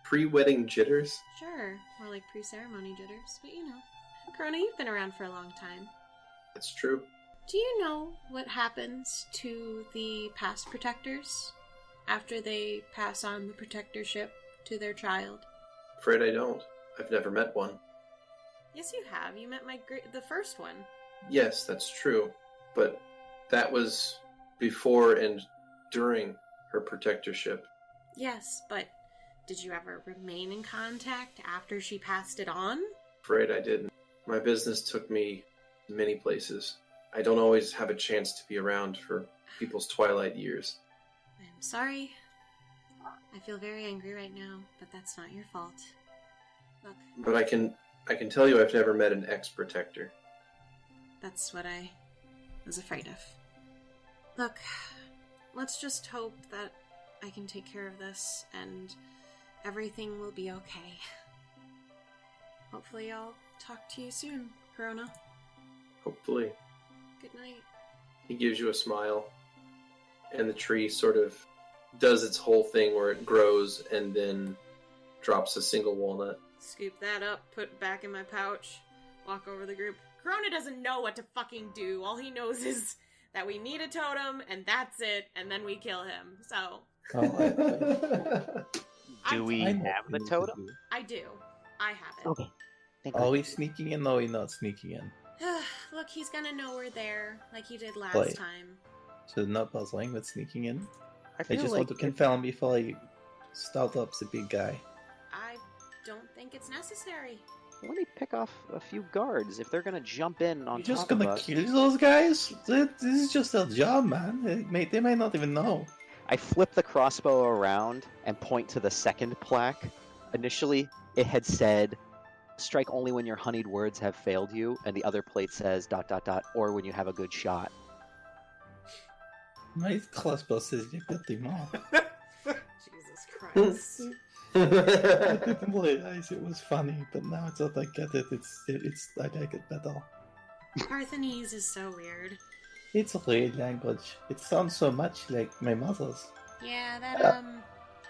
Pre-wedding jitters? Sure. More like pre-ceremony jitters, but you know. Corona, you've been around for a long time. That's true. Do you know what happens to the past protectors after they pass on the protectorship to their child? Afraid I don't. I've never met one. Yes, you have. You met the first one. Yes, that's true. But that was before and during her protectorship. Yes, but did you ever remain in contact after she passed it on? Afraid I didn't. My business took me many places. I don't always have a chance to be around for people's twilight years. I'm sorry. I feel very angry right now, but that's not your fault. Look. But I can tell you I've never met an ex-protector. That's what I was afraid of. Look, let's just hope that I can take care of this and everything will be okay. Hopefully I'll talk to you soon, Corona. Hopefully. Good night. He gives you a smile, and the tree sort of does its whole thing where it grows and then drops a single walnut. Scoop that up, put it back in my pouch, walk over the group. Corona doesn't know what to fucking do. All he knows is that we need a totem, and that's it, and then we kill him. So... Do we have the totem? I do. I have it. Okay. Are we sneaking in or are we not sneaking in? Look, he's gonna know we're there, like he did last Right. time. So not puzzling with sneaking in? I I just want to confirm before I start up the big guy. I don't think it's necessary. Let me pick off a few guards if they're gonna jump in on You're just top of gonna us. kill those guys? This is just their job, man. They might not even know. I flip the crossbow around and point to the second plaque. Initially, it had said, "Strike only when your honeyed words have failed you," and the other plate says ... or when you have a good shot. My crossbow says you got them all. Jesus Christ. I didn't realize it was funny, but now that I get it, I like it better. Parthenese is so weird. It's a real language. It sounds so much like my mother's. Yeah, that,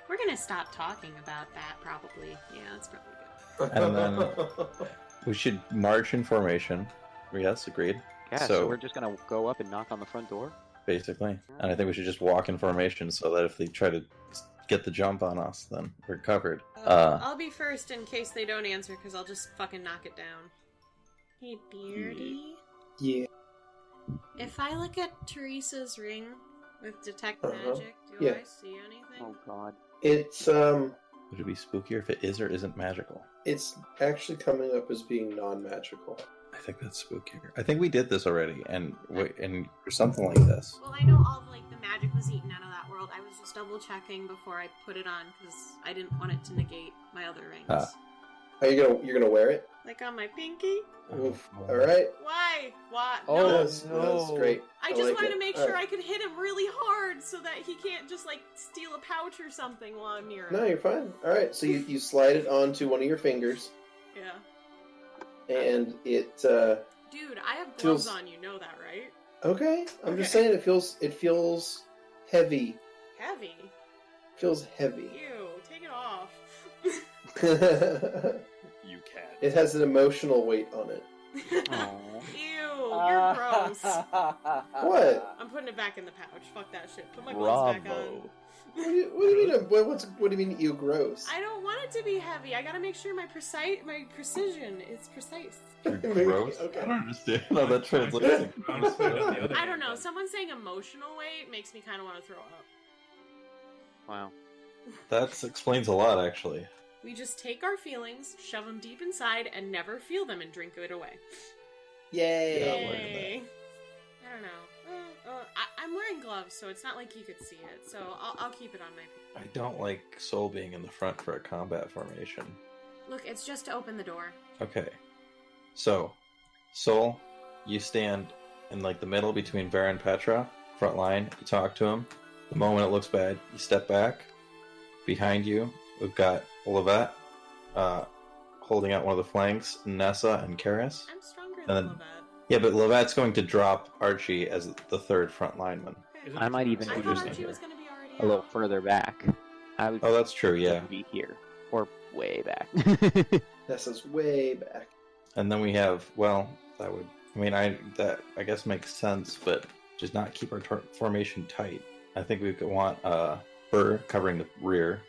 we're gonna stop talking about that, probably. Yeah, that's probably good. And then we should march in formation. Yes, agreed. Yeah, so we're just gonna go up and knock on the front door? Basically. And I think we should just walk in formation so that if they try to get the jump on us, then we're covered. I'll be first in case they don't answer, because I'll just fucking knock it down. Hey, Beardy? Yeah. If I look at Teresa's ring with detect Uh-huh. magic, do Yeah. I see anything? Oh God. It's Would it be spookier if it is or isn't magical? it's actually coming up as being non-magical. I think that's spookier. I think we did this already, and for something like this. Well, I know all of, like, the magic was eaten out of that world. I was just double checking before I put it on because I didn't want it to negate my other rings. Are you're gonna wear it? Like on my pinky? Oof. All right. Why? Why? Oh, No. That's great. I just like wanted it. to make All sure right. I could hit him really hard so that he can't just, like, steal a pouch or something while I'm near him. No, you're fine. All right. So you slide it onto one of your fingers, Yeah. and it. Dude, I have gloves Feels- on, you know that, right? Okay. I'm just Okay. saying it feels heavy. Heavy. Feels heavy. Ew, take it off. It You can. has an emotional weight on it. Ew, you're gross. What? I'm putting it back in the pouch. Fuck that shit. Put my gloves back on. What do you mean? What do you mean? You gross? I don't want it to be heavy. I gotta make sure my precision is precise. Gross? Okay. I don't understand how that translates. I don't know. Someone saying emotional weight makes me kind of want to throw up. Wow. That explains a lot, actually. We just take our feelings, shove them deep inside, and never feel them and drink it away. Yay! Yeah, learned Yay. I don't know. I'm wearing gloves, so it's not like you could see it. So I'll keep it on my. I don't like Soul being in the front for a combat formation. Look, it's just to open the door. Okay. So, Soul, you stand in like the middle between Vera and Petra, front line, you talk to him. The moment it looks bad, you step back. Behind you, we've got Lovette, holding out one of the flanks, Nessa and Karis. I'm stronger And than then- Lovette. Yeah, but Lovette's going to drop Archie as the third front lineman. Okay. I might even I do thought this Archie was gonna be already a little out. further back. I would Oh, that's true, yeah. be here or way back. Nessa's way back. And then we have, well, that would, that I guess makes sense, but just not keep our formation tight. I think we could want Burr covering the rear.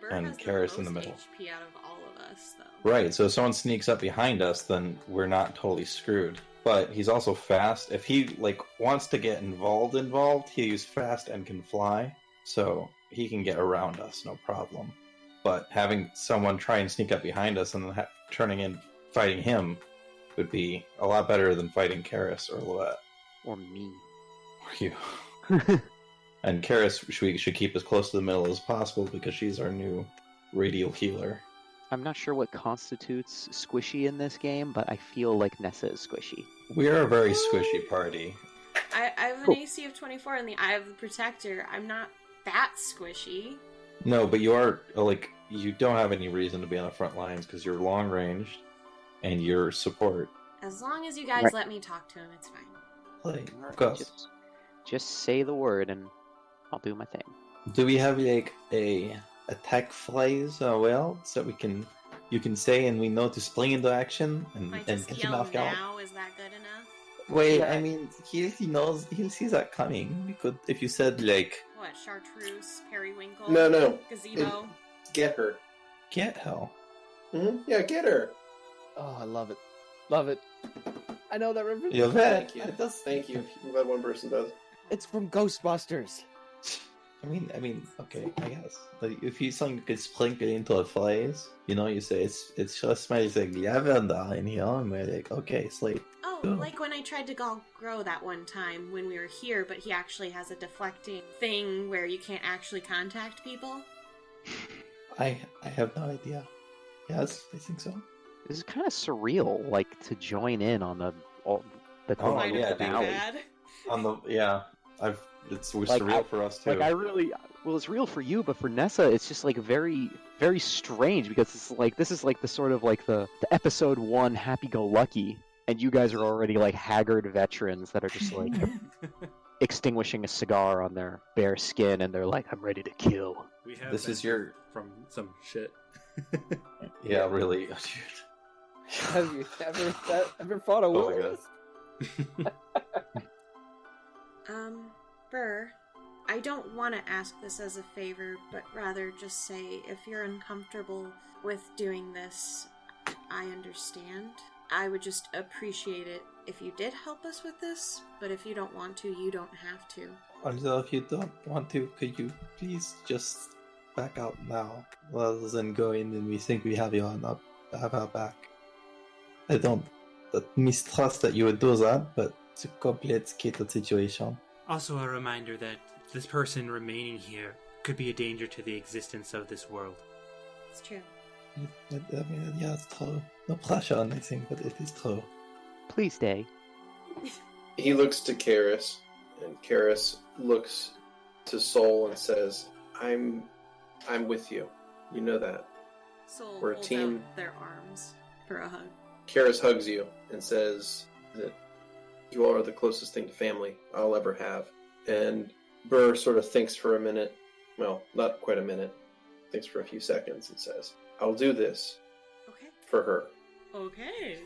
Burr and has Karis the in the most middle. HP out of all of us, though. Right, so if someone sneaks up behind us, then we're not totally screwed. But he's also fast. If he wants to get involved, he's fast and can fly, so he can get around us, no problem. But having someone try and sneak up behind us and then turning in fighting him would be a lot better than fighting Karis or Lovette. Or me. Or you. And Karis should keep as close to the middle as possible because she's our new radial healer. I'm not sure what constitutes squishy in this game, but I feel like Nessa is squishy. We are a very squishy party. I have an Cool. AC of 24 in the Eye of the Protector. I'm not that squishy. No, but you are, you don't have any reason to be on the front lines because you're long ranged and you're support. As long as you guys Right. let me talk to him, it's fine. Of course. Just say the word and I'll do my thing. Do we have a attack phrase well so you can say and we know to spring into action If I and just get him yell off guard? now, is that good enough? Wait, Yeah. I mean he knows, he sees that coming. We could, if you said What, chartreuse, periwinkle? No. Gazebo? Get her. get hell. Yeah, get her. Oh, I love it. Love it. I know that reference. Yo, that Thank you. Thank you. I'm glad one person does. It's from Ghostbusters. I mean, okay, I guess. But if you something could sprinkle into a phrase, you say it just smells like lavender in here, and we're like, okay, sleep. Oh, Cool. like when I tried to grow that one time when we were here, but he actually has a deflecting thing where you can't actually contact people. I have no idea. Yes, I think so. This is kind of surreal, like to join in on the Oh, Might yeah, have been dude. bad. It's Like, surreal for us too. It's real for you, but for Nessa, it's just like very, very strange because it's like this is like the sort of like the episode 1 happy-go-lucky, and you guys are already like haggard veterans that are just like extinguishing a cigar on their bare skin, and they're like, "I'm ready to kill." We have This is been your- from some shit. Yeah, really. Have you ever fought a Oh my wolf? Burr, I don't want to ask this as a favor, but rather just say if you're uncomfortable with doing this, I understand. I would just appreciate it if you did help us with this, but if you don't want to, you don't have to. Also, if you don't want to, could you please just back out now, rather than go in and we think we have have our back. I don't mistrust that you would do that, but it's a complicated situation. Also a reminder that this person remaining here could be a danger to the existence of this world. It's true. I mean, yeah, it's true. No pressure on anything, but it is true. Please stay. He looks to Karis, and Karis looks to Soul and says, I'm with you. You know that. Soul We're a holds team. out their arms for a hug. Karis hugs you and says that you all are the closest thing to family I'll ever have. And Burr sort of thinks for a minute. Well, not quite a minute. Thinks for a few seconds and says, I'll do this Okay. for her. Okay.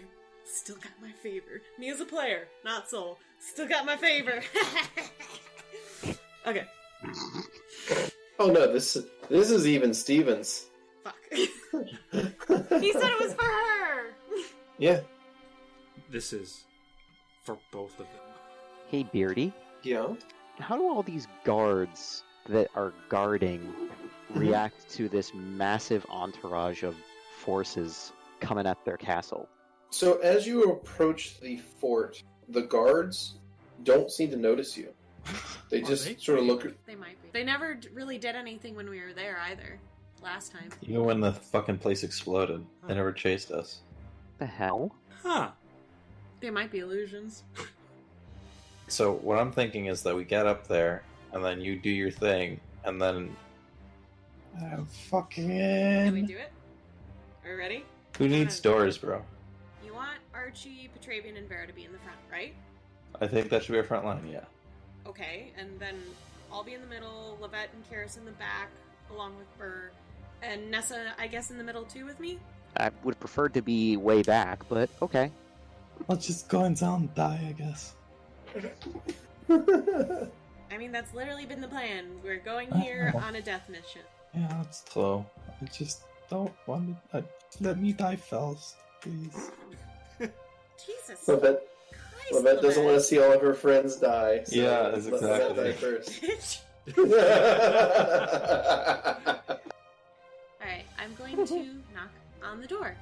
Still got my favor. Me as a player, not Soul. Still got my favor. Okay. Oh no, this is even Stevens. Fuck. He said it was for her. Yeah. This is for both of them. Hey, Beardy. Yeah. How do all these guards that are guarding react to this massive entourage of forces coming at their castle? So as you approach the fort, the guards don't seem to notice you. They just sort of look. They might be. They never really did anything when we were there either. Last time. Even when the fucking place exploded, they never chased us. The hell? Huh. They might be illusions. So what I'm thinking is that we get up there, and then you do your thing, and then I'm fucking Can we do it? Are we ready? Who needs doors, bro? You want Archie, Petravian, and Vera to be in the front, right? I think that should be our front line, yeah. Okay, and then I'll be in the middle, Lovette and Karis in the back, along with Burr, and Nessa, I guess, in the middle too with me? I would have preferred to be way back, but okay. Let's just go inside and die, I guess. I mean, that's literally been the plan. We're going here on a death mission. Yeah, that's true. I just don't want to... let me die first, please. Jesus. Lovette doesn't want to see all of her friends die. So Yeah, that's let Lovette exactly. die first. Alright, I'm going to knock on the door.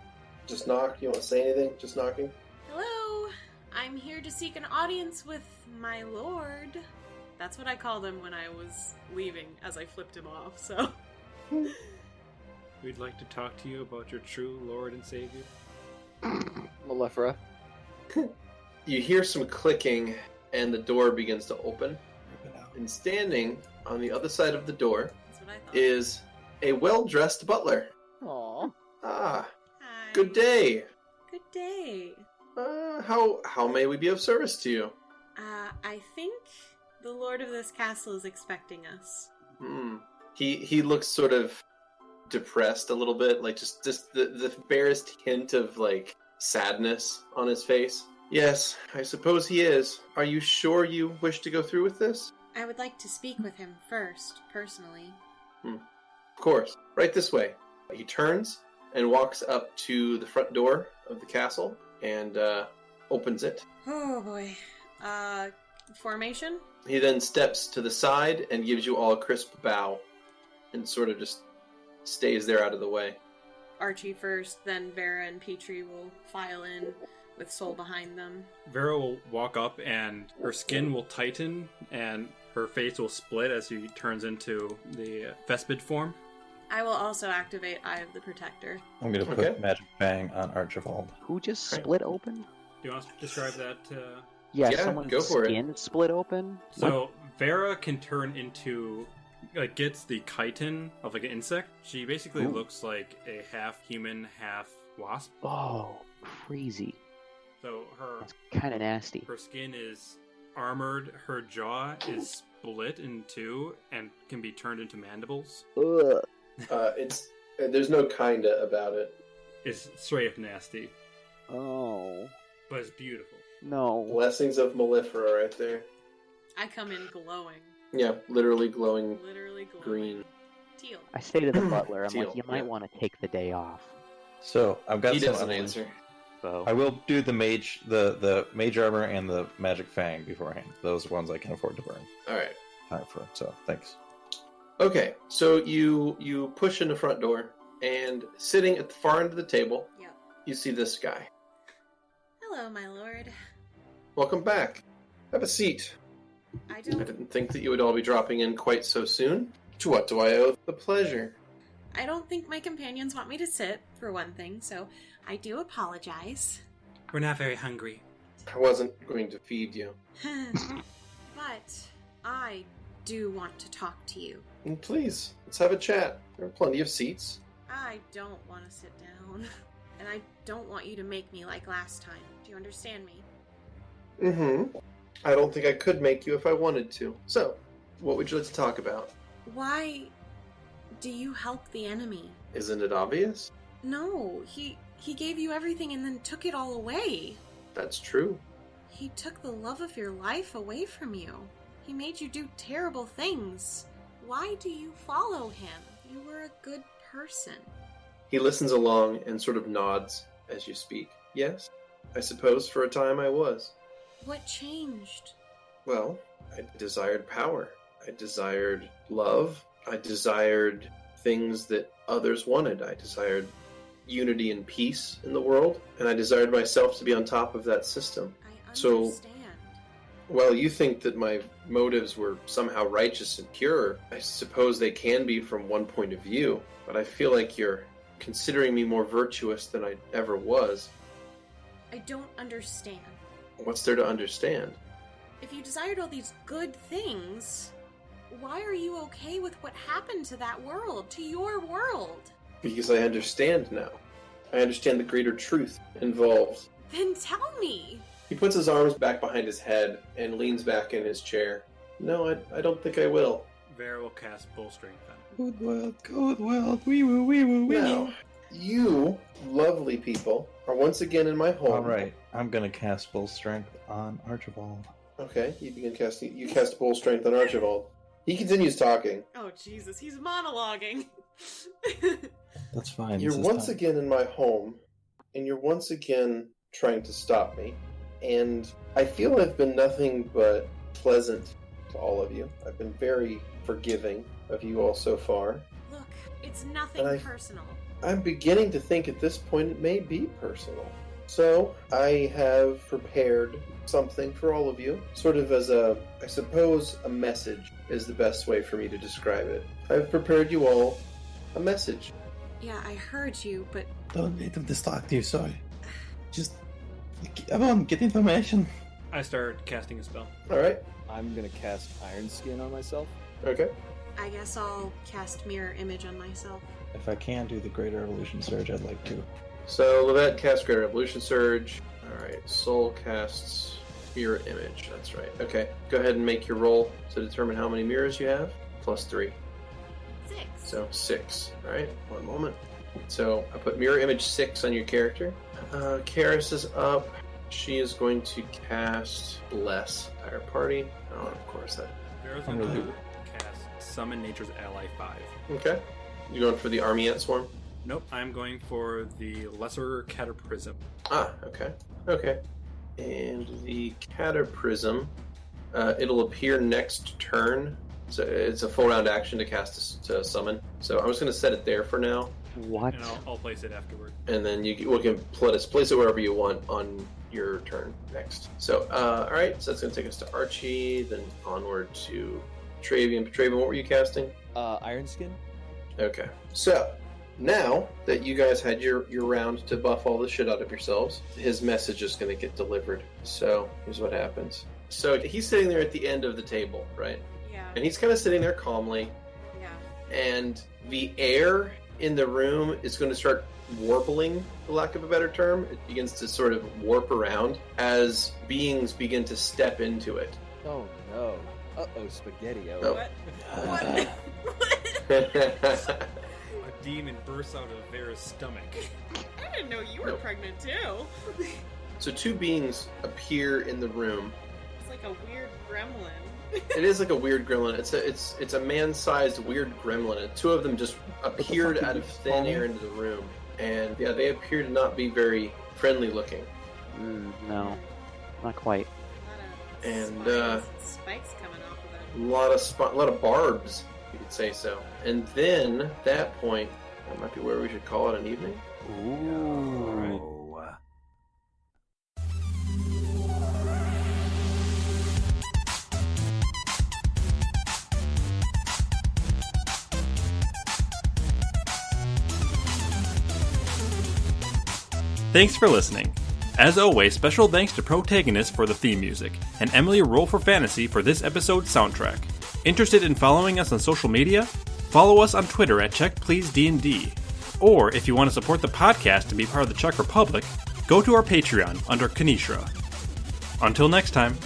Just knock. You want to say anything? Just knocking? Hello, I'm here to seek an audience with my lord. That's what I called him when I was leaving, as I flipped him off, so... We'd like to talk to you about your true Lord and Savior. Malefera. You hear some clicking, and the door begins to open. And standing on the other side of the door That's what I thought. is a well-dressed butler. Aww. Ah, Hi. good day. Good day. How may we be of service to you? I think the lord of this castle is expecting us. He looks sort of depressed a little bit, like just the barest hint of like sadness on his face. Yes, I suppose he is. Are you sure you wish to go through with this? I would like to speak with him first, personally. Of course. Right this way. He turns and walks up to the front door of the castle and opens it. Oh boy. Formation? He then steps to the side and gives you all a crisp bow and sort of just stays there out of the way. Archie first, then Vera and Petrie will file in with Soul behind them. Vera will walk up and her skin will tighten and her face will split as she turns into the Vespid form. I will also activate Eye of the Protector. I'm gonna put Magic Bang on Archibald. Who just split open? Do you want to describe that? Yeah, Yeah, someone's go for it. skin split open? So Vera can turn into, like, gets the chitin of like an insect. She basically Ooh. looks like a half human, half wasp. Oh, crazy. So That's kind of nasty. her skin is armored. Her jaw is split in two and can be turned into mandibles. Ugh. There's no kinda about it. It's straight up nasty, Oh, but it's beautiful. no. Blessings of Malefera right there. I come in glowing. Yeah, literally glowing Literally glowing. green. Teal. I say to the butler, I'm Teal, like, you might yeah. want to take the day off. So I've got He some doesn't unanswered. answer. bow. I will do the mage armor and the magic fang beforehand. Those ones I can afford to burn. All right. So thanks. Okay, so you push in the front door, and sitting at the far end of the table, Yep. you see this guy. Hello, my lord. Welcome back. Have a seat. I I don't. didn't think that you would all be dropping in quite so soon. To what do I owe the pleasure? I don't think my companions want me to sit, for one thing, so I do apologize. We're not very hungry. I wasn't going to feed you. But I do want to talk to you. And please, let's have a chat. There are plenty of seats. I don't want to sit down. And I don't want you to make me like last time. Do you understand me? Mm-hmm. I don't think I could make you if I wanted to. So, what would you like to talk about? Why do you help the enemy? Isn't it obvious? No, he gave you everything and then took it all away. That's true. He took the love of your life away from you. He made you do terrible things. Why do you follow him? You were a good person. He listens along and sort of nods as you speak. Yes, I suppose for a time I was. What changed? Well, I desired power. I desired love. I desired things that others wanted. I desired unity and peace in the world, and I desired myself to be on top of that system. I So, understand. while you think that my motives were somehow righteous and pure, I suppose they can be from one point of view, but I feel like you're considering me more virtuous than I ever was. I don't understand. What's there to understand? If you desired all these good things, why are you okay with what happened to that world, to your world? Because I understand now. I understand the greater truth involved. Then tell me! He puts his arms back behind his head and leans back in his chair. No, I don't think I will. Vera will cast Bull Strength on. Good world, wee woo. Now, you lovely people are once again in my home. Alright, I'm gonna cast Bull Strength on Archibald. Okay, you begin casting. You cast Bull Strength on Archibald. He continues talking. Oh, Jesus, he's monologuing. That's fine. You're once again in my home, and you're once again trying to stop me. And I feel I've been nothing but pleasant to all of you. I've been very forgiving of you all so far. Look, it's nothing And personal. I'm beginning to think at this point it may be personal. So, I have prepared something for all of you, sort of as I suppose a message is the best way for me to describe it. I've prepared you all a message. Yeah, I heard you, but Don't let them distract you, sorry. Just, everyone, get information. I start casting a spell. Alright, I'm gonna cast Iron Skin on myself. okay. I guess I'll cast Mirror Image on myself. If I can do the Greater Evolution Surge, I'd like to. So, Lovette casts Greater Evolution Surge. Alright, Soul casts Mirror Image. That's right. Okay, go ahead and make your roll to determine how many mirrors you have. +3. 6. So, 6. Alright, one moment. So, I put Mirror Image 6 on your character. Karis is up. She is going to cast Bless. Entire party. Oh, of course, that. Vera's I'm going to really- cast Summon Nature's Ally 5. Okay. You going for the Army Ant Swarm? Nope, I'm going for the Lesser Cataprism. Ah, okay. Okay. And the Cataprism, it'll appear next turn. So it's a full round action to cast to summon. So I'm just going to set it there for now. What? And I'll place it afterward. And then we can place it wherever you want on your turn next. So, alright, so that's going to take us to Archie, then onward to Petravian. Petravian, what were you casting? Iron Skin? Okay. So, now that you guys had your round to buff all the shit out of yourselves, his message is going to get delivered. So, here's what happens. So, he's sitting there at the end of the table, right? Yeah. And he's kind of sitting there calmly, Yeah. and the air in the room is going to start warbling, for lack of a better term. It begins to sort of warp around as beings begin to step into it. Oh no. Uh-oh, spaghetti. Oh. What? A demon bursts out of Vera's stomach. I didn't know you were Nope. pregnant too. So two beings appear in the room. It's like a weird gremlin. It is like a weird gremlin. It's a man-sized weird gremlin. And two of them just appeared out of thin air into the room, and yeah, they appear to not be very friendly looking. No, not quite. And spikes coming off of it. a lot of barbs, you could say so. And then at that point, that might be where we should call it an evening. Ooh. Thanks for listening. As always, special thanks to Protagonist for the theme music, and Emily Roll for Fantasy for this episode's soundtrack. Interested in following us on social media? Follow us on Twitter at CheckPleaseDND. Or, if you want to support the podcast and be part of the Czech Republic, go to our Patreon under Kanishra. Until next time.